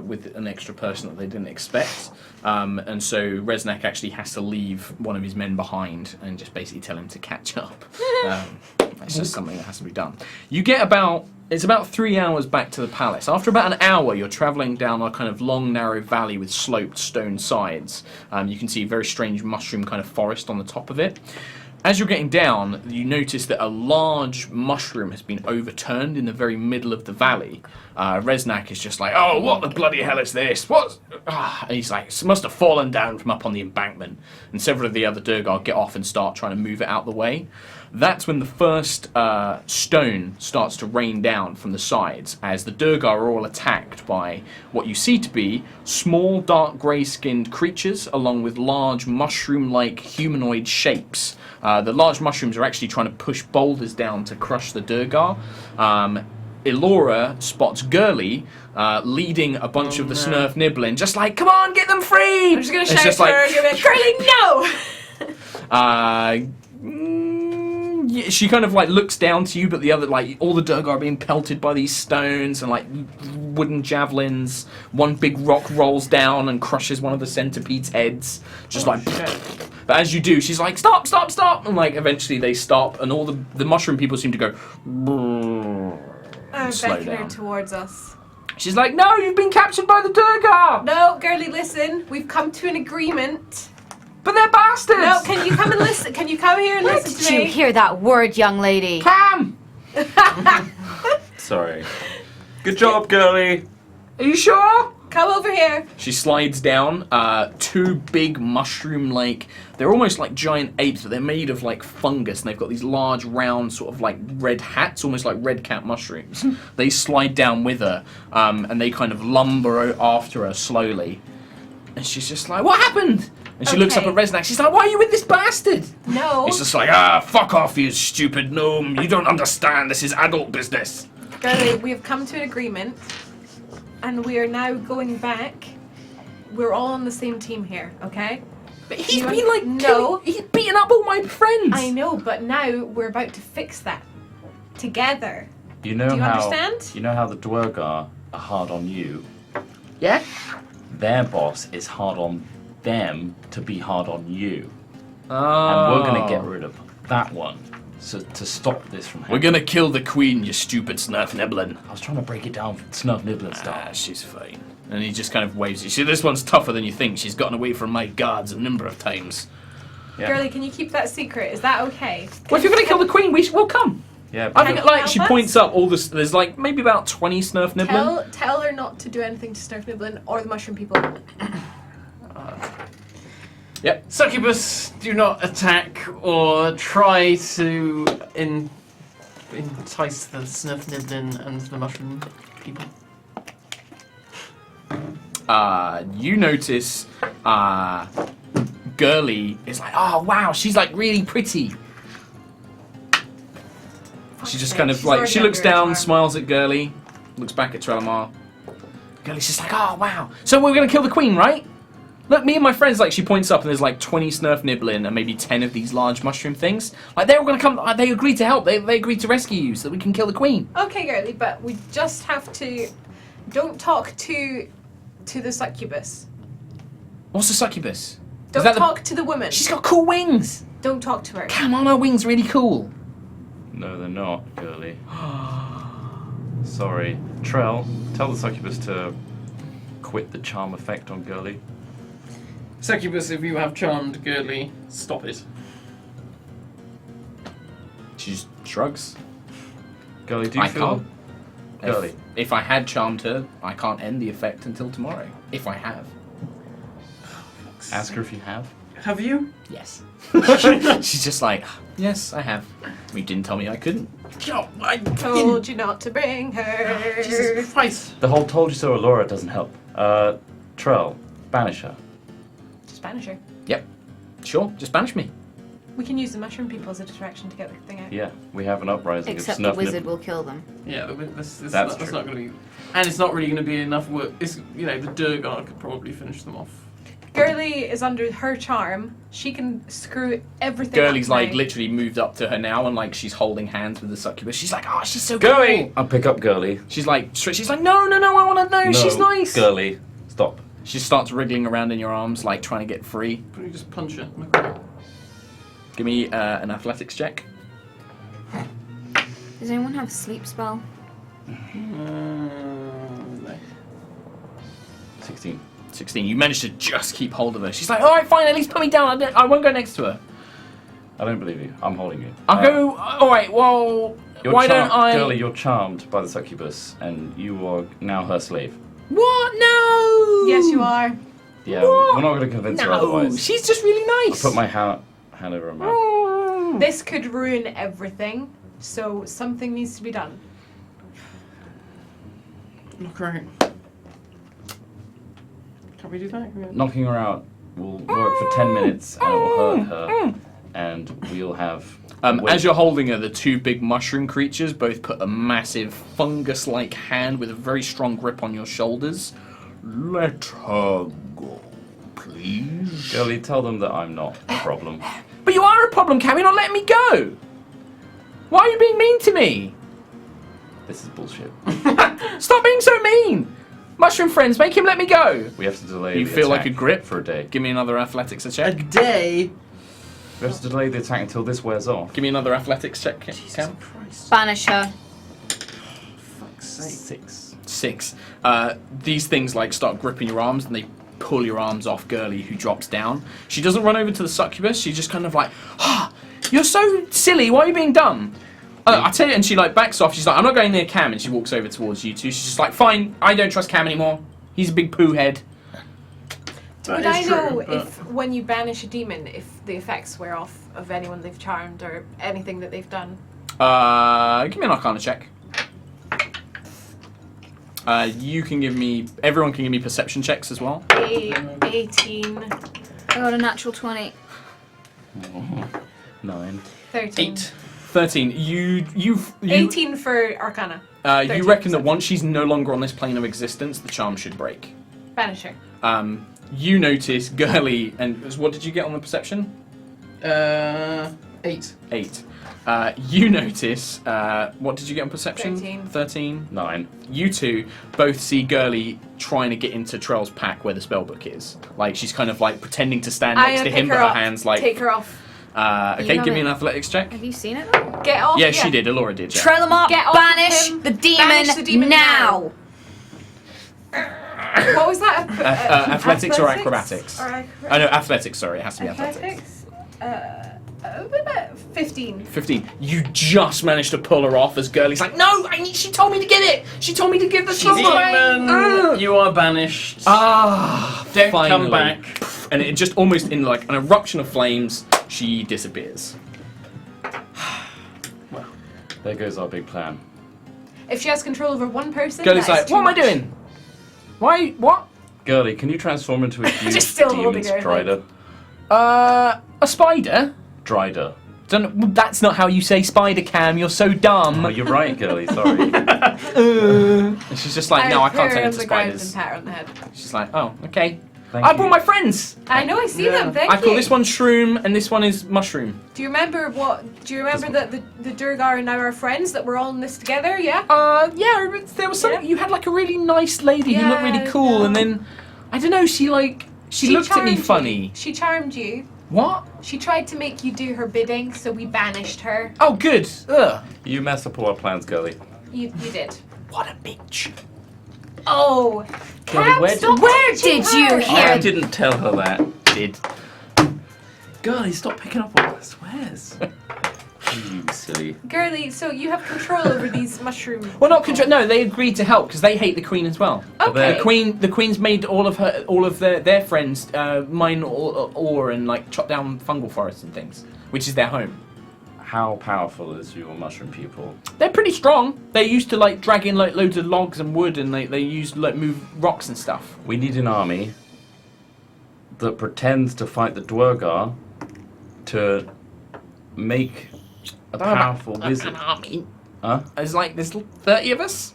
with an extra person that they didn't expect. And so Resnak actually has to leave one of his men behind and just basically tell him to catch up. It's just something that has to be done. You get it's about 3 hours back to the palace. After about an hour, you're travelling down a kind of long, narrow valley with sloped stone sides. You can see a very strange mushroom kind of forest on the top of it. As you're getting down, you notice that a large mushroom has been overturned in the very middle of the valley. Resnak is just like, oh, what the bloody hell is this? What? And he's like, it must have fallen down from up on the embankment. And several of the other Durgar get off and start trying to move it out the way. That's when the first stone starts to rain down from the sides, as the Durgar are all attacked by what you see to be small, dark grey-skinned creatures, along with large mushroom-like humanoid shapes. The large mushrooms are actually trying to push boulders down to crush the Durgar. Elora spots Gurley leading a bunch of the Snurf Niblin, just like, come on, get them free! I'm just gonna shout to her, you're like, Curly, no! Yeah, she kind of like looks down to you, but the other, like, all the Durgar are being pelted by these stones and like wooden javelins. One big rock rolls down and crushes one of the centipede's heads, just But as you do, she's like, stop, stop, stop! And like eventually they stop, and all the mushroom people seem to go. I'm slow beckoning her down. towards us. She's like, no, you've been captured by the Durgar! No, girlie, listen. We've come to an agreement. But they're bastards! No, can you come and listen? Can you come here and listen Did to you me? hear that word, young lady? Cam! Sorry. Good job, girlie. Are you sure? Come over here. She slides down, two big mushroom-like, they're almost like giant apes, but they're made of like fungus, and they've got these large, round, sort of like red hats, almost like red cat mushrooms. They slide down with her, and they kind of lumber after her slowly. And she's just like, what happened? And she looks up at Resnak, she's like, why are you with this bastard? No. He's just like, fuck off, you stupid gnome, you don't understand, this is adult business. Girlie, we have come to an agreement, and we are now going back. We're all on the same team here, okay? But he's You been like, no. he's beaten up all my friends. I know, but now we're about to fix that. Together. You know Do you how understand? You know how the Durgar are hard on you. Yeah? Their boss is hard on them to be hard on you, Oh. and we're gonna get rid of that one. So to stop this from We're happening. gonna kill the queen, you stupid Snurf Niblin. I was trying to break it down from Snurf Niblin style. She's fine. And he just kind of waves. You see, this one's tougher than you think. She's gotten away from my guards a number of times. Yeah. Girlie, can you keep that secret? Is that okay? Well, if you're gonna kill the queen, we'll come. Yeah, I but think, like, she help points us? up all this. There's like maybe about 20 Snurf Niblin. Tell her not to do anything to Snurf Niblin or the mushroom people. Yep. Succubus, do not attack or try to entice the Snurf Niblin and the mushroom people. You notice Gurley is like, oh wow, she's like really pretty. She just kind of She's like, already she looks under a down, charm. smiles at Gurley, looks back at Trelamar. Gurley's just like, oh wow. So we're gonna kill the queen, right? Look, me and my friends, like, she points up and there's like 20 Snurf Niblin and maybe 10 of these large mushroom things. Like, they're all gonna come, they agreed to help, they agreed to rescue you so that we can kill the queen. Okay, girlie, but we just have to. Don't talk to the succubus. What's the succubus? Don't that talk to the woman. She's got cool wings. Don't talk to her. Come on, her wings really cool. no, they're not, girlie. Sorry. Trell, tell the succubus to quit the charm effect on Girly. Succubus, if you have charmed Girdly, stop it. She just shrugs. Girly, do you I feel... can't. Girly. If I had charmed her, I can't end the effect until tomorrow. If I have. Ask her if you have. Have you? Yes. She's just like, yes, I have. You didn't tell me I couldn't. Oh, I Told you not to bring her. Jesus Christ. The whole told you so Allura doesn't help. Trell, banish her. Just banish her. Yep. Sure, just banish me. We can use the mushroom people as a distraction to get the thing out. Yeah, we have an uprising Except of the Snuff wizard will kill them. Yeah, that's That's true. not going to be... And it's not really going to be enough work. It's, the Durgar could probably finish them off. Girly is under her charm. She can screw everything Girly's up like now. literally moved up to her now and like she's holding hands with the succubus. She's like, oh, she's so Girly! cool. I'll pick up Girly. She's like, no, I want to know. No, She's nice. Girly, stop. She starts wriggling around in your arms, like trying to get free. Can you just punch her? Give me an athletics check. Does anyone have a sleep spell? No. 16. 16. You managed to just keep hold of her. She's like, all right, fine, at least put me down. I won't go next to her. I don't believe you. I'm holding you. I'll go, all right, well, why don't I... Girly, you're charmed by the succubus, and you are now her slave. What? No! Yes, you are. Yeah, What? we're not going to convince her No, otherwise. she's just really I'll nice. put my hand over her mouth. This could ruin everything, so something needs to be done. Not great. Can't we do that? Knocking her out will work for 10 minutes, and it will hurt her, and we'll have... As you're holding her, the two big mushroom creatures both put a massive fungus-like hand with a very strong grip on your shoulders. Let her go, please. Girly, tell them that I'm not a problem. But you are a problem, Cam. You're not letting me go. Why are you being mean to me? This is bullshit. Stop being so mean. Mushroom friends, make him let me go. We have to delay You the feel like attack a grip? for a day. Give me another athletics A check. day? We have to delay the attack until this wears off. Give me another athletics check, Cam. Christ. Banish her. Fuck's sake. 6. 6. These things like start gripping your arms and they pull your arms off Girly, who drops down. She doesn't run over to the succubus. She's just kind of like, you're so silly. Why are you being dumb? I tell you, and she like backs off. She's like, I'm not going near Cam, and she walks over towards you two. She's just like, fine, I don't trust Cam anymore. He's a big poo head. Would I know if, when you banish a demon, if the effects wear off of anyone they've charmed or anything that they've done? Give me an Arcana check. You can give me. Everyone can give me perception checks as well. 18, I got a natural 20. 9. 13. 13. You 18 for Arcana. you reckon that once she's no longer on this plane of existence, the charm should break. Banish her. You notice Girly, and what did you get on the perception? 8. 8. You notice, what did you get on perception? 13. 13. 9. You two both see Girly trying to get into Trell's pack where the spellbook is. Like, she's kind of like pretending to stand next to him, but her hands like... Take her off. Okay, You give me an haven't- athletics check. Have you seen it though? Get off. Yeah, she did. Alora did, yeah. Trail them up, Get off banish him. the demon, Banish the demon now. What was that? Athletics or acrobatics? Or Oh no, athletics, sorry. It has to be athletics. 15. 15. You just managed to pull her off as Girly's like, no, she told me to get it. She told me to give the Demon, you are banished. Don't Don't come back. And it just almost in like an eruption of flames, she disappears. There goes our big plan. If she has control over one person, Girly's that is like, too what am I much. doing? Why? What? Girly, can you transform into a huge Just still holding demon's her, drider? A spider? Drider. That's not how you say spider, Cam. You're so dumb. Oh, you're right, Girly, sorry. And she's just like, no, I can't turn into the ground and spiders. pat her on the head. She's like, oh, okay. Thank I you. brought my friends. I know, I see them. Thank I you. call this one Shroom and this one is Mushroom. Do you remember that the Durgar and I are friends? That we're all in this together? Yeah. Yeah, there was some. Yeah. You had like a really nice lady who looked really Yeah, cool, no. and then I don't know. She looked at me charmed funny. you. She charmed you. What? She tried to make you do her bidding, so we banished her. Oh, good. Ugh. You messed up all our plans, Girly. You did. What a bitch. Oh, Kelly, Cam, where stop Where teaching did you her. hear- I didn't tell her that. Did. Girlie, stop picking up all the swears. You silly. Girly, so you have control over these mushrooms. Well, not control. No, they agreed to help because they hate the queen as well. Okay. The queen's made all of their friends mine ore and like chop down fungal forests and things, which is their home. How powerful is your mushroom people? They're pretty strong. They used to like drag in like loads of logs and wood, and they used to like move rocks and stuff. We need an army that pretends to fight the Durgar to make a powerful wizard. Army. Huh? There's like there's 30 of us.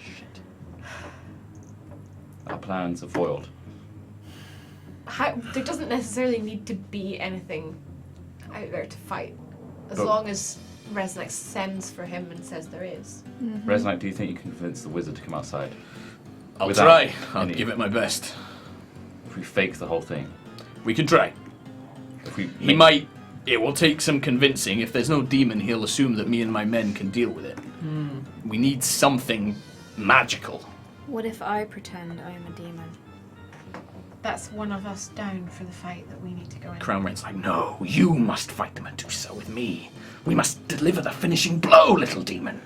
Shit. Our plans are foiled. There doesn't necessarily need to be anything out there to fight, as But- long as Resnick sends for him and says there is. Resnick, do you think you can convince the wizard to come outside? I'll Without try. I'll any- give it my best. If we fake the whole thing? We can try. If we He might. It will take some convincing. If there's no demon, he'll assume that me and my men can deal with it. We need something magical. What if I pretend I am a demon? That's one of us down for the fight that we need to go in. Crown Rent's like, no, you must fight the Medusa with me. We must deliver the finishing blow, little demon.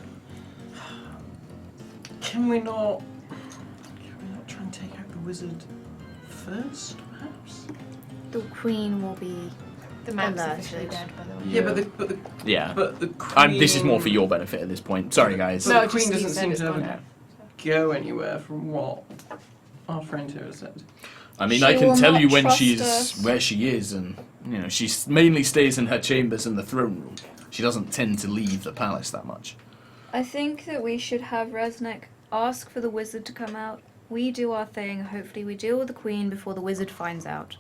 Can we not try and take out the wizard first, perhaps? The queen will be. The map's Alerted. officially dead, by the way. Yeah, Yeah. but the queen. This is more for your benefit at this point. Sorry, guys. But No, the queen just doesn't you said seem it's to gone ever now. go anywhere from what our friend here has said. I mean, She I can will tell not you when trust she's us. where she is, and she mainly stays in her chambers in the throne room. She doesn't tend to leave the palace that much. I think that we should have Resnick ask for the wizard to come out. We do our thing. Hopefully, we deal with the queen before the wizard finds out.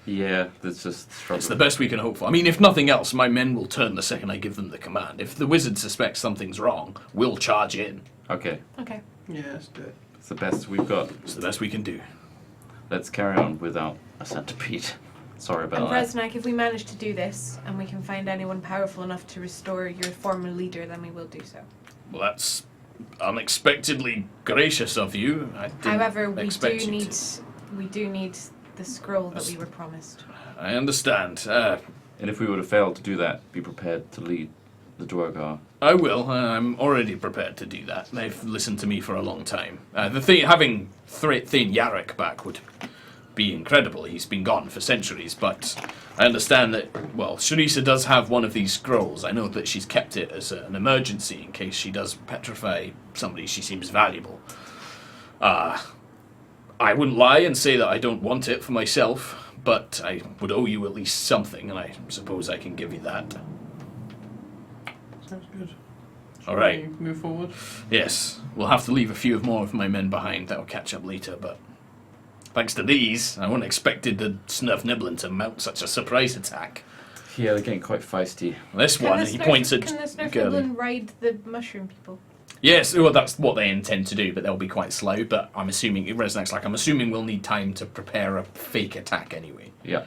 Yeah, that's just struggle. It's the best we can hope for. I mean, if nothing else, my men will turn the second I give them the command. If the wizard suspects something's wrong, we'll charge in. Okay, Okay. Yeah, let's do it. it's the best we've got. It's the best we can do. Let's carry on without a centipede. Sorry And about that. Resnick, if we manage to do this and we can find anyone powerful enough to restore your former leader, then we will do so. Well, that's unexpectedly gracious of you. I didn't However, we expect do you need to. the scroll that we were promised. I understand. And if we were to fail to do that, be prepared to lead the Durgar. I will. I'm already prepared to do that. They've listened to me for a long time. Having Thane Yarrick back would be incredible. He's been gone for centuries, but I understand that, well, Sharisa does have one of these scrolls. I know that she's kept it as an emergency in case she does petrify somebody she seems valuable. I wouldn't lie and say that I don't want it for myself, but I would owe you at least something, and I suppose I can give you that. Sounds good. All right. We move forward. Yes, we'll have to leave a few more of my men behind. That'll catch up later, but thanks to these, I wouldn't expected the Snurf Niblin to mount such a surprise attack. Yeah, they're getting quite feisty. This one, he points at Can the Girly. Snurflin ride the mushroom people? Yes, well, that's what they intend to do, but they'll be quite slow. But I'm assuming it resonates like I'm assuming we'll need time to prepare a fake attack anyway. Yeah.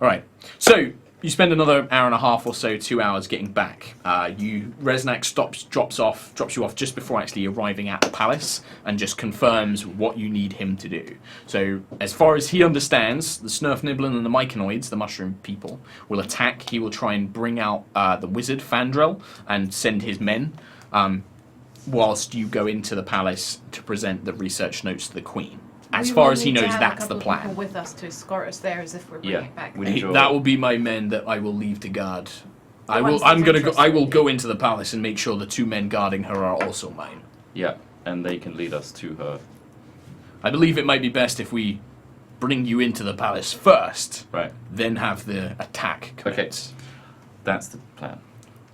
All right. So you spend another hour and a half or so, 2 hours getting back. Resnack drops you off just before actually arriving at the palace, and just confirms what you need him to do. So as far as he understands, the Snurf Niblin and the Myconoids, the mushroom people, will attack. He will try and bring out the wizard Fandrel and send his men. Whilst you go into the palace to present the research notes to the queen. As We far will as he need to knows, have that's a the couple of people plan. with us to escort us there, as if we're bringing Yeah, it back. we need your- That will be my men that I will leave to guard. I ones will. I'm that gonna. interest I will you. go into the palace and make sure the 2 men guarding her are also mine. Yeah, and they can lead us to her. I believe it might be best if we bring you into the palace first, Right. then have the attack commence. That's the plan.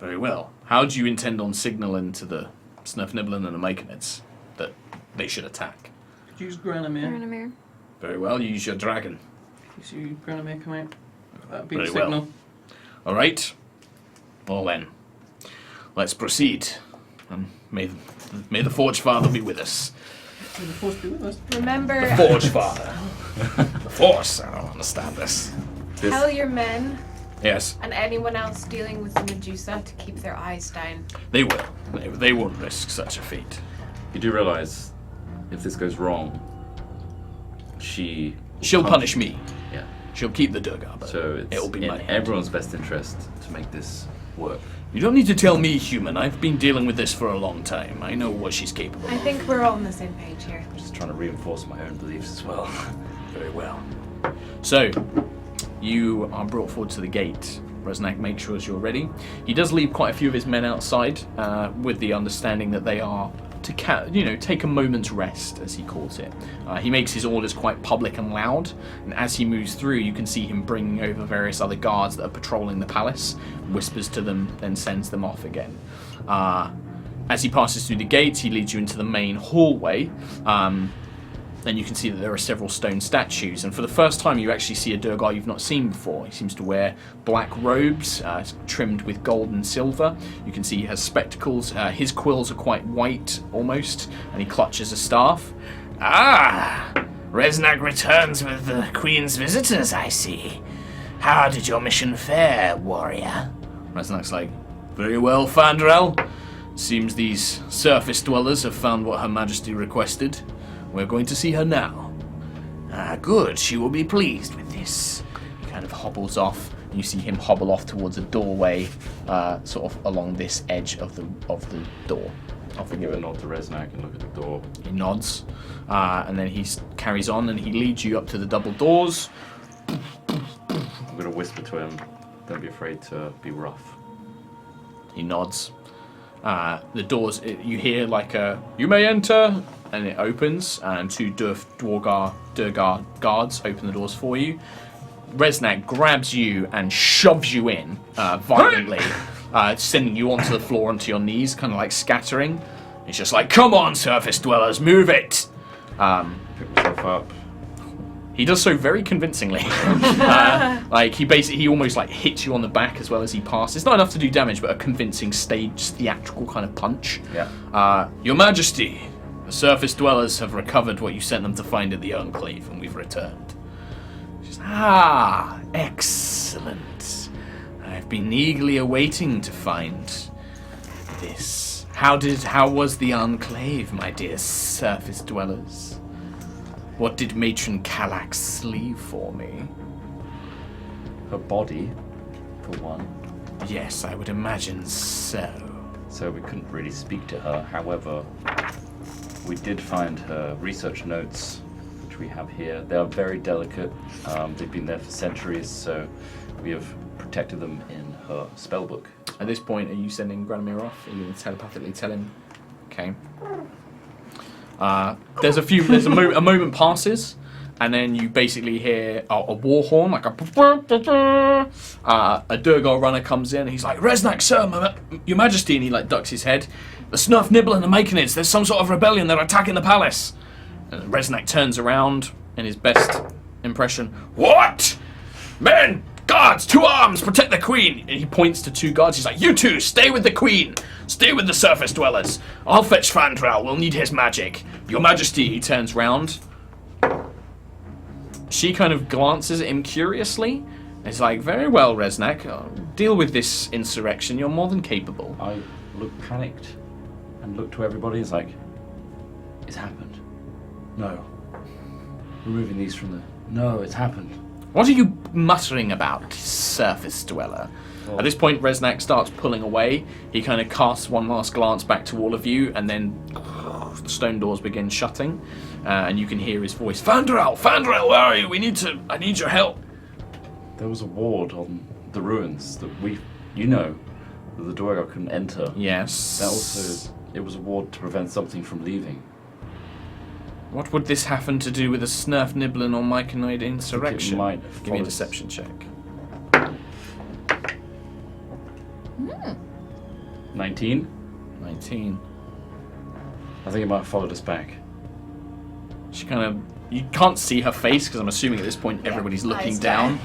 Very well. How do you intend on signaling to the Snurf Niblin and the Myconids that they should attack? Could use Granomir. Ranamir. Very well. Use your dragon. If you see Granomir come out, that'd be the Very well. signal. All right. Well then, let's proceed. And may the Forge Father be with us. May the force be with us. Remember, Forge Father. The Force. I don't understand this. tell your men Yes, And anyone else dealing with the Medusa to keep their eyes down. they will. They won't risk such a feat. You do realise, if this goes wrong, She'll punish me. Yeah. She'll keep the Durgar, but So it's it'll be in my head. everyone's best interest to make this work. You don't need to tell me, human. I've been dealing with this for a long time. I know what she's capable I of. think we're all on the same page here. Just trying to reinforce my own beliefs as well. Very well. So, you are brought forward to the gate. Resnack makes sure you're ready. He does leave quite a few of his men outside, with the understanding that they are to take a moment's rest, as he calls it. He makes his orders quite public and loud, and as he moves through, you can see him bringing over various other guards that are patrolling the palace, whispers to them, then sends them off again. As he passes through the gates, he leads you into the main hallway. Then you can see that there are several stone statues, and for the first time you actually see a Durgar you've not seen before. He seems to wear black robes trimmed with gold and silver. You can see he has spectacles. His quills are quite white almost, and he clutches a staff. Ah, Resnack returns with the Queen's visitors, I see. How did your mission fare, warrior? Resnack's like, very well, Fandral. Seems these surface dwellers have found what Her Majesty requested. We're going to see her now. Ah, good. She will be pleased with this. He kind of hobbles off, and you see him hobble off towards a doorway, sort of along this edge of the door. I'll give a nod to Resnack and look at the door. He nods, and then he carries on, and he leads you up to the double doors. I'm going to whisper to him, don't be afraid to be rough. He nods. The doors, you hear like a, you may enter, and it opens, and two Durgar guards open the doors for you. Resnack grabs you and shoves you in violently, sending you onto the floor, onto your knees, kind of like scattering. He's just like, come on, surface dwellers, move it! Pick myself up. He does so very convincingly. He almost like hits you on the back as well as he passes. Not enough to do damage, but a convincing staged theatrical kind of punch. Yeah. Your Majesty, the surface dwellers have recovered what you sent them to find at the Enclave, and we've returned. She's, excellent. I've been eagerly awaiting to find this. How was the Enclave, my dear surface dwellers? What did Matron Kallax leave for me? Her body, for one. Yes, I would imagine so. So we couldn't really speak to her. However, we did find her research notes, which we have here. They are very delicate. They've been there for centuries, so we have protected them in her spellbook. At this point, are you sending Granamir off? Are you going to telepathically tell him? Okay. There's a moment passes, and then you basically hear a war horn, like a Durgar runner comes in, and he's like, Resnack, sir, your Majesty, and he like ducks his head. The Snurf Nibble and the Makenids, there's some sort of rebellion, they're attacking the palace. And Resnack turns around in his best impression. What? Men! Guards! 2 arms! Protect the Queen! And he points to 2 guards. He's like, you 2, stay with the Queen! Stay with the surface dwellers! I'll fetch Fandral. We'll need his magic. Your Majesty, he turns round. She kind of glances at him curiously. It's like, very well, Resnack. Deal with this insurrection. You're more than capable. I look panicked and look to everybody. It's like, it's happened. No. Removing these from the... No, it's happened. What are you muttering about, surface dweller? Oh. At this point, Resnack starts pulling away. He kind of casts one last glance back to all of you, and then the stone doors begin shutting, and you can hear his voice. Fandral, where are you? I need your help. There was a ward on the ruins that that the Durgar couldn't enter. Yes. That also, it was a ward to prevent something from leaving. What would this happen to do with a Snurf Niblin or Myconid insurrection? might have Give me a followed- deception check. 19? 19. I think it might have followed us back. She kind of... You can't see her face, because I'm assuming at this point everybody's looking eyes down.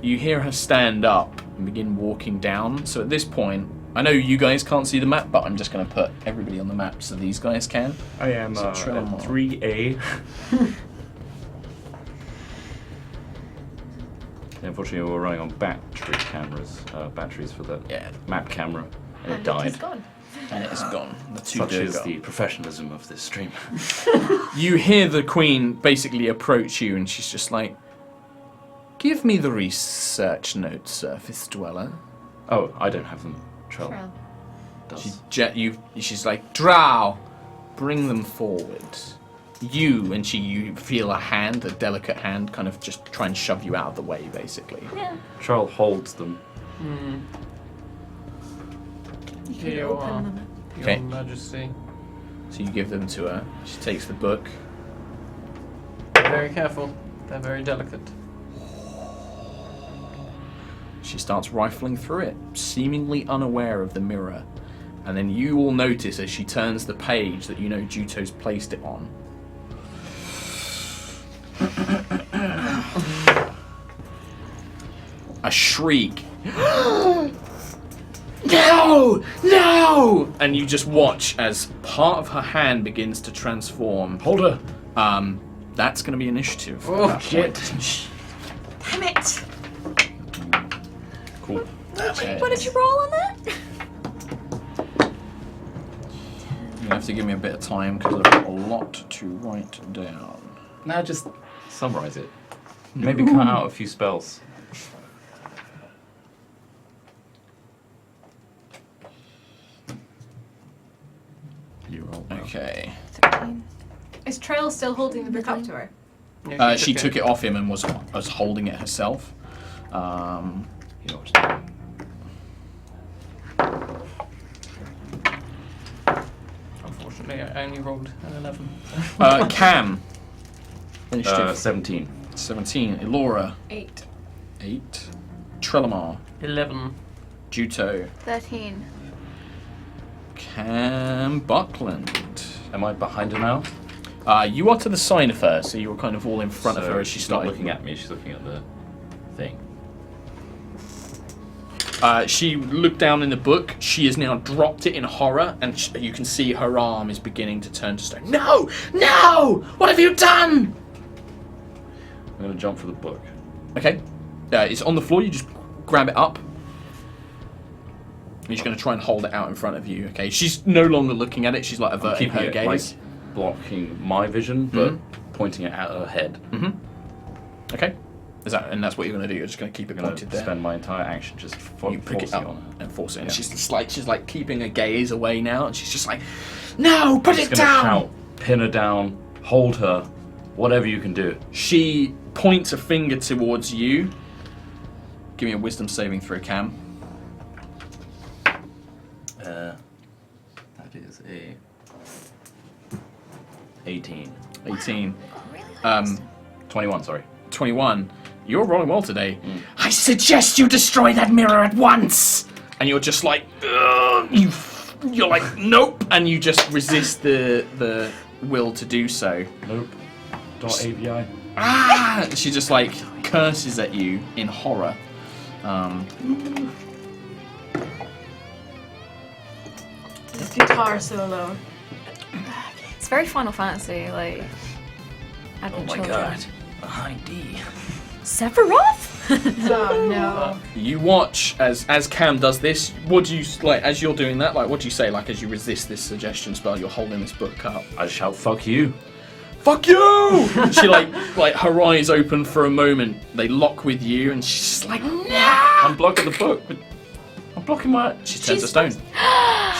You hear her stand up and begin walking down. So at this point, I know you guys can't see the map, but I'm just going to put everybody on the map so these guys can. I am So at Trellamar. 3A. Unfortunately, we were running on batteries for the map camera, and it died. It's gone. And it's gone. The two Such is Durgar. the professionalism of this stream. You hear the queen basically approach you, and she's just like, "Give me the research notes, surface dweller." Oh, I don't have them. Trell does. She's like, "Drow, bring them forward." You feel a hand, a delicate hand, kind of just try and shove you out of the way, basically. Yeah. Trell holds them. Here you are, Okay. Your Majesty. So you give them to her. She takes the book. Be very careful. They're very delicate. She starts rifling through it, seemingly unaware of the mirror. And then you will notice as she turns the page that you know Juto's placed it on. A shriek. No! No! And you just watch as part of her hand begins to transform. Hold her. That's going to be initiative. Oh, shit. Damn it! Cool. What did you roll on that? You have to give me a bit of time because I've got a lot to write down. Now just summarize it. Maybe cut out a few spells. You roll. Okay. Is Trail still holding the book up to her? Yeah, She took it off him and was holding it herself. You know what to do. Unfortunately, I only rolled an 11. Cam. Initiative. 17. 17. Elora. 8. 8. Trelamar. 11. Juto. 13. Cam Buckland. Am I behind her now? You are to the side of her, so you were kind of all in front of So her as she she's not started. looking at me, she's looking at the thing. She looked down in the book. She has now dropped it in horror, and you can see her arm is beginning to turn to stone. No! No! What have you done? I'm going to jump for the book. Okay. It's on the floor. You just grab it up. You're just going to try and hold it out in front of you. Okay. She's no longer looking at it. She's like averting Keeping her it gaze. like blocking my vision, but pointing it at her head. Okay. And that's what you're going to do. You're just going to keep it I'm going pointed to there. spend my entire action just You pick it forcing up on her. and force it. And Yeah. she's like keeping her gaze away now, and she's just like, no, put it Just gonna down. shout, pin her down, hold her, whatever you can do. She points a finger towards you. Give me a wisdom saving throw, Cam. That is a 18. 18. 21, sorry. 21. You're rolling well today. I suggest you destroy that mirror at once. And you're just like, "Ugh," you're like, nope, and you just resist the will to do so. Nope. .avi. Ah! She just like curses at you in horror. This guitar solo. It's very Final Fantasy, like. Advent Oh my Children. god. A high D. Sephiroth? Oh no. You watch as Cam does this. What do you like as you're doing that? Like, what do you say? Like, as you resist this suggestion spell, you're holding this book up. I shout, fuck you. Fuck you! She like her eyes open for a moment. They lock with you, and she's just like, no! I'm blocking the book, but I'm blocking my... She turns to stone.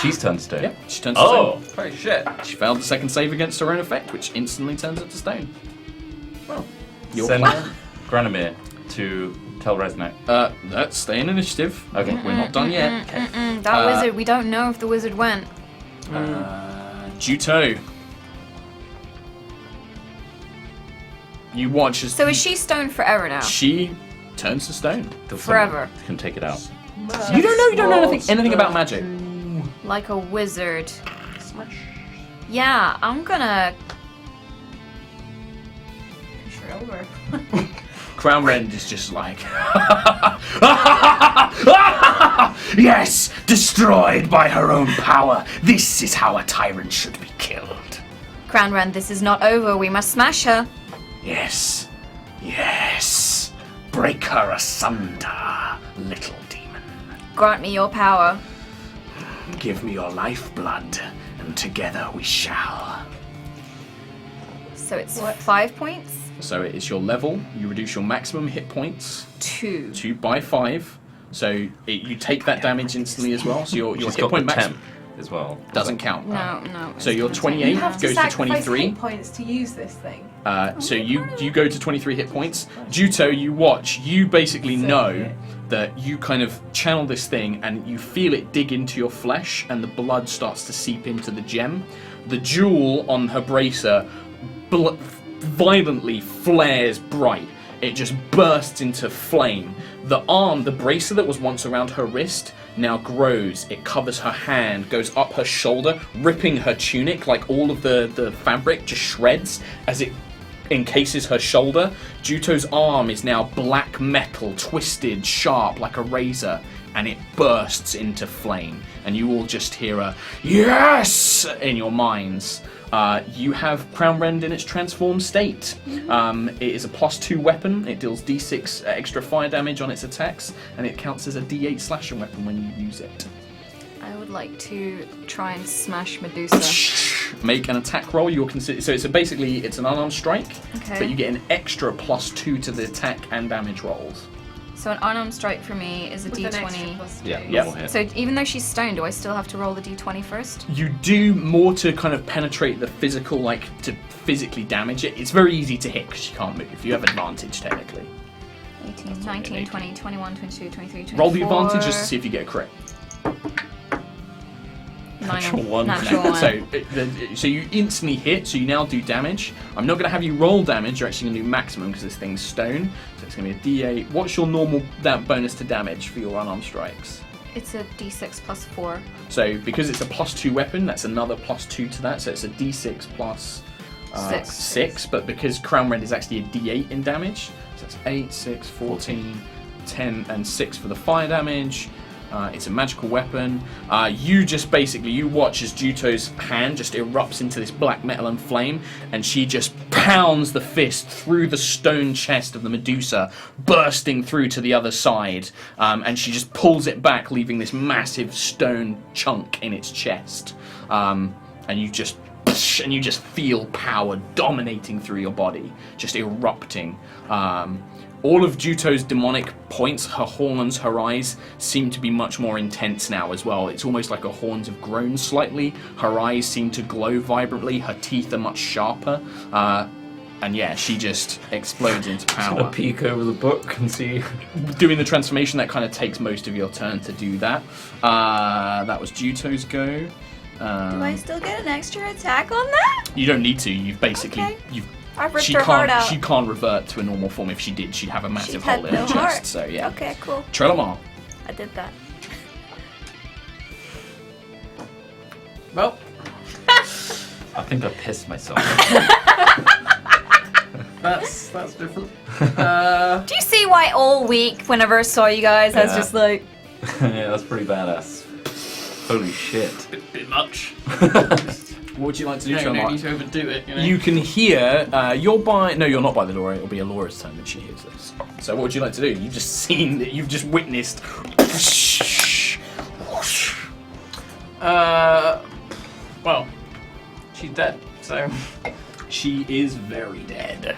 She's turned to stone. Yep, she turns to Oh! stone. Holy shit. She failed the second save against her own effect, which instantly turns her to stone. Well, your Send plan. Granamir to tell Resnack. Let's stay in initiative. Okay. We're not done yet. That wizard, we don't know if the wizard went. Juto. You watch as So is she stoned forever now? she turns to stone. Till Forever. someone can take it out. You don't know anything about magic. Like a wizard. Yeah, I'm gonna. Push her over. Crown Rend is just like, yes, destroyed by her own power. This is how a tyrant should be killed. Crown Rend, this is not over. We must smash her. Yes, yes. break her asunder, little demon. Grant me your power. Give me your lifeblood, and together we shall. So it's 5 points? So it is your level. You reduce your maximum hit points 2 by 5. So you take that damage instantly as well. So your She's hit got point the maximum temp as well. doesn't count. No. So your it's 28 You have to goes to sacrifice 23. hit points to use this thing. So you go to 23 hit points. Juto, you watch. You basically know that you kind of channel this thing and you feel it dig into your flesh and the blood starts to seep into the gem. The jewel on her bracer violently flares bright. It just bursts into flame. The bracer that was once around her wrist now grows. It covers her hand, goes up her shoulder, ripping her tunic, like all of the fabric just shreds as it encases her shoulder. Juto's arm is now black metal, twisted, sharp like a razor, and it bursts into flame. And you all just hear a yes in your minds. You have Crown Rend in its transformed state. It is a +2 weapon. It deals d6 extra fire damage on its attacks, and it counts as a d8 slashing weapon when you use it. I would like to try and smash Medusa. Make an attack roll. You're so it's it's an unarmed strike, Okay. but you get an extra +2 to the attack and damage rolls. So an unarmed strike for me is a With an extra d20. +2. Yeah, Yeah. normal hit. So even though she's stoned, do I still have to roll the d20 first? You do more to kind of penetrate the physical, like to physically damage it. It's very easy to hit because she can't move. You have advantage technically. 18, 19, 20, 21, 22, 23, 24. Roll the advantage just to see if you get a crit. Natural one. Natural one. So you instantly hit, so you now do damage. I'm not going to have you roll damage, you're actually going to do maximum because this thing's stone. So it's going to be a d8. What's your normal bonus to damage for your unarmed strikes? It's a d6 plus 4. So because it's a +2 weapon, that's another +2 to that. So it's a d6 plus 6. But because Crown Rend is actually a d8 in damage, so it's 8, 6, 14, 10, and 6 for the fire damage. It's a magical weapon. You watch as Juto's hand just erupts into this black metal and flame, and she just pounds the fist through the stone chest of the Medusa, bursting through to the other side, and she just pulls it back, leaving this massive stone chunk in its chest. And you just feel power dominating through your body, just erupting. All of Juto's demonic points, her horns, her eyes, seem to be much more intense now as well. It's almost like her horns have grown slightly. Her eyes seem to glow vibrantly. Her teeth are much sharper. And yeah, she just explodes into Have power. a peek over the book and see. Doing the transformation, that kind of takes most of your turn to do that. That was Juto's go. Do I still get an extra attack on that? You don't need to. You've basically... Okay. You've I've ripped her heart out. She can't revert to a normal form. If she did, she'd have a massive She had hole in her no chest. heart. So yeah. Okay, cool. Trelamar. I did that. Well, I think I pissed myself. that's different. Do you see why all week, whenever I saw you guys, I was Yeah. just like, Yeah, that's pretty badass. Holy shit. Bit much. What would you like to do, No Trelamar? need to overdo it. You know. You can hear. You're not by the door. It'll be Alora's turn when she hears this. So what would you like to do? You've just seen. You've just witnessed. Well, she's dead. So She is very dead.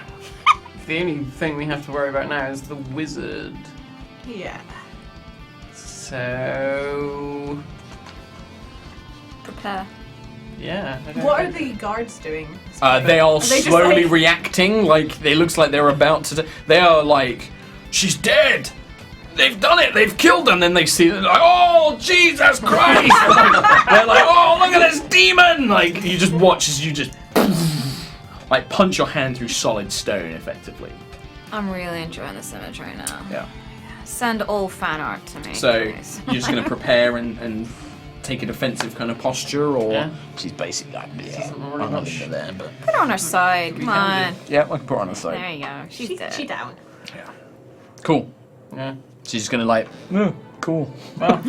the only thing we have to worry about now is the wizard. Yeah. So prepare. yeah. I don't What know. are the guards doing? They are they just slowly like- reacting. Like it looks like they're about to. They are like, she's dead. They've done it. They've killed them. Then they see. They're like, oh Jesus Christ! They're like, oh look at this demon! Like you just watch as you just like punch your hand through solid stone, effectively. I'm really enjoying this image right now. Yeah. Send all fan art to me. So please. you're just going to prepare and take a defensive kind of posture, or Yeah. she's basically like, yeah, Doesn't really I'm not much. into there, but Put her on her side. Come on. yeah, I can put her on the side. There you go. She's dead. She down. Cool. Yeah. She's just gonna like, cool. Well,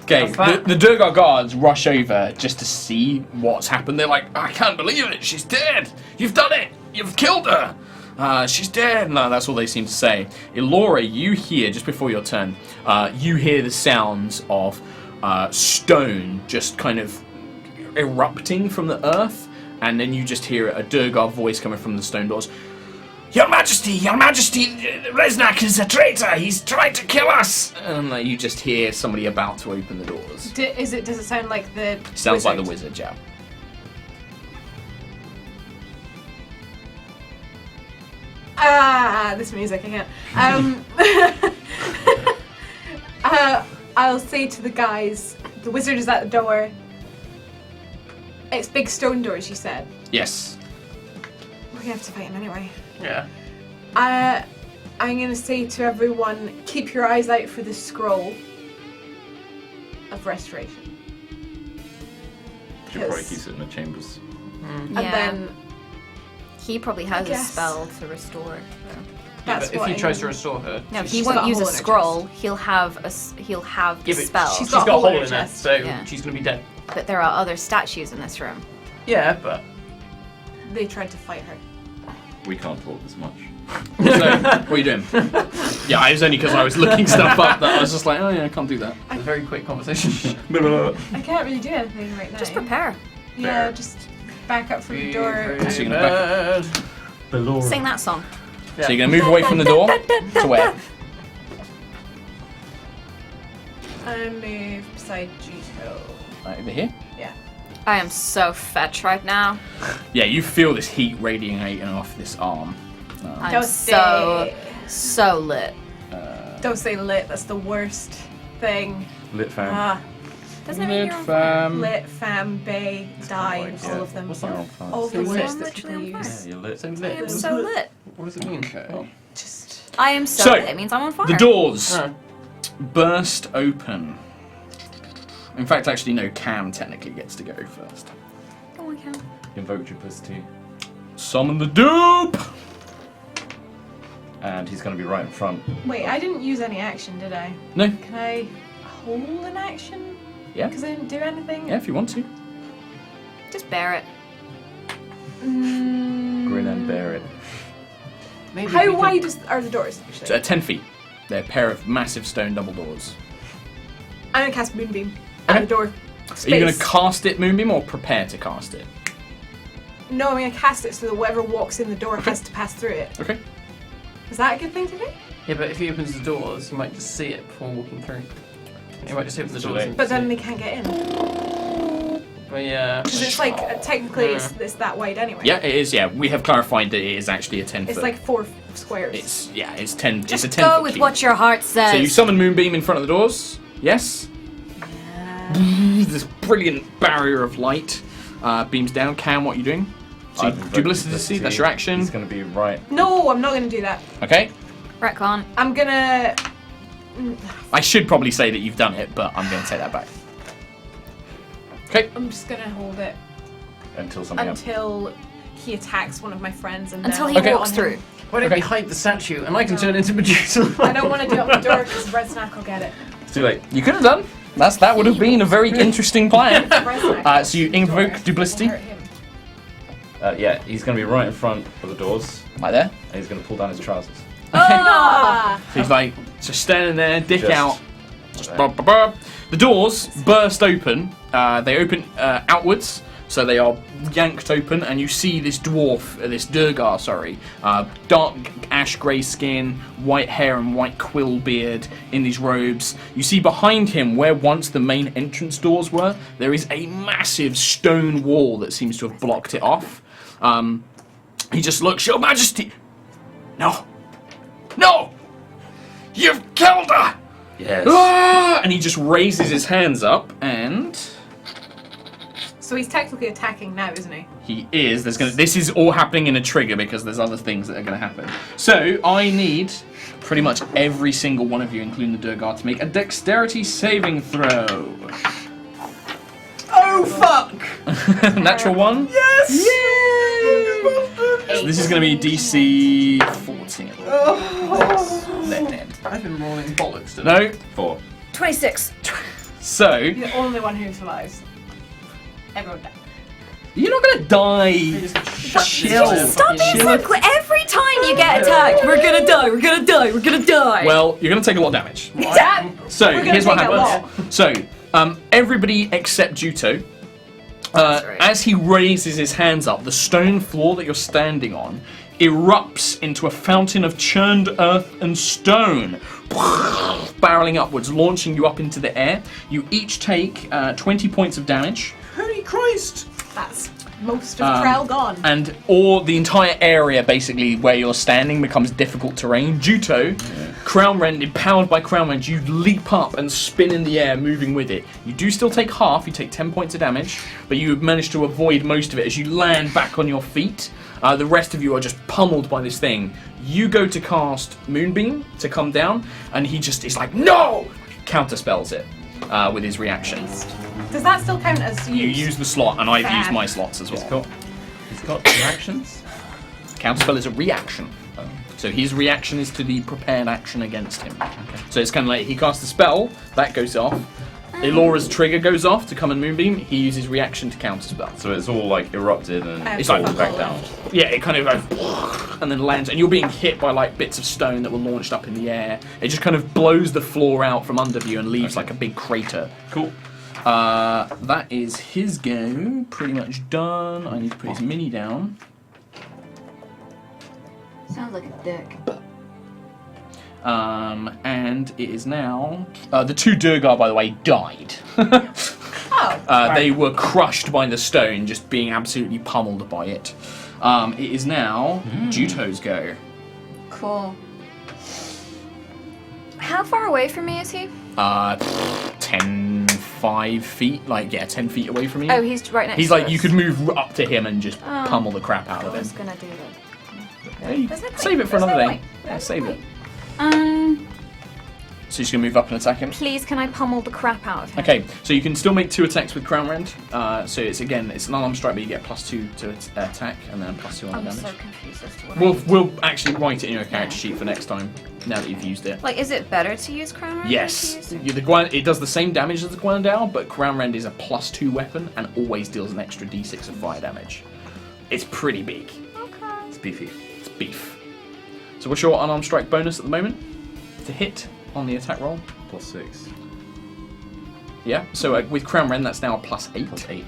Okay, Have fun. the Durgar guards rush over just to see what's happened. They're like, I can't believe it. She's dead. You've done it. You've killed her. She's dead. No, that's all they seem to say. Elora, you hear, just before your turn, you hear the sounds of stone just kind of erupting from the earth, and then you just hear a Durgar voice coming from the stone doors. Your Majesty, Reznak is a traitor. He's tried to kill us. And you just hear somebody about to open the doors. Does it sound like the Sounds like the wizard? wizard, yeah. This music again. I'll say to the guys, the wizard is at the door. It's big stone doors, you said. Yes. We're gonna have to fight him anyway. Yeah. I'm gonna say to everyone, keep your eyes out for the scroll of restoration. Should probably keep it in the chambers. And then he probably has a guess. spell to restore. So. that's but if what he I'm tries to gonna- restore her, No, She's he got won't a use a hole in her scroll. He'll have the yeah, but spell. she's got got a hole in her her, chest. so Yeah. she's gonna be dead. But there are other statues in this room. Yeah, but They tried to fight her. We can't talk this much. So, what are you doing? Yeah, it was only because I was looking stuff up that I was just like, oh yeah, I can't do that. it's a very quick conversation. I can't really do anything right now. Just prepare. Yeah, just back up from the door. So you're gonna back Sing that song. So you're gonna move away from the door to where? And move beside Juto. Right over here. Yeah. I am so fetch right now. Yeah, you feel this heat radiating off this arm. I'm Don't so lit. Don't say lit, that's the worst thing. Lit fam. Doesn't it mean Lit you're on fam. Lit, fam, bay, die, Yeah. all of them. What's that? All of the Same words lit. that Literally people on use. Yeah, you're lit. Same I lit. am so lit. What does it mean? Okay. Just I am so So, lit. It means I'm on fire. The doors Oh. burst open. In fact, actually, no, Cam technically gets to go first. Go on, Cam. Invoke duplicity. Summon the dupe! And he's going to be right in front. wait, I didn't use any action, did I? No. Can I hold an action? Yeah. Because I didn't do anything? Yeah, if you want to. Just bear it. Grin and bear it. Maybe we How can- wide are the doors, actually? So, 10 feet. They're a pair of massive stone double doors. I'm gonna cast Moonbeam at Okay. the door. Are you going to cast it, Moonbeam, or prepare to cast it? No, I'm gonna cast it so that whoever walks in the door has to pass through it. Okay. Is that a good thing to do? Yeah, but if he opens the doors, you might just see it before walking through. You might just open the Too doors. late. And But see then it. they can't get in. But yeah. Because it's like, technically, it's that wide anyway. Yeah, it is, yeah. We have clarified that it is actually a 10 It's foot. like 4 squares. It's 10. Just it's a 10 go foot with cube. what your heart says. So you summon Moonbeam in front of the doors. Yes? This brilliant barrier of light beams down. Cam, what are you doing? So I've you invoked duplicity, that's your action. He's going to be right. No, I'm not gonna do that. Okay. Retcon. I'm gonna. I should probably say that you've done it, but I'm going to take that back. Okay. I'm just gonna hold it Until something happens. until he attacks one of my friends and Until then he I'll go walks on through. him. Why don't we hide the statue and I can turn into Medusa? I don't want to do it on the door because Red Snack will get it. It's too late. You could have done. That would have been a very interesting plan. Red Snack So you will invoke hurt duplicity. him. Yeah, he's going to be right in front of the doors. Right there. And he's going to pull down his trousers. Ah! So he's like just standing there, dick Just- out. Just bub, bub, bub. The doors burst open. They open outwards, so they are yanked open, and you see this dwarf, this Durgar, dark ash grey skin, white hair, and white quill beard in these robes. You see behind him, where once the main entrance doors were, there is a massive stone wall that seems to have blocked it off. He just looks, Your Majesty! No! No! You've killed her! Yes. Ah! And he just raises his hands up, and So he's technically attacking now, isn't he? he is. This is all happening in a trigger because there's other things that are going to happen. So I need pretty much every single one of you, including the Durgar, to make a dexterity saving throw. Oh fuck! Natural 1. Yes! So this is going to be DC 14. I've been rolling bollocks today. No. 4. 26. So He's the only one who survives. Everyone died. You're not gonna die. Chill. Stop being so quick. Every time you get attacked, we're gonna die, we're gonna die, we're gonna die. Well, you're gonna take a lot of damage. So here's what happens. So everybody except Juto. As he raises his hands up, the stone floor that you're standing on erupts into a fountain of churned earth and stone, barreling upwards, launching you up into the air. You each take 20 points of damage. Holy Christ! That's most of Krell gone. And the entire area, basically, where you're standing becomes difficult terrain. Juto, Crown Rend, empowered by Crown Rend, you leap up and spin in the air, moving with it. You do still take half, you take 10 points of damage, but you manage to avoid most of it as you land back on your feet. The rest of you are just pummeled by this thing. You go to cast Moonbeam to come down, and he just is like, no! Counterspells it with his reaction. Does that still count as You use the slot, and I've used my slots as well. He's got reactions? Counterspell is a reaction. So his reaction is to the prepared action against him. Okay. So it's kind of like he casts a spell, that goes off. Elora's trigger goes off to come and Moonbeam. He uses reaction to counterspell. So it's all like erupted and It's falls like- back down. Yeah, it kind of goes and then lands, and you're being hit by like bits of stone that were launched up in the air. It just kind of blows the floor out from under you and leaves like a big crater. Cool. That is his go. Pretty much done. I need to put his mini down. Sounds like a dick. And it is now... the two Durgar, by the way, died. They were crushed by the stone, just being absolutely pummeled by it. It is now Juto's go. Cool. How far away from me is he? 5 feet, 10 feet away from you. Oh, he's right next He's to like, us. you could move up to him and just pummel the crap out of I him. was gonna do that. Hey, There's no point. save it for There's another no day. point. Yeah, save it. So you're just going to move up and attack him? Please, can I pummel the crap out of him? Okay, so you can still make 2 attacks with Crown Rend. So it's an unarmed strike, but you get +2 to attack and then +2 on the I'm damage. so confused as to what We'll actually write it in your character sheet for next time, now that you've used it. Like, is it better to use Crown Rend? Yes, than to use it? it does the same damage as the Guandao, but Crown Rend is a +2 weapon and always deals an extra d6 of fire damage. It's pretty big. Okay. It's beefy. It's beef. So what's your unarmed strike bonus at the moment? To hit on the attack roll? +6. Yeah, so with Crown Rend, that's now a +8. +8.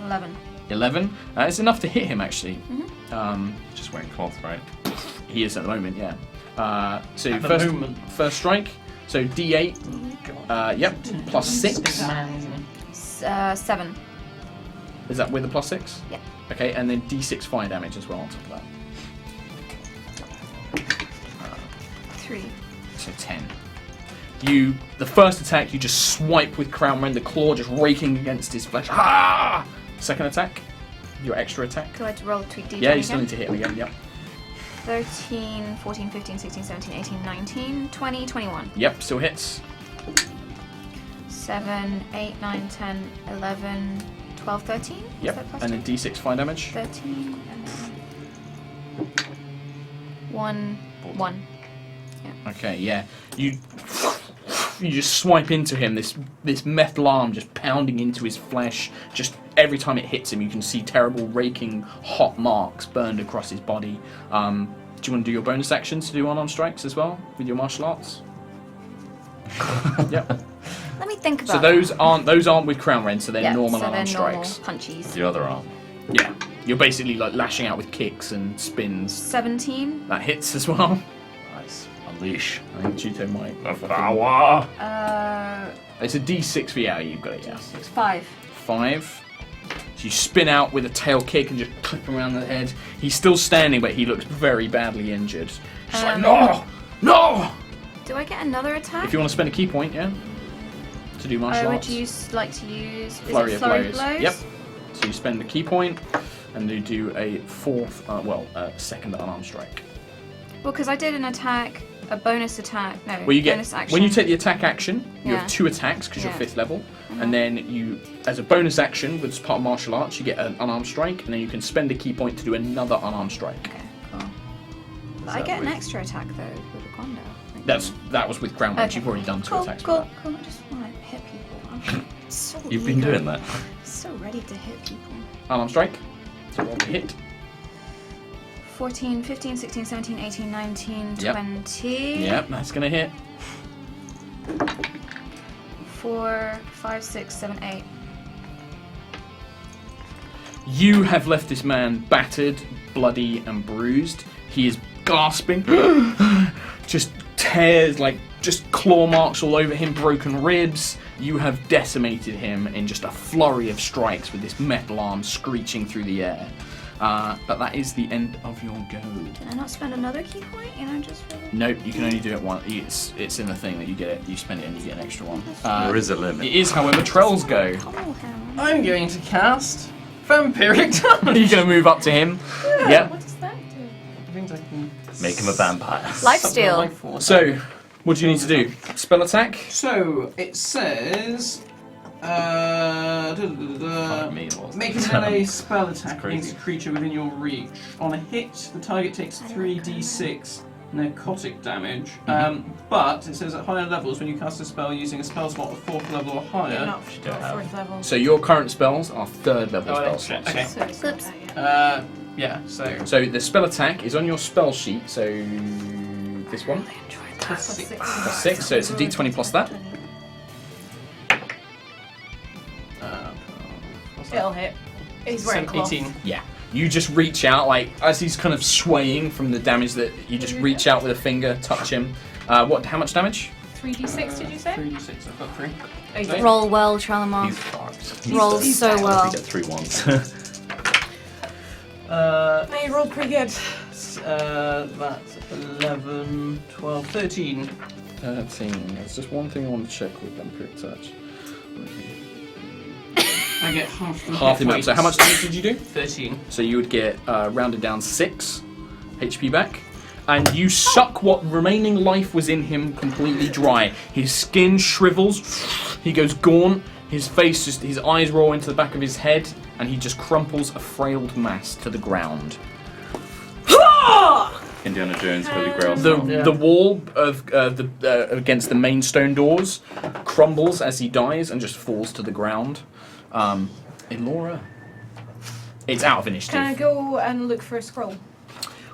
11. 11. It's enough to hit him, actually. Just wearing cloth, right? He is at the moment, yeah. So At the moment. first strike. So D8. Yep. +6. 7. Is that with the +6? Yeah. Okay, and then D6 fire damage as well on top of that. 3. So 10. The first attack, you just swipe with Crown Rend, the claw just raking against his flesh. Ah! Second attack, your extra attack. Do I roll 2d10 Yeah, you still again? need to hit him again, yep. 13, 14, 15, 16, 17, 18, 19, 20, 21. Yep, still hits. 7, 8, 9, 10, 11, 12, 13? Is Yep, that plus and then 2? D6 fire damage. 13, and then 1, 1. Okay, yeah. You just swipe into him, this metal arm just pounding into his flesh. Just every time it hits him, you can see terrible raking hot marks burned across his body. Do you want to do your bonus actions to do unarmed strikes as well with your martial arts? Yep. Let me think about So those aren't with Crown Rend, so they're normal so unarmed they're normal strikes. punchies. The other arm. Yeah. You're basically like lashing out with kicks and spins. 17. That hits as well. Nice. Unleash. I think Juto might. Power. It's a D6 for you. You've got it, yeah. 5. 5. So you spin out with a tail kick and just clip him around the head. He's still standing, but he looks very badly injured. Just like, no! No! Do I get another attack? If you want to spend a key point, yeah? To do martial would arts. you like to use Flurry of flurry blows. Yep. So you spend a key point, and you do a second unarmed strike. Well, because I did an attack, a bonus attack. No, Well, you get bonus action. when you take the attack action, you Yeah. have 2 attacks because Yeah. you're 5th level, and then you, as a bonus action, with part of martial arts, you get an unarmed strike, and then you can spend a key point to do another unarmed strike. Okay, cool. But I get an extra attack though with the Kondo. That was with Crown Rend. Okay. You've already done 2 Cool, attacks. cool, With cool. I just want to hit people. So You've been eager. doing that. So ready to hit people. Unarmed strike. So roll to hit. 14, 15, 16, 17, 18, 19, Yep. 20. Yep, that's gonna hit. 4, 5, 6, 7, 8. You have left this man battered, bloody, and bruised. He is gasping. Just tears, like, just claw marks all over him, broken ribs. You have decimated him in just a flurry of strikes with this metal arm screeching through the air. But that is the end of your go. Can I not spend another key point? Just for the... Nope, you can only do it once. It's in the thing that you get it. You spend it and you get an extra one. There is a limit. It is, however, Trell's go. Oh, hell. I'm going to cast Vampiric Touch. You're going to move up to him. Yep. What does that do? I think I can Make him a vampire. Lifesteal. Like 4. So, what do you need to do? Spell attack? So it says, make a melee spell attack crazy. against a creature within your reach. On a hit, the target takes 3d6 necrotic damage. But it says at higher levels, when you cast a spell using a spell slot of 4th level or higher. Yeah, not 4th level. So your current spells are 3rd level Oh, spell slots. okay. So it's not Oops. that yet. Yeah. So So the spell attack is on your spell sheet, so this one. plus 6. Plus 6, so it's a d20 plus that. It'll hit. He's wearing cloth. 18. Yeah. You just reach out, like, as he's kind of swaying from the damage that you just reach out with a finger, touch him. How much damage? 3d6, did you say? 3d6, I've got 3. Oh, you Right. did. Roll well, Tralamar. He's fucked. Roll so You well. get 3 ones. No, you rolled pretty good. That's 11, 12, 13. 13. There's just one thing I want to check with Vampiric Touch. I get half the Half the amount. weight. So how much damage did you do? 13. So you would get rounded down 6 HP back. And you suck what remaining life was in him completely dry. His skin shrivels, he goes gaunt, his face just, his eyes roll into the back of his head, and he just crumples a frailed mass to the ground. Indiana Jones, Holy Grail. The wall of against the main stone doors crumbles as he dies and just falls to the ground. Elora, it's out of initiative. Can I go and look for a scroll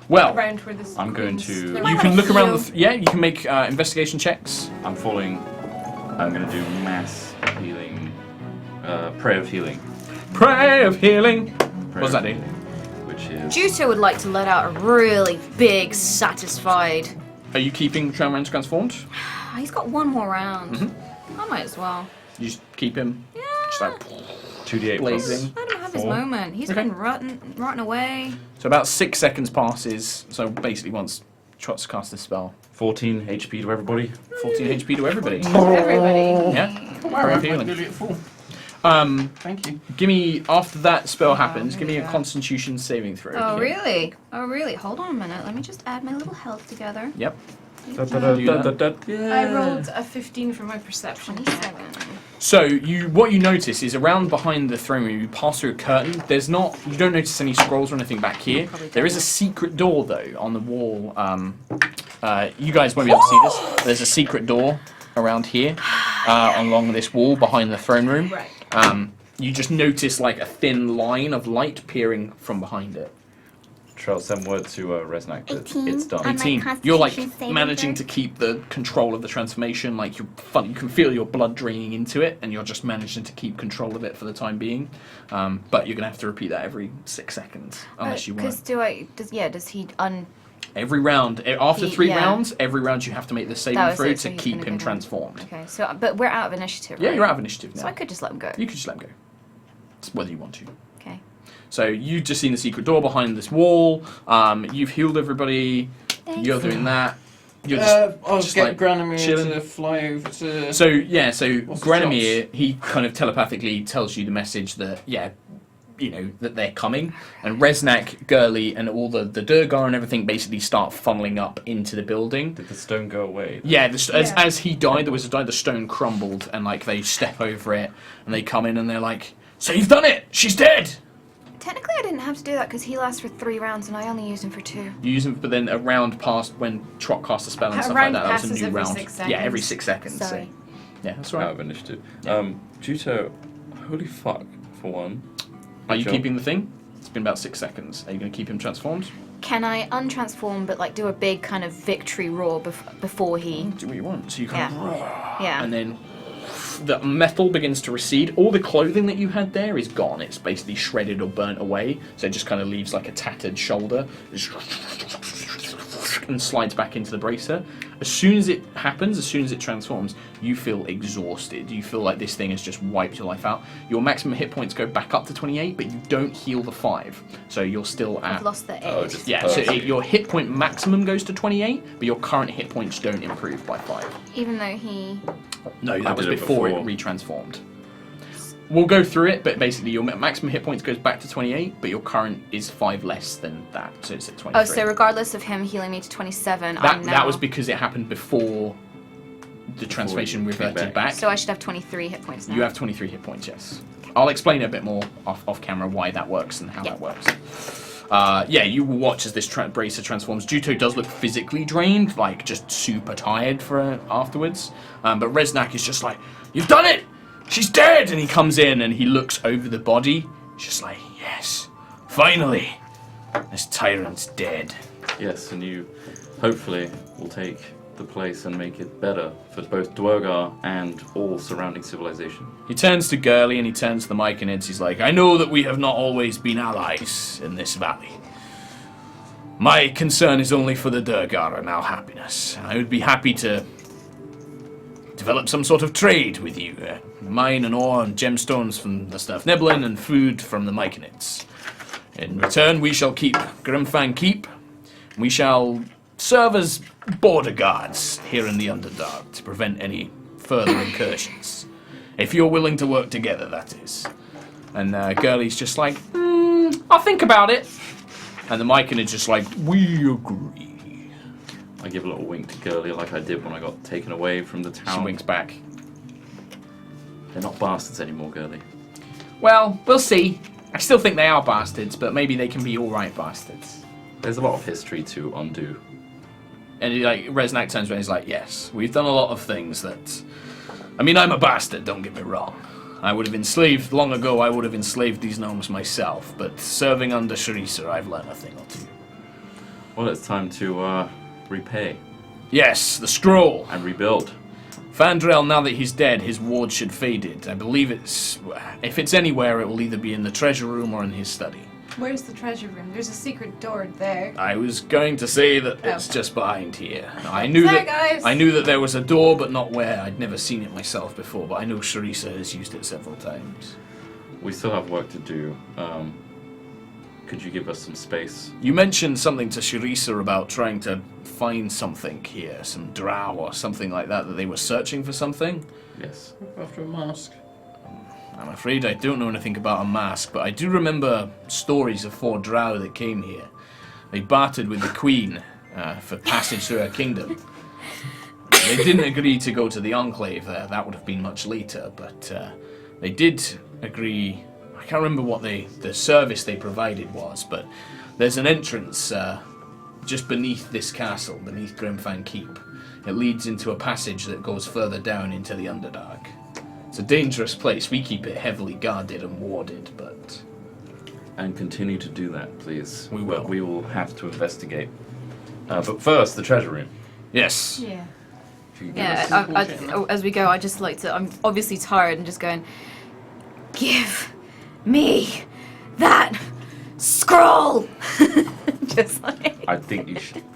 Well, around where this? I'm going to- you might can wanna look around. heal. You can make investigation checks. I'm falling. I'm going to do mass healing. Prayer of healing. Pray of healing. Prayer What does that of do? healing, Which is. Juto would like to let out a really big, satisfied. Are you keeping Trailman transformed? He's got one more round. Mm-hmm. I might as well. You just keep him. Yeah. Just like, 2d8 blazing. Let him have his 4. moment. He's Okay. been rotting away. So about 6 seconds passes. So basically, once Trot's cast the spell, 14 HP to everybody. 14 HP to everybody. Everybody. Yeah. Wow, Prayer of I'm healing. nearly at full. Thank you. Give me after that spell happens. here Give me we a go. Constitution saving throw. Oh, Okay. really? Oh, really? Hold on a minute. Let me just add my little health together. Yep. I rolled a 15 for my perception. 27. So what you notice is around behind the throne room, you pass through a curtain. You don't notice any scrolls or anything back here. Probably There is a don't. secret door though on the wall. You guys won't be able to see this. There's a secret door around here, along this wall behind the throne room. Right. You just notice like a thin line of light peering from behind it. Trell, send word to Resnack that 18. it's done. And my 18. You're like Constitution saving managing to throw? keep the control of the transformation. Like you can feel your blood draining into it, and you're just managing to keep control of it for the time being. But you're gonna have to repeat that every 6 seconds, unless you want. Because does he Every round, after He- 3 yeah. rounds, every round you have to make the That saving was throw it, so to he's keep gonna him go down. transformed. Okay, so but we're out of initiative. Yeah, right? you're out of initiative now. So I could just let him go. You could just let him go. It's whether you want to. Okay. So you've just seen the secret door behind this wall. You've healed everybody. Thanks. You're doing that. You're just, I'll just get like Granomir chilling. to fly over to. So yeah, so What's the Granomir, he kind of telepathically tells you the message that that they're coming, and Resnack, Gurley, and all the Durgar and everything basically start funneling up into the building. Did the stone go away? Yeah, as he died, the stone crumbled, and like they step over it, and they come in, and they're like, "So you've done it! She's dead!" Technically, I didn't have to do that because he lasts for 3 rounds, and I only used him for 2. You use them, but then a round passed when Trot cast a spell and A stuff round like that. That was passes a new every round. 6 Yeah, every seconds. 6 seconds. Sorry. Yeah, that's out right. of initiative. Juto, holy fuck, for one. Are you Sure. keeping the thing? It's been about 6 seconds. Are you going to keep him transformed? Can I untransform, but like do a big kind of victory roar before he? Do what you want. So you kind of roar, Yeah. and then the metal begins to recede. All the clothing that you had there is gone. It's basically shredded or burnt away. So it just kind of leaves like a tattered shoulder and slides back into the bracer. As soon as it happens, as soon as it transforms, you feel exhausted. You feel like this thing has just wiped your life out. Your maximum hit points go back up to 28, but you don't heal the 5. So you're still at... I've lost the 8. Oh, just Yeah, so perfect. your hit point maximum goes to 28, but your current hit points don't improve by 5. Even though he. No, that was did it before it before. retransformed. We'll go through it, but basically your maximum hit points goes back to 28, but your current is 5 less than that, so it's at 23. Oh, so regardless of him healing me to 27, I'm now. that was because it happened before the transformation you came reverted back. back. So I should have 23 hit points now. You have 23 hit points, yes. I'll explain a bit more off camera why that works and how that works. You will watch as this bracer transforms. Juto does look physically drained, like just super tired for afterwards. But Reznak is just like, "You've done it! She's dead!" And he comes in and he looks over the body. He's just like, "Yes, finally, this tyrant's dead." Yes, and you hopefully will take the place and make it better for both Durgar and all surrounding civilization. He turns to Gurley and he turns to the Myconids. He's like, "I know that we have not always been allies in this valley. My concern is only for the Durgar and our happiness. I would be happy to develop some sort of trade with you. Mine and ore and gemstones from the Stuff Neblin and food from the Myconids. In return, we shall keep Grimfang Keep. We shall serve as border guards here in the Underdark to prevent any further incursions. If you're willing to work together, that is." And Gurley's just like, "I'll think about it." And the Myconid's just like, "We agree." I give a little wink to Gurley like I did when I got taken away from the She town. winks back. They're not bastards anymore, Gurley. "Well, we'll see. I still think they are bastards, but maybe they can be alright bastards." There's a lot of history to undo. And Reznak turns around and he's like, "Yes, we've done a lot of things that... I mean, I'm a bastard, don't get me wrong. I would have enslaved, long ago I would have enslaved these gnomes myself, but serving under Sharisa, I've learned a thing or two. Well, it's time to repay Yes, the scroll. and rebuild. Fandrel, now that he's dead, his ward should faded. I believe it's... If it's anywhere, it will either be in the treasure room or in his study. Where's the treasure room? There's a secret door there. I was going to say that it's Oh. just behind here. I knew Sorry, that guys. I knew that there was a door, but not where. I'd never seen it myself before, but I know Sharisa has used it several times. We still have work to do. Could you give us some space? You mentioned something to Sharisa about trying to find something here, some drow or something like that they were searching for something. Yes. After a mask. I'm afraid I don't know anything about a mask, but I do remember stories of 4 drow that came here. They bartered with the queen for passage through her kingdom. They didn't agree to go to the Enclave there. That would have been much later, but they did agree. I can't remember what the service they provided was, but there's an entrance just beneath this castle, beneath Grimfang Keep. It leads into a passage that goes further down into the Underdark. It's a dangerous place. We keep it heavily guarded and warded, but... And continue to do that, please. We will. We will have to investigate. But first, the treasure room. Yes. Yeah. If you could give us- Yeah, as we go, I just like to. I'm obviously tired and just going, "Give me that scroll!" Just like. I think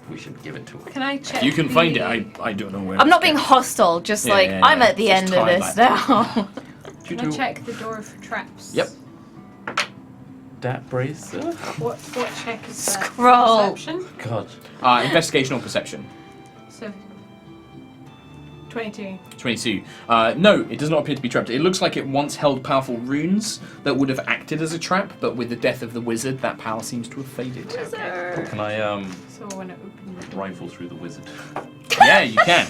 we should give it to her. Can I check? You can the- find it. I don't know where. I'm it's not being kept. hostile, just Yeah, like, yeah, I'm yeah. at the Just end of tie this that. now. Can I check the door for traps? Yep. Dat bracer? What check is that? Scroll. Perception? God. Investigation or perception? So 22. 22. No, it does not appear to be trapped. It looks like it once held powerful runes that would have acted as a trap, but with the death of the wizard, that power seems to have faded. Can I So I want to open the door. rifle through the wizard? Yeah, you can.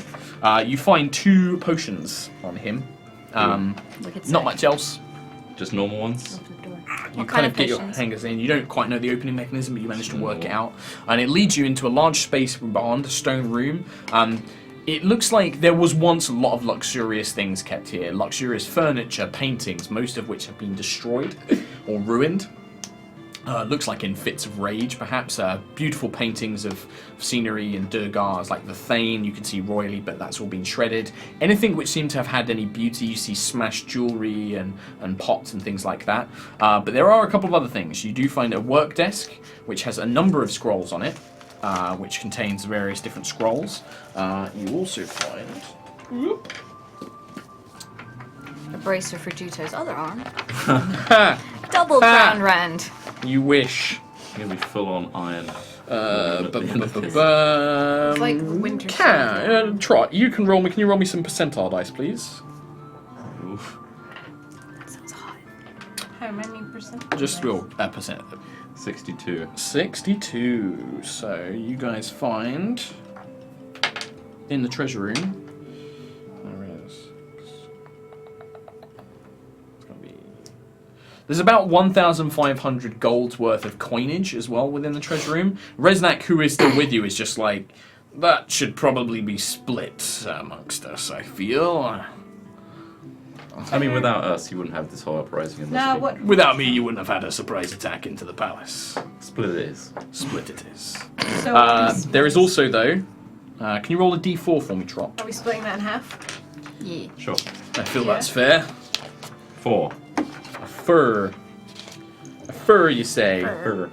You find 2 potions on him. Wicked Not sick. much else. Just normal ones? Open the door. You What kind kind of of get your potions? hangers in. You don't quite know the opening mechanism, but you manage to work it out. And it leads you into a large space beyond a stone room. It looks like there was once a lot of luxurious things kept here. Luxurious furniture, paintings, most of which have been destroyed or ruined. Looks like in fits of rage, perhaps. Beautiful paintings of scenery and Durgars, like the Thane, you can see royally, but that's all been shredded. Anything which seemed to have had any beauty, you see smashed jewellery and pots and things like that. But there are a couple of other things. You do find a work desk, which has a number of scrolls on it, which contains various different scrolls. You also find... A bracer for Juto's other arm. Double crown rand. You wish. You're gonna be full on iron. It's like winter. Try. You can roll me. Can you roll me some percentile dice, please? Oof. Sounds hot. How many percent? Just roll a percent. 62. 62. So you guys find in the treasure room. There it is. It's gonna be. There's about 1,500 gold's worth of coinage as well within the treasure room. Resnack, who is still with you, is just like, that should probably be split amongst us, I feel. I mean, without us, you wouldn't have this whole uprising in this No, week. what? Without me, you wouldn't have had a surprise attack into the palace. Split it is. Split it is. So There is also, though, can you roll a d4 for me, Trot? Are we splitting that in half? Yeah. Sure. I feel Yeah. that's fair. 4. A fur. A fur, you say? Fur.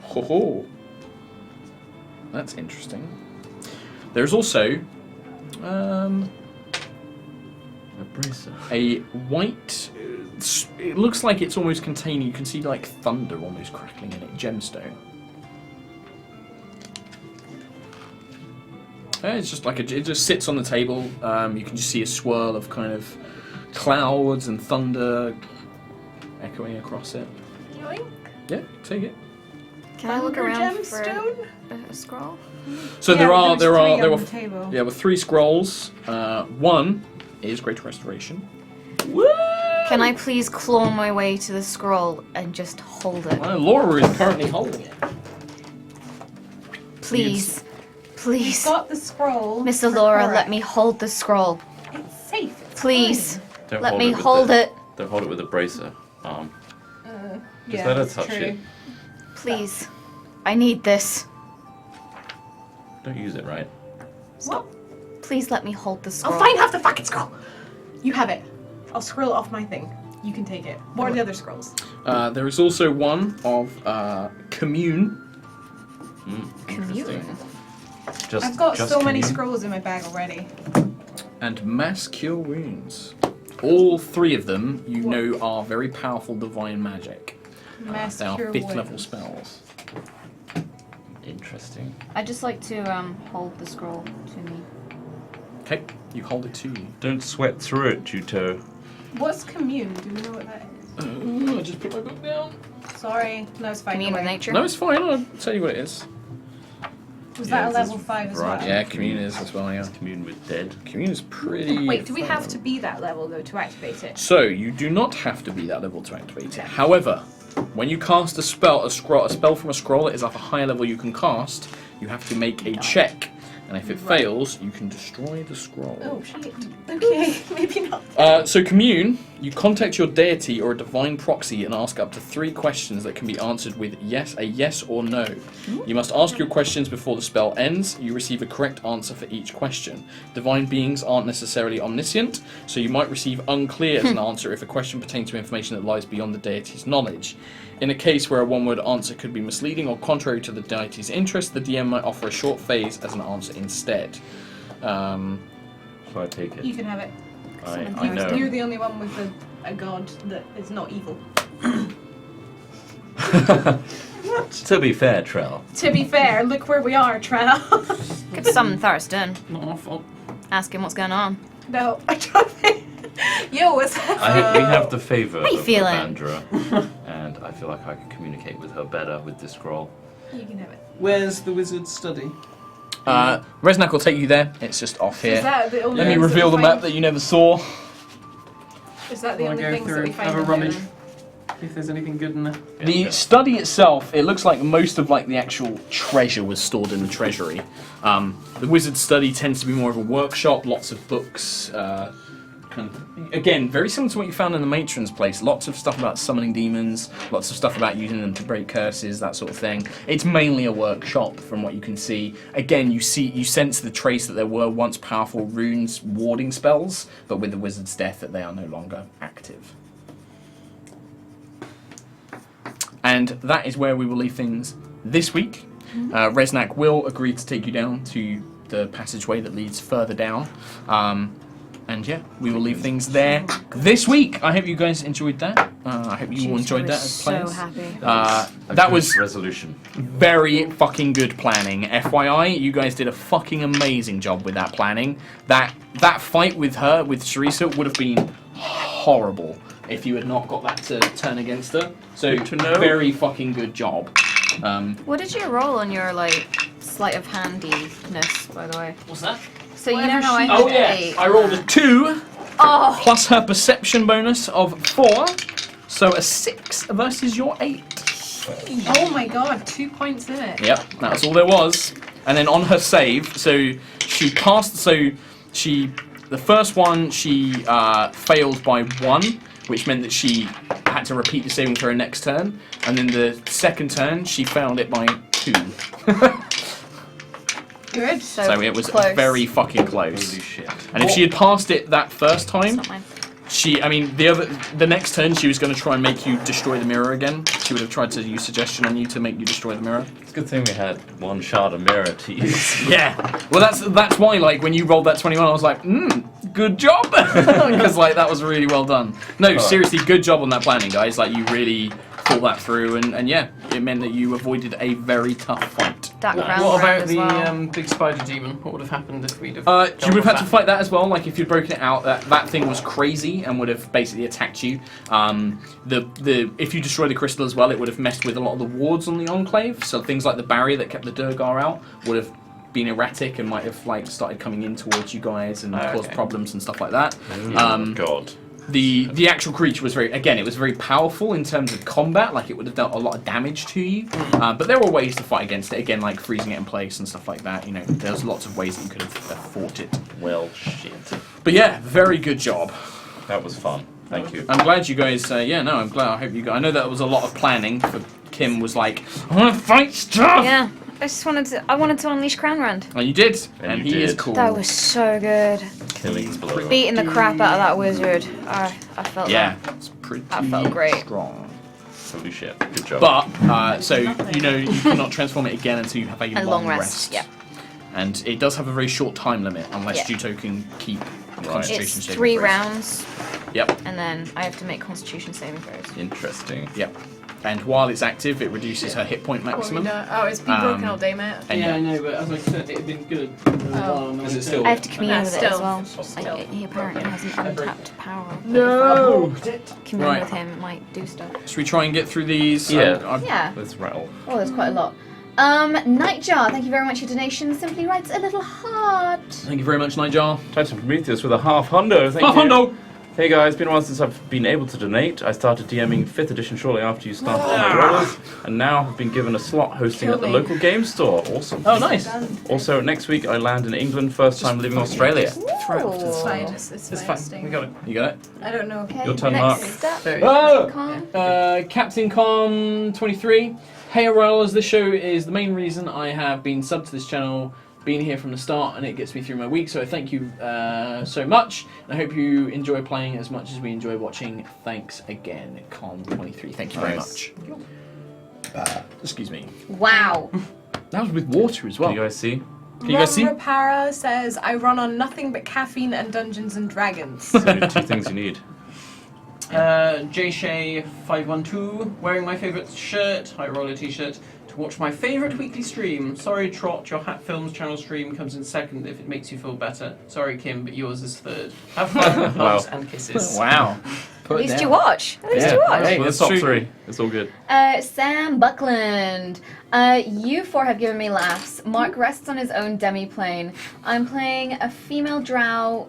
Ho ho. That's interesting. There's also A bracer. a white. It looks like it's almost containing. You can see like thunder almost crackling in it. Gemstone. It's just like it just sits on the table. You can just see a swirl of kind of clouds and thunder echoing across it. Yoink. Yeah, take it. Can I look around for Gemstone? a scroll? So Yeah, there was three were on the table. yeah, with 3 scrolls. One is Great Restoration. Can I please claw my way to the scroll and just hold it? Laura is currently holding it. Please. Please. Got the scroll. Mr. for Laura, Cora. let me hold the scroll. It's safe. It's Please. Don't Let hold me it with hold the- it. Don't hold it with a bracer arm. fine. Just let her touch it. Please. I need this. Don't use it, right? What? Please let me hold the scroll. I'll find half the fucking scroll. You have it. I'll scroll it off my thing. You can take it. What are the other scrolls? There is also one of Commune. Interesting. Just, I've got just so many commune. scrolls in my bag already. And Mass Cure Wounds. All 3 of them, you know, are very powerful divine magic. Mass They are Cure 5th level Wounds. spells. Interesting. I'd just like to hold the scroll to me. Okay, you hold it to you. Don't sweat through it, Juto. What's commune? Do we know what that is? I just put my book down. Sorry. No, it's fine. Commune don't with worry. nature. No, it's fine. I'll tell you what it is. Was Yeah, that a it's level just 5 as variety. well? Yeah, Commune is as well, yeah. Commune with dead. Commune is pretty... Wait, do we have to be that level though to activate it? So, you do not have to be that level to activate it. However, when you cast a spell from a scroll that is of a higher level you can cast, you have to make a check. And if it fails, you can destroy the scroll. Oh shit. Okay, maybe not. So Commune, you contact your deity or a divine proxy and ask up to 3 questions that can be answered with a yes or no. You must ask your questions before the spell ends. You receive a correct answer for each question. Divine beings aren't necessarily omniscient, so you might receive unclear as an answer if a question pertains to information that lies beyond the deity's knowledge. In a case where a one-word answer could be misleading or contrary to the deity's interest, the DM might offer a short phrase as an answer instead. So I take it. You can have it. I know. You're the only one with a god that is not evil. To be fair, Trell. To be fair, look where we are, Trell. Could summon Thurston. Not our fault. Ask him what's going on. No, I don't think. Yo, what's We have the favour What are you of feeling? Vandra, and I feel like I can communicate with her better with this scroll. You can have it. Where's the wizard's study? Resnack will take you there. It's just off here. Is that the only Let me things that reveal we the map find? that you never saw. Is that the Wanna only go things that through, we find have a in rummage? there? if there's anything good in there. The study itself, it looks like most of like the actual treasure was stored in the treasury. The wizard's study tends to be more of a workshop, lots of books. Again, very similar to what you found in the matron's place. Lots of stuff about summoning demons, lots of stuff about using them to break curses, that sort of thing. It's mainly a workshop from what you can see. Again, you sense the trace that there were once powerful runes warding spells, but with the wizard's death that they are no longer active. And that is where we will leave things this week. Resnack will agree to take you down to the passageway that leads further down. And yeah, we will leave things there this week. I hope you guys enjoyed that. I hope you all enjoyed that as players. So happy. That was resolution. Very fucking good planning. FYI, you guys did a fucking amazing job with that planning. That fight with her, with Teresa, would have been horrible if you had not got that to turn against her. So, very fucking good job. What did you roll on your like sleight of handiness, by the way? What's that? So you know how I had Oh yeah, I rolled a 2 plus her perception bonus of 4, so a 6 versus your 8. Oh my god, 2 points in it. Yep, that's all there was. And then on her save, so she passed. So the first one she failed by 1, which meant that she had to repeat the saving throw next turn. And then the second turn she failed it by 2. Good. So it was close. very fucking close. Holy shit. And if she had passed it that first It's time, not mine. the next turn she was going to try and make you destroy the mirror again. She would have tried to use suggestion on you to make you destroy the mirror. It's a good thing we had one shard of mirror to use. Yeah. Well, that's why like when you rolled that 21, I was like, good job, because like that was really well done. No, seriously, good job on that planning, guys. Like you really thought that through, and yeah, it meant that you avoided a very tough fight. That ground What about as the well. big spider demon? What would have happened if we'd have? You would have had to fight that as well. Like if you'd broken it out, that thing was crazy and would have basically attacked you. If you destroy the crystal as well, it would have messed with a lot of the wards on the enclave. So things like the barrier that kept the Durgar out would have been erratic and might have like started coming in towards you guys and caused problems and stuff like that. God. The actual creature was it was very powerful in terms of combat, like it would have done a lot of damage to you. But there were ways to fight against it, again, like freezing it in place and stuff like that. You know, there's lots of ways that you could have fought it. Well, shit. But yeah, very good job. That was fun. Thank you. I'm glad you guys, I'm glad, I hope you guys, I know that was a lot of planning, but Kim was like, I want to fight stuff! Yeah, I wanted to unleash Crown Rand. And you did, And and you he is did. cool. That was so good. Killing blow. Beating the crap out of that wizard. I felt Yeah, that. it's pretty That felt great. strong. Holy shit. Good job. But, so, you know, you cannot transform it again until you have a A long rest, yeah. And it does have a very short time limit, unless Yeah. Juto can keep concentration It's saving 3 throws. rounds, Yep, and then I have to make Constitution saving throws. Interesting. yep. And while it's active, it reduces her hit point maximum. Oh, it's been broken all day, mate. And Yeah, I know, but as I said, it had been good. Is it still- I have to commune with it as still. well. Still. He apparently has an untapped power. No! Commune Right. with him, it might do stuff. Should we try and get through these? Yeah. Yeah. Let's rattle. Oh, there's quite a lot. Nightjar, thank you very much for your donation. Simply writes a little heart. Thank you very much, Nigel. Titan Prometheus with a half hundo. Thank Half you. hundo! Hey guys, been a while since I've been able to donate. I started DMing 5th edition shortly after you started HighRollers, and now have been given a slot hosting at the local game store. Awesome. Oh, nice. Also, next week I land in England, first time leaving Australia. It's fine. It's It's fine. fine. We got it. You got it? I don't know. Okay, Your turn, next Mark. up. Oh! Con. Captain Com 23. Hey, HighRollers, this show is the main reason I have been subbed to this channel, been here from the start, and it gets me through my week, so thank you so much. And I hope you enjoy playing as much as we enjoy watching. Thanks again, Com 23. Thank you very Nice. much. Excuse me. Wow. That was with water as well. Can you guys see? Can you guys see? Ron Rapara says, I run on nothing but caffeine and Dungeons and Dragons. There's only 2 things you need. JShay512, wearing my favourite shirt, High Roller t-shirt, to watch my favourite weekly stream. Sorry, Trot, your Hat Films channel stream comes in second if it makes you feel better. Sorry, Kim, but yours is third. Have fun, hugs and kisses. Wow. At least you watch. At least you watch. Hey, Well, that's top true. 3. It's all good. Sam Buckland. You 4 have given me laughs. Mark rests on his own demi-plane. I'm playing a female drow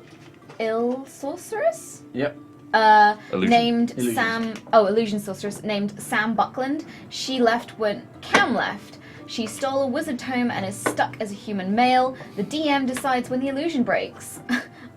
sorceress? Yep. Illusion. named Illusion. Sam. Oh, illusion sorceress named Sam Buckland. She left when Cam left. She stole a wizard tome and is stuck as a human male. The DM decides when the illusion breaks.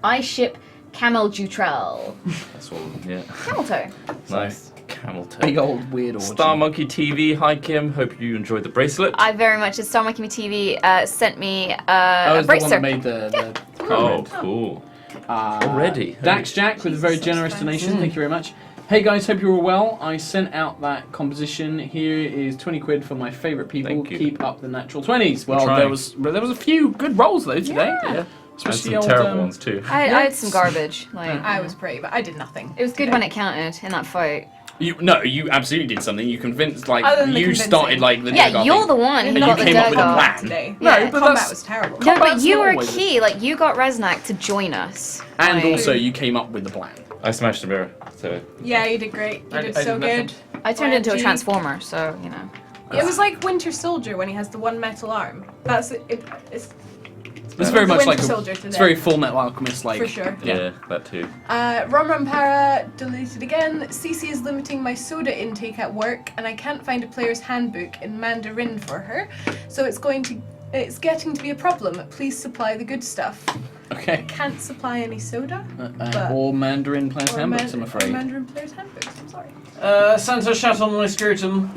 I ship Camel Jutrell. That's all. Yeah. Camel toe. Nice. Camel toe. Big old weird orgy. Star Monkey TV. Hi Kim. Hope you enjoyed the bracelet. I very much. Star Monkey TV sent me Oh, a it's the one bracer. that made the Oh, cool. Already. Dax Jack with a very generous donation. Thank you very much. Hey guys, hope you're all well. I sent out that composition. Here is 20 quid for my favourite people. Thank you. Keep up the natural 20s. Well, trying. there was a few good rolls though today. Yeah. And Especially some old, terrible ones too. I had some garbage. Like I was brave, but I did nothing. it was good when it counted in that fight. You absolutely did something. You convinced, like, Other than the you convincing. started, like, the Yeah, Durgar you're thing. the one who And got you the came up with a Durgar. plan. Today. No, Yeah, but combat that's- was terrible. No, but Combat's you not were always key. Like you got Resnack to join us. And Like, also, you came up with the plan. I smashed the mirror. So Yeah, you did great. You I did did so nothing. good. I turned into a YG. transformer, so you know. It was like Winter Soldier when he has the one metal arm. That's it. It's very much Winter like Soldier it's today. very Full Metal Alchemist, like. For sure. yeah, that too. Rum Rum Para deleted again. Cece is limiting my soda intake at work, and I can't find a player's handbook in Mandarin for her, so it's getting to be a problem. Please supply the good stuff. Okay. Can't supply any soda. But- Or Mandarin Players or Handbooks, I'm or afraid. Mandarin players' handbooks. I'm sorry. Santa shat on my scrotum.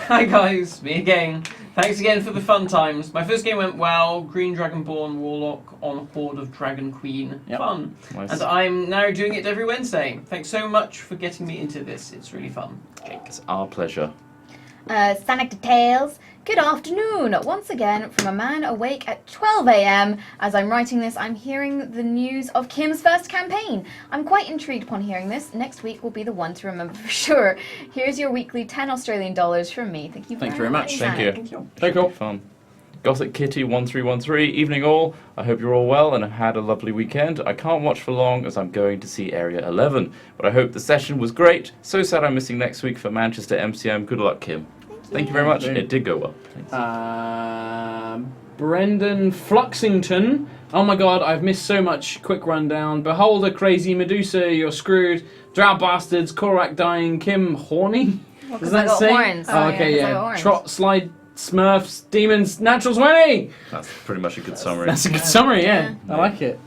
Hi guys, me again. Thanks again for the fun times. My first game went well. Green Dragonborn Warlock on Horde of Dragon Queen. Yep. Fun. Nice. And I'm now doing it every Wednesday. Thanks so much for getting me into this. It's really fun. It's our pleasure. Sonic Details. Good afternoon. Once again, from a man awake at 12 a.m. As I'm writing this, I'm hearing the news of Kim's first campaign. I'm quite intrigued upon hearing this. Next week will be the one to remember for sure. Here's your weekly 10 Australian dollars from me. Thank you Thank you very much. Thank Sonic. you. Very cool. Fun. Gothic Kitty 1313. Evening all. I hope you're all well and have had a lovely weekend. I can't watch for long as I'm going to see Area 11, but I hope the session was great. So sad I'm missing next week for Manchester MCM. Good luck, Kim. Thank you very much. Brilliant. It did go well. Thanks. Brendan Fluxington. Oh my god, I've missed so much. Quick rundown. Behold a crazy Medusa, you're screwed. Drow bastards, Korak dying, Kim horny? Well, Does 'cause I that got say? horns. Oh, okay, 'cause I got yeah. horns. Trot, slide, Smurfs, demons, natural 20! That's pretty much a good summary. That's a good summary, yeah. I like it.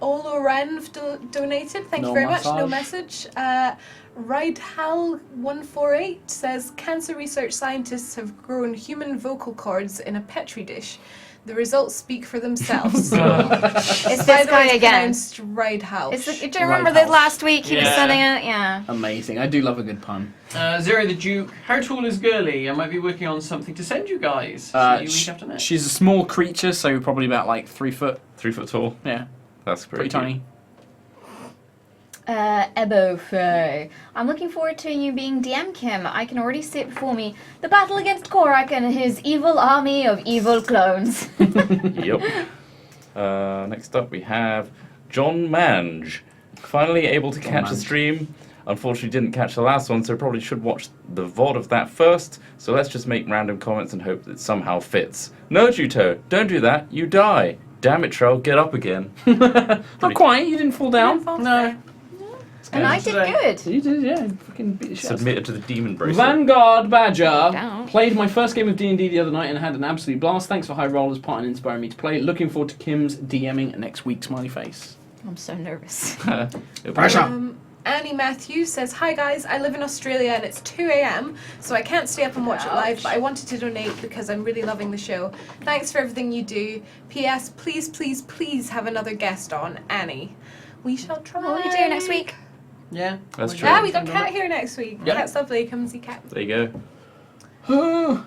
Olorenv donated. Thank No you very much. No massage. message. Ridehal148 says cancer research scientists have grown human vocal cords in a petri dish. The results speak for themselves. It's By this the way, guy again. pronounced Ridehal. Do you remember this last week? He was Yeah. sending it. Yeah. Amazing. I do love a good pun. Zero the Duke. How tall is Girly? I might be working on something to send you guys. See you week after next. She's a small creature, so probably about like 3 foot. 3 foot tall. Yeah, That's pretty cute. tiny. Ebo Faye. I'm looking forward to you being DM Kim. I can already see it before me. The battle against Korak and his evil army of evil clones. Yep. Next up we have John Mange. Finally able to catch a Mange. stream. Unfortunately didn't catch the last one, so probably should watch the VOD of that first. So let's just make random comments and hope that it somehow fits. No, Juto, don't do that. You die. Damn it, Trell, get up again. Not quite, you didn't fall down. No. And I did good. You did, yeah. Fucking beat the shit out of Submitted to the demon bracelet. Vanguard Badger Down. played my first game of D&D the other night and had an absolute blast. Thanks for HighRollers part and inspiring me to play. Looking forward to Kim's DMing next week. Smiley face. I'm so nervous. It'll be Pressure. alright. Annie Matthews says, hi guys, I live in Australia and it's 2 a.m, so I can't stay up and watch it live, but I wanted to donate because I'm really loving the show. Thanks for everything you do. P.S. Please, please, please have another guest on, Annie. We shall try. What will you do next week? Yeah. That's true. Yeah, we got Kat here next week. Yep. Kat's lovely. Come see Kat. There you go.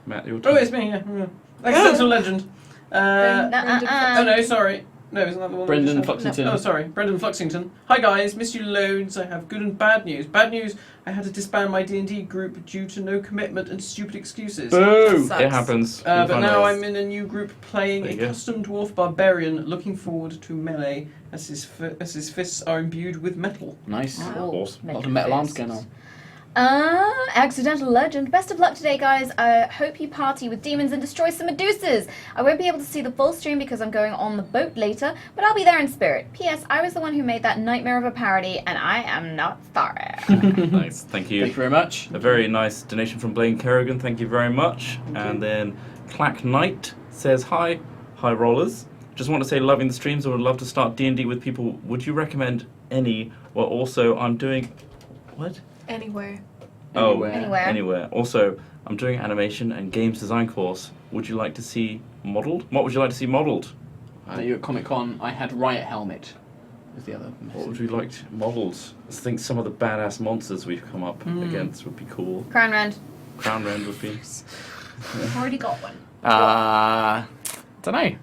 Matt, your turn. Oh, it's me, yeah. Accidental Legend. Brendan Oh no, sorry. No, isn't that the one? Brendan we just had? Fluxington. Oh, sorry. Brendan Fluxington. Hi guys, miss you loads. I have good and bad news. Bad news, I had to disband my D&D group due to no commitment and stupid excuses. Boo! Sucks. It happens. But You'll now find I'm in a new group playing There a you go. custom dwarf barbarian, looking forward to melee as his fists are imbued with metal. Nice. Oh, A lot of metal arms going on. Accidental legend. Best of luck today, guys. I hope you party with demons and destroy some Medusas. I won't be able to see the full stream because I'm going on the boat later, but I'll be there in spirit. P.S. I was the one who made that nightmare of a parody, and I am not sorry. Nice, thank you. Thank you very much. A very nice donation from Blaine Kerrigan, thank you very much. And then Clack Knight says, Hi Rollers. Just want to say loving the streams and would love to start D&D with people. Would you recommend any? Well, also, I'm doing... What? Anywhere. Oh, Anywhere. Also, I'm doing animation and games design course. Would you like to see modelled? What would you like to see modelled? You at Comic Con, I had Riot Helmet. Was the other message. What would we like modelled? I think some of the badass monsters we've come up against would be cool. Crown Rand. Crown Rend would be... I've already got one. Don't know.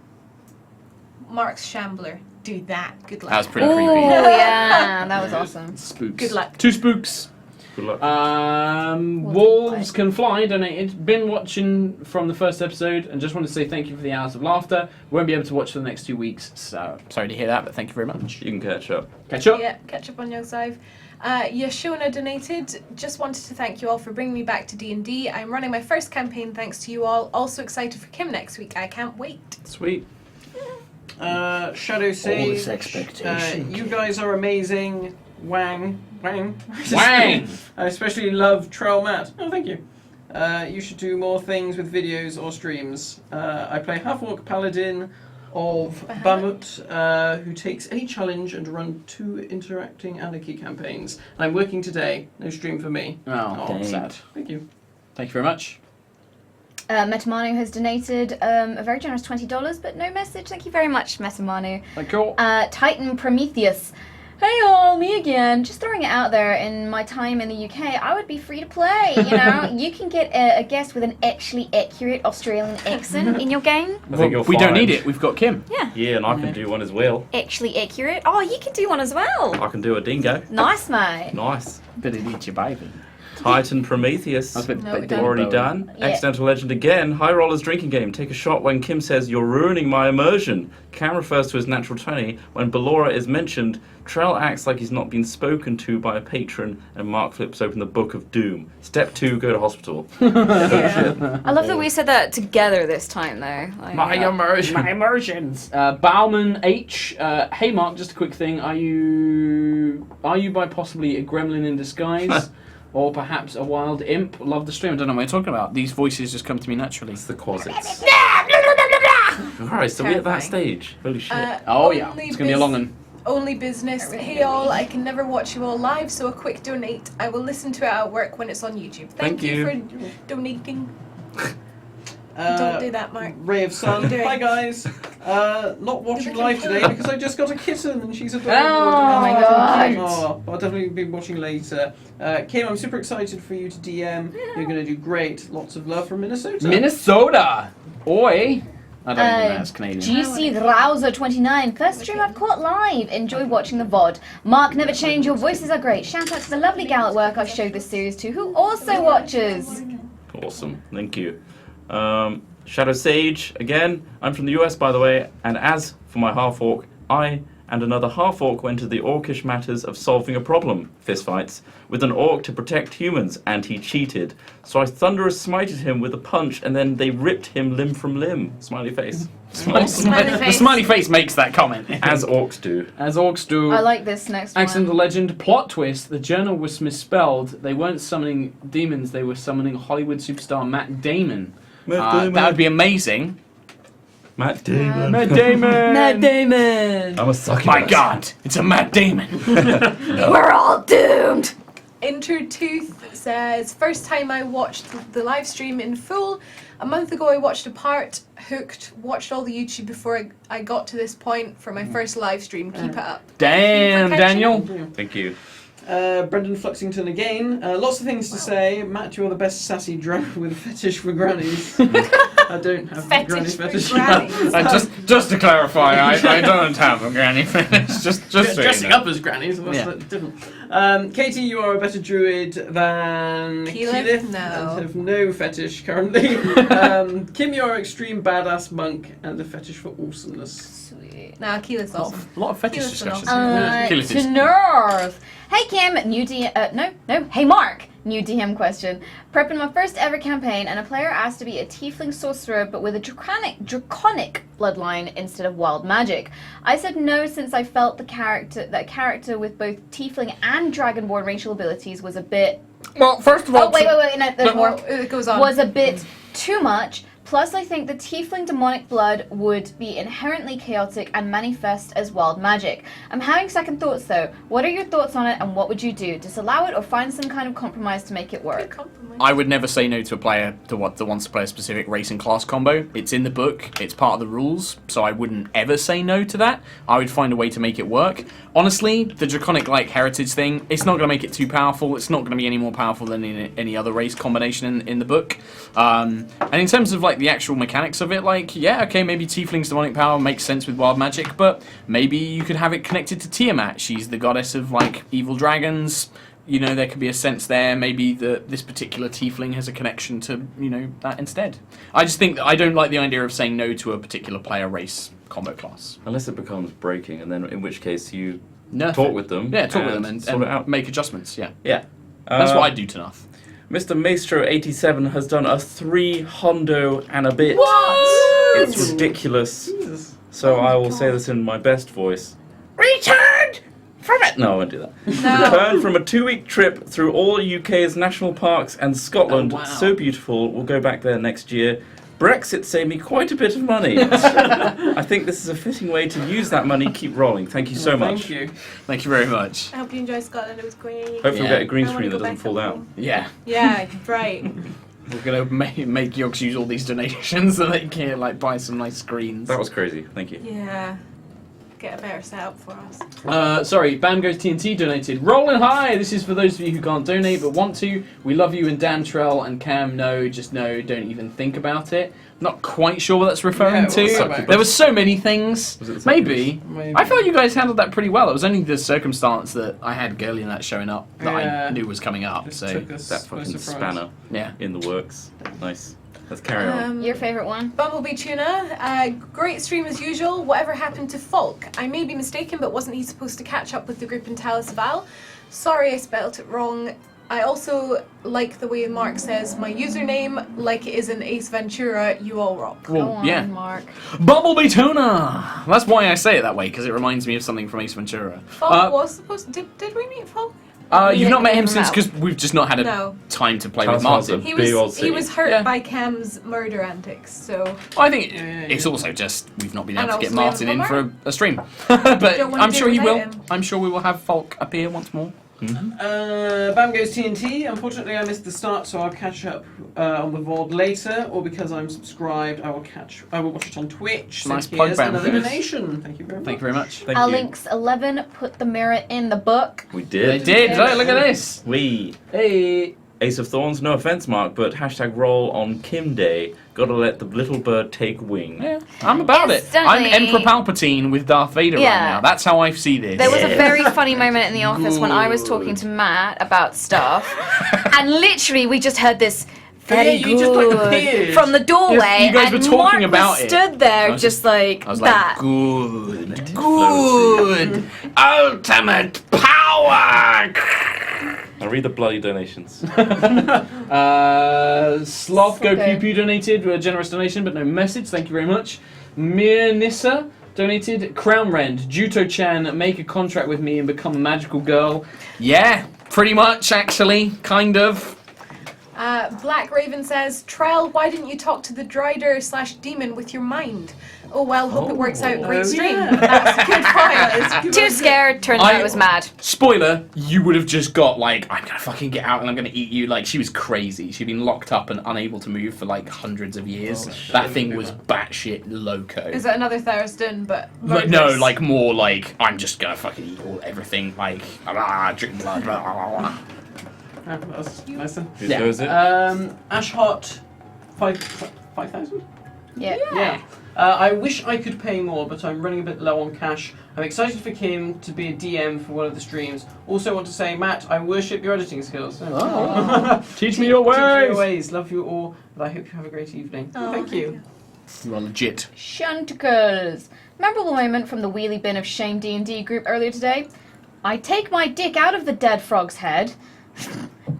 Mark's Shambler. Do that. Good luck. That was pretty Oh, creepy. yeah. That was awesome. Spooks. Good luck. 2 spooks. Good luck. Wolves Can Fly donated. Been watching from the first episode and just want to say thank you for the hours of laughter. Won't be able to watch for the next 2 weeks, so sorry to hear that, but thank you very much. You can catch up. Catch up. Yeah, catch up on Yogscast. Yashona donated. Just wanted to thank you all for bringing me back to D&D. I'm running my first campaign thanks to you all. Also excited for Kim next week. I can't wait. Sweet. Shadow Sage. this expectation. You guys are amazing. Wang. Wang! I especially love Trail Matt. Oh, thank you. You should do more things with videos or streams. I play Half-Orc Paladin of Bamut, who takes any challenge and run 2 interacting anarchy campaigns. I'm working today. No stream for me. Oh, sad. Thank you. Thank you very much. Metamanu has donated a very generous $20, but no message. Thank you very much, Metamanu. Thank you. Titan Prometheus. Hey all, me again. Just throwing it out there. In my time in the UK, I would be free to play. You know, you can get a guest with an actually accurate Australian accent in your game. I think you'll we don't find- need it. We've got Kim. Yeah, and I can do one as well. Actually accurate. Oh, you can do one as well. I can do a dingo. Nice, mate. Nice. Better eat your baby. Titan Prometheus. No, we don't. Already done. Yeah. Accidental Legend again. High Rollers drinking game. Take a shot when Kim says, "You're ruining my immersion." Cam refers to his natural 20. When Ballora is mentioned, Trell acts like he's not been spoken to by a patron, and Mark flips open the Book of Doom. Step 2, go to hospital. I love that we said that together this time, though. Like, My immersions. Bauman H. Hey Mark, just a quick thing. Are you by possibly a gremlin in disguise? Or perhaps a wild imp? Love the stream. I don't know what you're talking about. These voices just come to me naturally. It's the quasits. Alright, so we're at that stage. Holy shit. Oh yeah, it's going to be a long one. Only business. Hey all, I can never watch you all live, so a quick donate. I will listen to it at work when it's on YouTube. Thank you for donating. Don't do that, Mark. Ray of Sun. What are you doing? Hi guys. Not watching live today because I just got a kitten and she's adorable. Oh my god. Oh, I'll definitely be watching later. Kim, I'm super excited for you to DM. You're going to do great. Lots of love from Minnesota. Minnesota! Oi! I don't even know that's Canadian. GC Rouser29. First stream I've caught live. Enjoy watching the VOD. Mark, never change. Your voices are great. Shout out to the lovely gal at work I've showed this series to who also watches. Awesome, thank you. Shadow Sage, again, I'm from the US by the way, and as for my half-orc, I and another half-orc went to the orcish matters of solving a problem, fistfights, with an orc to protect humans, and he cheated. So I thunderous smited him with a punch, and then they ripped him limb from limb. Smiley face. Smiley The face. smiley face makes that comment. As orcs do. As orcs do. I like this next one. Accidental Legend plot twist. The journal was misspelled. They weren't summoning demons. They were summoning Hollywood superstar Matt Damon. That would be amazing. Matt Damon. Matt Damon. Matt Damon. I'm a succubus. My God, it's a Matt Damon. We're all doomed. Intertooth says, first time I watched the live stream in full. A month ago I watched a part, hooked, watched all the YouTube before I got to this point for my first live stream. Keep it up. Damn, Thank you for Daniel. Thank you. Brendan Fluxington again. Lots of things to say. Matt, you're the best sassy drow with a fetish for grannies. I don't have a granny Fetish fetish. for grannies. Just to clarify, I don't have a granny fetish. Just so dressing you know. up as grannies. That's Yeah. different. Katie, you are a better druid than Keyleth? No. and have no fetish currently. Kim, you're an extreme badass monk and a fetish for awesomeness. Sweet. Nah, Keyleth's off. A lot of fetish Keyleth's an discussions. awesome Keyleth To is- nerve. Hey Kim, new no. Hey Mark, New DM question. Prepping my first ever campaign, and a player asked to be a tiefling sorcerer, but with a draconic bloodline instead of wild magic. I said no, since I felt that character with both tiefling and dragonborn racial abilities was a bit. Well, first of all, Oh wait, no, there's more. It goes on. Was a bit too much. Plus, I think the tiefling demonic blood would be inherently chaotic and manifest as wild magic. I'm having second thoughts though. What are your thoughts on it, and what would you do? Disallow it or find some kind of compromise to make it work? I would never say no to a player that wants to play a specific race and class combo. It's in the book, it's part of the rules, so I wouldn't ever say no to that. I would find a way to make it work. Honestly, the draconic like heritage thing, it's not going to make it too powerful. It's not going to be any more powerful than any other race combination in the book. And in terms of like the actual mechanics of it, like, yeah, okay, maybe tiefling's demonic power makes sense with wild magic, but maybe you could have it connected to Tiamat. She's the goddess of like evil dragons. You know, there could be a sense there. Maybe this particular tiefling has a connection to, you know, that instead. I just think that I don't like the idea of saying no to a particular player race combo class. Unless it becomes breaking, and then in which case you Nerf talk it. with them. Yeah, talk with them sort it out. and make adjustments, yeah. Yeah. That's what I'd do to Nuff. Mr. Maestro87 has done a 3 hundo and a bit. What? It's ridiculous. So I will say this in my best voice. Returned from it. No, I won't do that. Returned from a 2-week trip through all UK's national parks and Scotland. Oh, wow. So beautiful. We'll go back there next year. Brexit saved me quite a bit of money. I think this is a fitting way to use that money. Keep rolling. Thank you so much. Thank you. Thank you very much. I hope you enjoy Scotland. It was great. Hopefully we'll get a green I wanna screen go that doesn't back fall up down. home. Yeah. Yeah, right. We're going to make Yogs use all these donations so they can like buy some nice screens. That was crazy. Thank you. Yeah. Get a better setup for us. Sorry, Bam Goes TNT donated. Rolling high! This is for those of you who can't donate but want to. We love you, and Dan Trell and Cam, no, just no, don't even think about it. Not quite sure what that's referring to. Succubus. There were so many things. Was it Succubus? Maybe. I felt you guys handled that pretty well. It was only the circumstance that I had Girly in that showing up that I knew was coming up. Just So took us That by fucking surprise. spanner yeah. in the works. Nice. Let's carry on. Your favorite one? Bumblebee Tuna, great stream as usual. Whatever happened to Falk? I may be mistaken, but wasn't he supposed to catch up with the group in Talis Val? Sorry, I spelt it wrong. I also like the way Mark says my username, like it is in Ace Ventura. You all rock. Well, Go on, yeah. Mark. Bumblebee Tuna! That's why I say it that way, because it reminds me of something from Ace Ventura. Falk was supposed. Did we meet Falk? You've not met him No. since, because we've just not had a No. time to play Talis with Val's Martin. a He big old was city. he was hurt Yeah. by Cam's murder antics. So I think it's also just we've not been able And to get also Martin in Emma for a stream. But Don't wanna I'm do sure he without will. him. I'm sure we will have Falk appear once more. Bam Goes TNT. Unfortunately, I missed the start, so I'll catch up on the VOD later, or because I'm subscribed, I will watch it on Twitch. Nice So plug, here's Bam another Goes. donation. Thank you very much. Thank you very much. Thank you. Alinks11 put the mirror in the book. We They did. did. Oh, look at this. We. Hey. Ace of Thorns, no offense, Mark, but hashtag roll on Kim Day. Gotta let the little bird take wing. Yeah, I'm about it. I'm Instantly. Emperor Palpatine with Darth Vader right Yeah. now. That's how I see this. There was a very funny moment in the office when I was talking to Matt about stuff, and literally we just heard this very Yeah, you just, like, good appeared. from the doorway, Yes, you guys and were talking Mark about was it. stood there I was just like I was that. like, good, good, ultimate power. I'll read the bloody donations. Sloth Go Okay. Pew Pew donated, a generous donation, but no message. Thank you very much. Mir Nissa donated. Crown Rend, Juto-chan, make a contract with me and become a magical girl. Yeah, pretty much, actually, kind of. Black Raven says, Trell, why didn't you talk to the Drider/demon with your mind? Oh well, hope it works out. Great stream. yeah. That's good fires. Too scared. Turns out I was mad. Spoiler, you would have just got like, I'm gonna fucking get out and I'm gonna eat you. Like, she was crazy. She'd been locked up and unable to move for like hundreds of years. That thing was batshit loco. Is it another Thurston? But Like, no, murderous? like more like, I'm just gonna fucking eat everything. Like, drink blood. Blah, blah, blah. Ah, that was nice then. Whose Yeah. goes it? Ashhot 5,000? Yeah. Yeah. I wish I could pay more, but I'm running a bit low on cash. I'm excited for Kim to be a DM for one of the streams. Also want to say, Matt, I worship your editing skills. Teach me your Teach me your ways. ways. Love you all, and I hope you have a great evening. Thank you. You are legit. Shanticles. Memorable moment from the wheelie bin of shame D&D group earlier today. I take my dick out of the dead frog's head.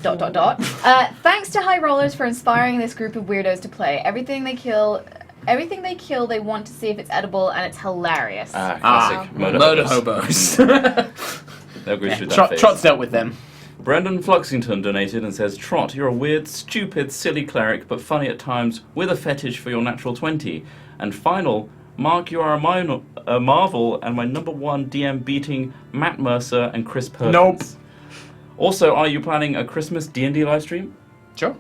Thanks to HighRollers for inspiring this group of weirdos to play. Everything they kill, they want to see if it's edible, and it's hilarious. Classic. Murder hobos. They'll go through that phase. Trot's dealt with them. Brendan Fluxington donated and says, Trot, you're a weird, stupid, silly cleric, but funny at times, with a fetish for your natural 20. And final, Mark, you are a marvel and my number one DM beating Matt Mercer and Chris Perkins. Nope. Also, are you planning a Christmas D&D live stream? Sure.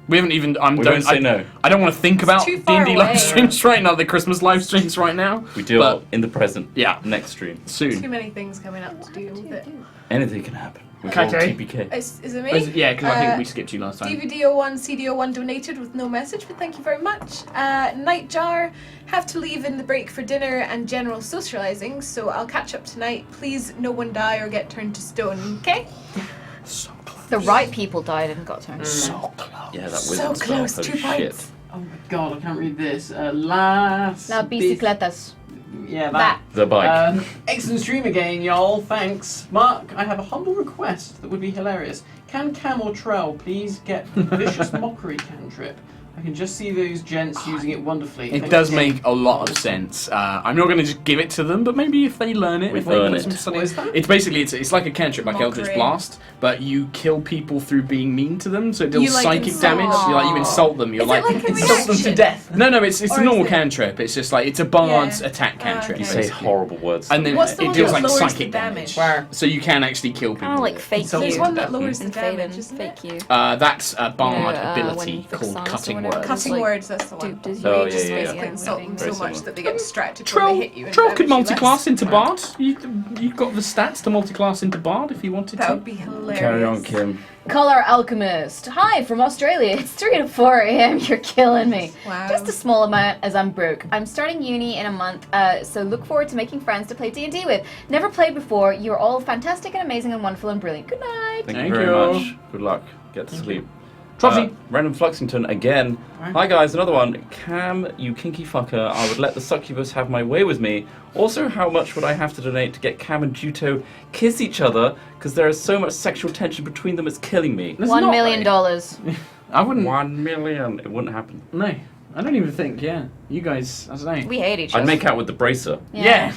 We haven't even. Don't say no. I don't want to think about too far D&D away. live streams right now. The Christmas live streams right now. We do But- it in the present. Yeah. Next stream. Soon. Too many things coming up to do with it. Anything can happen. We Okay. call TPK. Is it me? Yeah, because I think we skipped you last time. DVD01, CD01 donated with no message, but thank you very much. Nightjar, have to leave in the break for dinner and general socializing, so I'll catch up tonight. Please, no one die or get turned to stone, okay? So close. The right people died and got turned. So close. Yeah, that So wizard spell. close, Holy 2 shit. points. Oh my god, I can't read this. Las. La bicicletas. Yeah, That. The bike. Excellent stream again, y'all. Thanks. Mark, I have a humble request that would be hilarious. Can Cam or Trell please get the Vicious Mockery cantrip? I can just see those gents using it wonderfully. It Thank does you. make a lot of sense. I'm not going to just give it to them, but maybe if they learn it, We if they learn put it. some study. What is that? It's basically it's like a cantrip, like Eldritch Mockery. Blast, but you kill people through being mean to them, so it deals You, like, psychic insult damage. You them. insult them. You're Is it like a Insult them to reaction? death. no, it's Or a is normal it- cantrip. It's just like it's a bard's Yeah. attack cantrip. You okay. say horrible words. And then What's the it one deals that like lowers psychic the damage. damage? So you can actually kill people. Kind of like with it. fake So you. There's one that Mm. lowers the in damage, Faden, isn't fake it? you. That's a bard when ability you fix called science or cutting whatever. words. Cutting like, words, that's the one. Duped as Oh, you yeah, just yeah, make yeah. You it insult them Very so much similar. that they get distracted when Troll, they hit you. And Troll could damage you multi-class less. into Bard. You've got the stats to multi-class into Bard if you wanted That to. would be hilarious. Carry on, Kim. Color Alchemist. Hi from Australia. It's 3 to 4 a.m. You're killing me. Wow. Just a small amount as I'm broke. I'm starting uni in a month, so look forward to making friends to play D&D with. Never played before. You're all fantastic and amazing and wonderful and brilliant. Good night. Thank Thank you very you. much. Good luck. Get to sleep. Trotty. Random Fluxington again. Alright. Hi guys, another one. Cam, you kinky fucker. I would let the succubus have my way with me. Also, how much would I have to donate to get Cam and Juto kiss each other? Because there is so much sexual tension between them, it's killing me. There's $1 not, million. I wouldn't. 1 million. It wouldn't happen. No, I don't even think. Yeah, you guys. I don't know. We hate each other. I'd make out with the bracer. Yeah.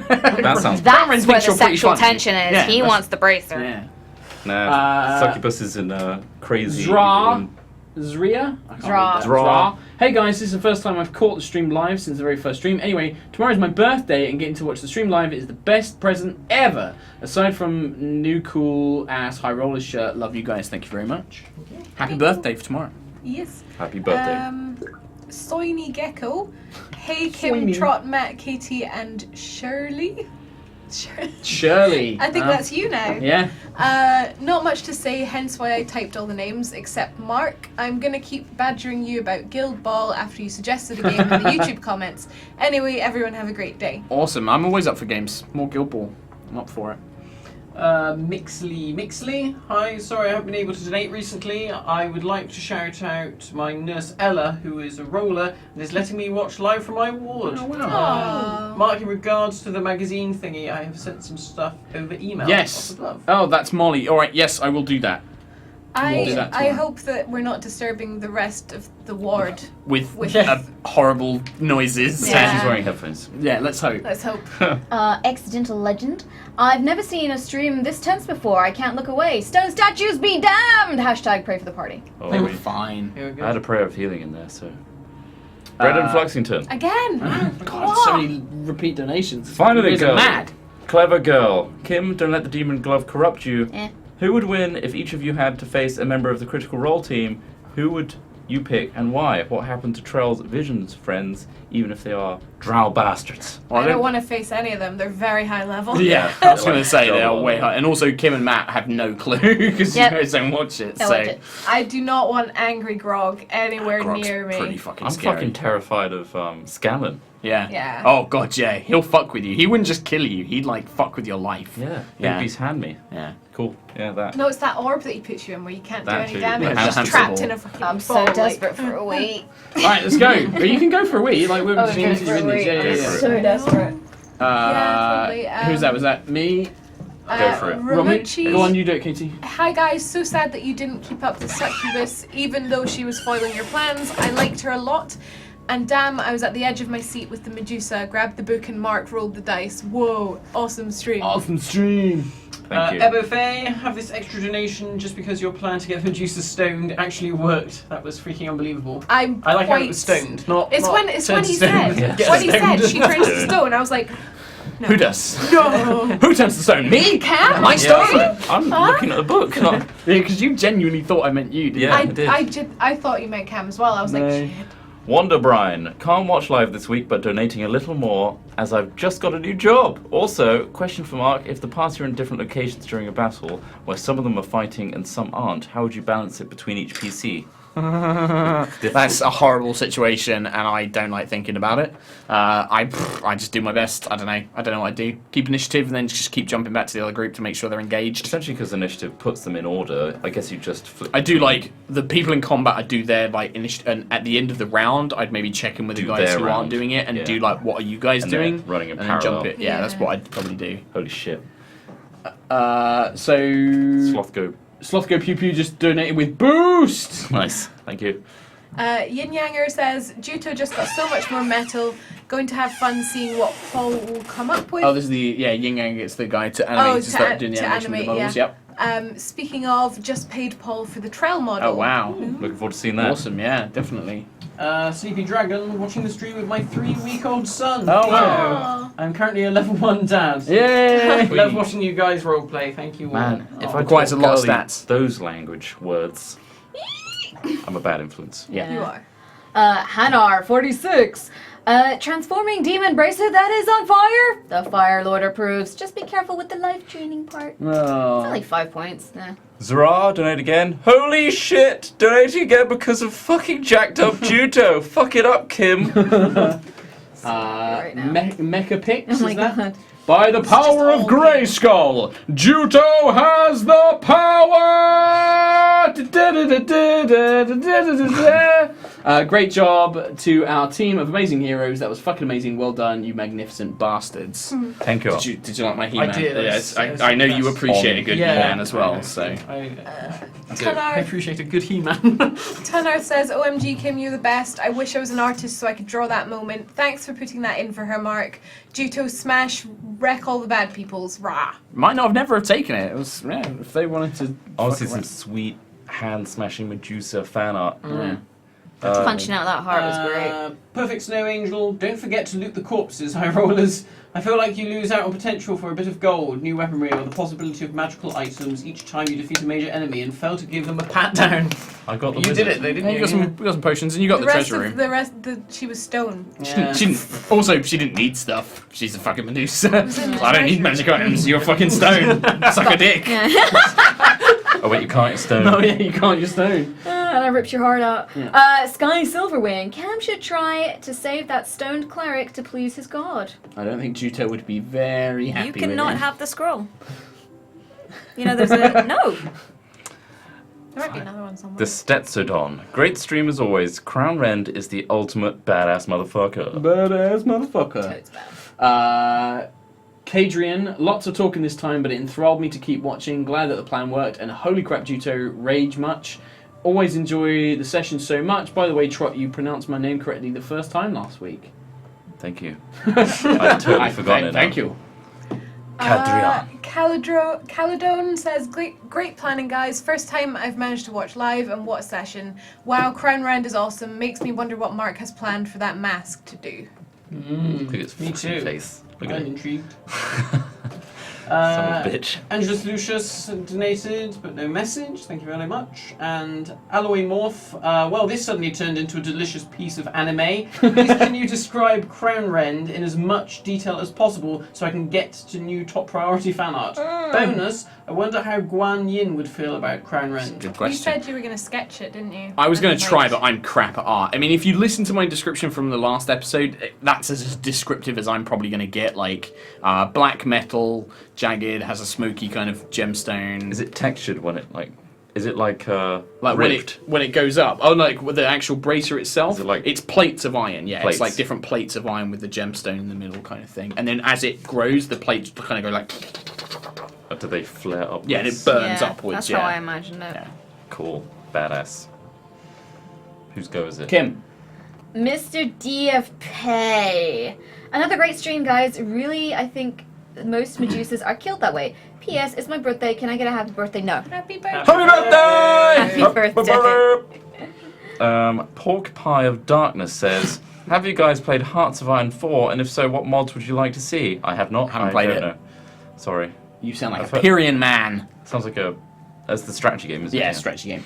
That sounds. That's Cameron where thinks the you're pretty sexual funny. tension is. Yeah, he that's- wants the bracer. Yeah. Nah. Succubus is in crazy. Zra. Zria? I can't Zra. read that. Zra. Hey guys, this is the first time I've caught the stream live since the very first stream. Anyway, tomorrow's my birthday and getting to watch the stream live is the best present ever. Aside from new cool ass HighRollers shirt, love you guys. Thank you very much. Happy birthday for tomorrow. Yes. Happy birthday. Soiny Gecko. Hey Kim, Soiny. Trot, Matt, Katie, and Shirley. Shirley. I think that's you now. Yeah. Not much to say, hence why I typed all the names except Mark. I'm gonna keep badgering you about Guild Ball after you suggested a game in the YouTube comments. Anyway, everyone have a great day. Awesome. I'm always up for games. More Guild Ball. I'm up for it. Mixley. Hi, sorry I haven't been able to donate recently. I would like to shout out my nurse Ella, who is a roller and is letting me watch live from my ward. Oh, wow. Aww. Mark, in regards to the magazine thingy, I have sent some stuff over email. Yes. Lots of love. Oh, that's Molly. All right. Yes, I will do that. We'll do that I tomorrow. hope that we're not disturbing the rest of the ward. With With- horrible noises. Yeah. She's wearing headphones. Yeah, let's hope. Let's hope. Accidental legend. I've never seen a stream this tense before. I can't look away. Stone statues be damned! Hashtag pray for the party. Oh, They were we- fine. Here we I had go. a prayer of healing in there, so. Brendan Again! Fluxington. God, so many repeat donations. Finally, You guys are girl. mad. Clever girl. Kim, don't let the demon glove corrupt you. Eh. Who would win if each of you had to face a member of the Critical Role team? Who would you pick and why? What happened to Trell's Visions friends, even if they are drow bastards? Well, I don't want to face any of them. They're very high level. Yeah, I was going to say they are Double. way high. And also, Kim and Matt have no clue because Yep. you guys don't watch it. Don't so watch it. I do not want Angry Grog anywhere Grog's near me. pretty fucking I'm scary. fucking terrified of Scanlan. Yeah. Yeah. Oh god, yeah. He'll fuck with you. He wouldn't just kill you. He'd like fuck with your life. Yeah. Yeah. Big Beast hand me. Yeah. Cool. Yeah, that. No, it's that orb that he puts you in where you can't do That any too. damage. Yeah, You're just that's trapped sensible. in a fucking I'm so ball, desperate for a wee. All right, let's go. You can go for a wee. Like we're Oh, just go into for a wee. Yeah, yeah, I'm yeah. so desperate. Yeah, totally. Who's that? Was that me? Go for it. Ramuchi. Go on, you do it, Katie. Hi guys, so sad that you didn't keep up the Succubus, even though she was foiling your plans. I liked her a lot. And damn, I was at the edge of my seat with the Medusa, grabbed the book and Mark rolled the dice. Whoa, awesome stream. Awesome stream. Thank you. Ebo Faye, have this extra donation just because your plan to get Medusa stoned actually worked. That was freaking unbelievable. I like how it was stoned. It's not when turned he to stone. said Get when he stoned. said she turns to stone. I was like, no. Who does? No. Who turns to stone? Me? Cam? My stone? I'm looking at the book. Yeah, because you genuinely thought I meant you, didn't Yeah. you? I did. I thought you meant Cam as well. I was like, No. shit. Wonder Brian, can't watch live this week, but donating a little more as I've just got a new job. Also, question for Mark: if the party are in different locations during a battle, where some of them are fighting and some aren't, how would you balance it between each PC? That's a horrible situation, and I don't like thinking about it. I just do my best. I don't know what I do. Keep initiative, and then just keep jumping back to the other group to make sure they're engaged. Essentially, because initiative puts them in order, I guess you just flip. I do like the people in combat. I do their like and at the end of the round, I'd maybe check in with the Do guys their who round. aren't doing it, and Yeah. do like, what are you guys And they're doing? running in and then jump parallel. it. Yeah, that's Yeah. what I'd probably do. Holy shit. So Sloth go. Pew Pew just donated with boost. Nice. Thank you. Yin Yanger says, Juto just got so much more metal. Going to have fun seeing what Paul will come up with. Oh, this is the Yin Yang. It's the guy to animate to start doing the to animation with the animate, models. yeah. Yep. Speaking of, just paid Paul for the trail model. Oh wow. Looking forward to seeing that. Awesome. Yeah, definitely. Sleepy Dragon, watching the stream with my 3-week-old son. Oh, Theo. wow. I'm currently a level 1 dad. Yay! Love watching you guys roleplay. Thank you all. Man, if I Requires talk a lot of girly stats. those language words, I'm a bad influence. Yeah. You are. Hanar, 46. Transforming demon bracelet that is on fire. The Fire Lord approves. Just be careful with the life training part. It's Oh. only 5 points. Yeah. Zara, donate again. Holy shit! Donating again because of fucking jacked up Juto. Fuck it up, Kim. Right now. Mecha Pix, Oh my is that? god. By the power of Grayskull, Juto has the power! Great job to our team of amazing heroes. That was fucking amazing. Well done, you magnificent bastards. Thank you. Did you like my He-Man? I did. Yes, Yes, I know you yes. appreciate a good Yeah. He-Man as well. So I Tanar, appreciate a good He-Man. Tanar says, OMG Kim, you're the best. I wish I was an artist so I could draw that moment. Thanks for putting that in for her, Mark. Juto smash, wreck all the bad peoples. Rah. might not have never have taken it. It was if they wanted to. Honestly, fuck some around. sweet hand-smashing Medusa fan art. Yeah. Punching out that heart was great. Perfect Snow Angel, don't forget to loot the corpses, high rollers. I feel like you lose out on potential for a bit of gold, new weaponry, or the possibility of magical items each time you defeat a major enemy and fail to give them a pat down. I got the You wizard. did it, they didn't Yeah, you got some potions, and you got the rest treasure room. of the rest, she was stone. She didn't. Also, she didn't need stuff. She's a fucking Medusa. in the I don't need magic items. You're a fucking stone. Suck a dick. Oh wait, you can't stone. Oh yeah, you can't. You're stone. And that rips your heart out. Yeah. Sky Silverwing. Cam should try to save that stoned cleric to please his god. I don't think Juto would be very happy You with cannot it. have the scroll. You know, there's a no. There might be another one somewhere. The Stetsodon. Great stream as always. Crown Rend is the ultimate badass motherfucker. Badass motherfucker. Totes bad. Kadrian, lots of talking this time, but it enthralled me to keep watching. Glad that the plan worked, and holy crap, Juto, rage much. Always enjoy the session so much. By the way, Trot, you pronounced my name correctly the first time last week. Thank you. I totally forgot it. Thank you. Caledon says, great planning, guys. First time I've managed to watch live, and what a session. Wow, Crown Round is awesome. Makes me wonder what Mark has planned for that mask to do. Look at its Me fucking too. face. Look at I'm it. intrigued. Son of a bitch. Angelus Lucius donated, but no message. Thank you very much. And Alloy Morph. Well, this suddenly turned into a delicious piece of anime. Please can you describe Crown Rend in as much detail as possible so I can get to new top priority fan art? Bonus, I wonder how Guan Yin would feel about Crown Rend. Good You question. said you were going to sketch it, didn't you? I was going And to try, like- but I'm crap at art. I mean, if you listen to my description from the last episode, that's as descriptive as I'm probably going to get. Like, black metal, jagged, has a smoky kind of gemstone. Is it textured when it like? Is it like like ripped? when it goes up? Oh, like with the actual bracer itself. Is it like- it's plates of iron? Yeah, Plates. it's like different plates of iron with the gemstone in the middle, kind of thing. And then as it grows, the plates kind of go like. Or do they flare upwards? Yeah, and it burns Yeah, upwards. That's yeah. how I imagined it. Yeah. Cool. Badass. Whose go is it? Kim. Mr. DFP. Another great stream, guys. Really, I think most Medusas are killed that way. P.S. It's my birthday. Can I get a happy birthday? No. Happy birthday. Happy birthday! Happy birthday. Pork Pie of Darkness says, have you guys played Hearts of Iron 4? And if so, what mods would you like to see? I have not. Haven't played don't it. know. Sorry. You sound like I've a heard- Pyrian man. Sounds like that's the strategy game, isn't it? Yeah, strategy game.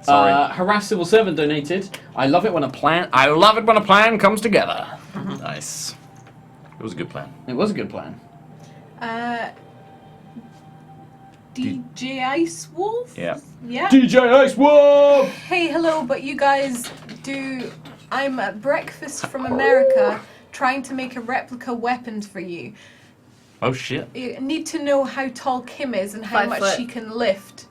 Sorry. Harass Civil Servant donated. I love it when a plan comes together. Nice. It was a good plan. It was a good plan. DJ Ice Wolf? Yeah. Yeah. DJ Ice Wolf! Hey, hello, but you guys do. I'm at breakfast from America trying to make a replica weapon for you. Oh shit. You need to know how tall Kim is and how 5 much foot. she can lift.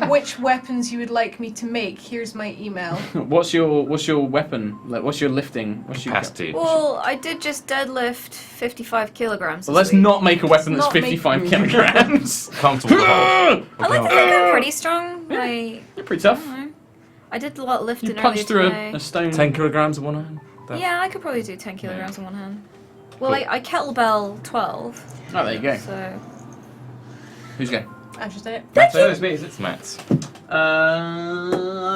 Which weapons you would like me to make? Here's my email. What's your weapon? Like, what's your lifting? What's your Capacity. Well, I did just deadlift 55 kilograms. Well, this let's week. not make a weapon that's Not make- 55 kilograms. Comfortable hold. I like to think I'm pretty strong. You're pretty tough. I did a lot of lifting You earlier punched through today. a stone. 10 kilograms in one hand. Yeah, I could probably do 10 kilograms in one hand. Well, Cool. I kettlebell 12, Oh, there you go. so... Who's going? I just did it. So it's me, is it? It's Matt's.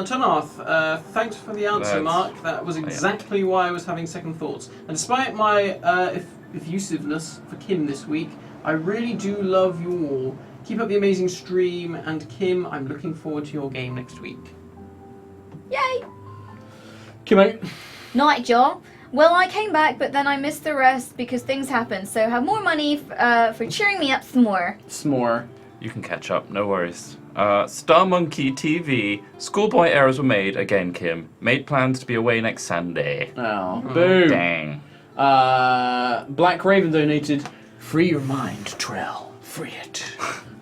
Tonath, thanks for the answer, That's- Mark. That was exactly why I was having second thoughts. And despite my effusiveness for Kim this week, I really do love you all. Keep up the amazing stream, and Kim, I'm looking forward to your game next week. Yay! Come on. Night, Joe. Well, I came back, but then I missed the rest because things happened, so have more money for cheering me up some more. S'more. You can catch up, no worries. Star Monkey TV. Schoolboy errors were made, again, Kim. Made plans to be away next Sunday. Oh, boom. Dang. Black Raven donated. Free your mind, Trell. Free it.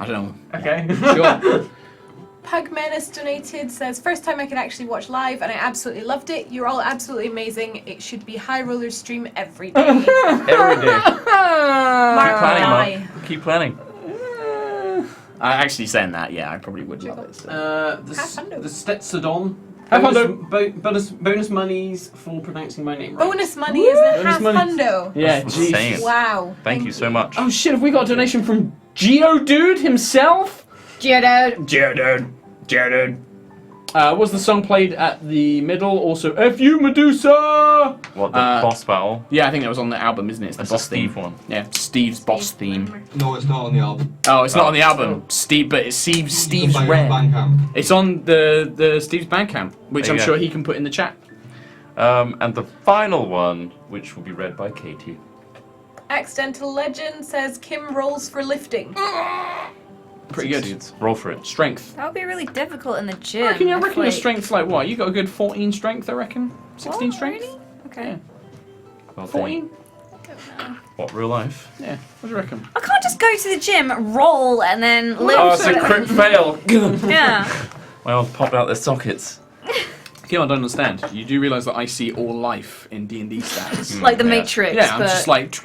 I don't know. Okay. Sure. Pug Menace donated, says, first time I could actually watch live and I absolutely loved it. You're all absolutely amazing. It should be HighRollers stream every day. Every day. Keep Mark planning, Nye. Mark. Keep planning. I actually saying that, yeah, I probably would love it. So. The Hundo. Stetsadon. Have Bonus monies for pronouncing my name right. Bonus money is a Bonus half money. hundo. Yeah, That's jeez. insane. Wow. Thank you so much. Oh shit, have we got a donation from Geodude himself? Geodude. Geodude. Was the song played at the middle? Also, F.U. Medusa! What, the boss battle? Yeah, I think that was on the album, isn't it? It's the That's a boss Steve theme. one. Yeah, Steve's boss theme. No, it's not on the album. Oh, it's not on the album. Steve, but it's Steve's Bandcamp. Red. It's on the Steve's Bandcamp, which There I'm you sure go. he can put in the chat. And the final one, which will be read by Katie. Accidental Legend says Kim rolls for lifting. Pretty good. Succeeds. Roll for it. Strength. That would be really difficult in the gym. I reckon if, your like- strength's like what? You got a good 14 strength, I reckon? 16 What, strength? really? Okay. Yeah. Well, 14? What, real life? Yeah. What do you reckon? I can't just go to the gym, roll, and then live. Oh, it's for a crit fail. Yeah. My arms popped out their sockets. Kim, I don't understand. You do realise that I see all life in D&D stats. Like the Yeah. Matrix, Yeah, I'm but just like...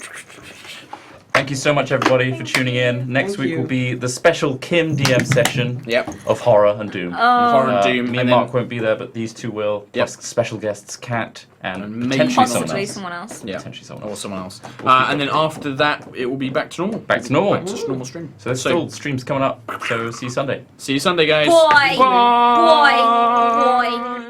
Thank you so much, everybody, for tuning in. Next Thank week you. will be the special Kim DM session Yep. of horror and doom. Horror and Doom. Me and and then- Mark won't be there, but these two will. Yep. Plus special guests, Kat and And maybe potentially someone possibly else. someone else. Yeah. Potentially someone Or else. someone else. We'll keep And then updated. after that, it will be back to normal. Back to normal. Back to just normal stream. So there's still streams coming up. So see you Sunday. See you Sunday, guys. Boy. Bye. Boy. Boy.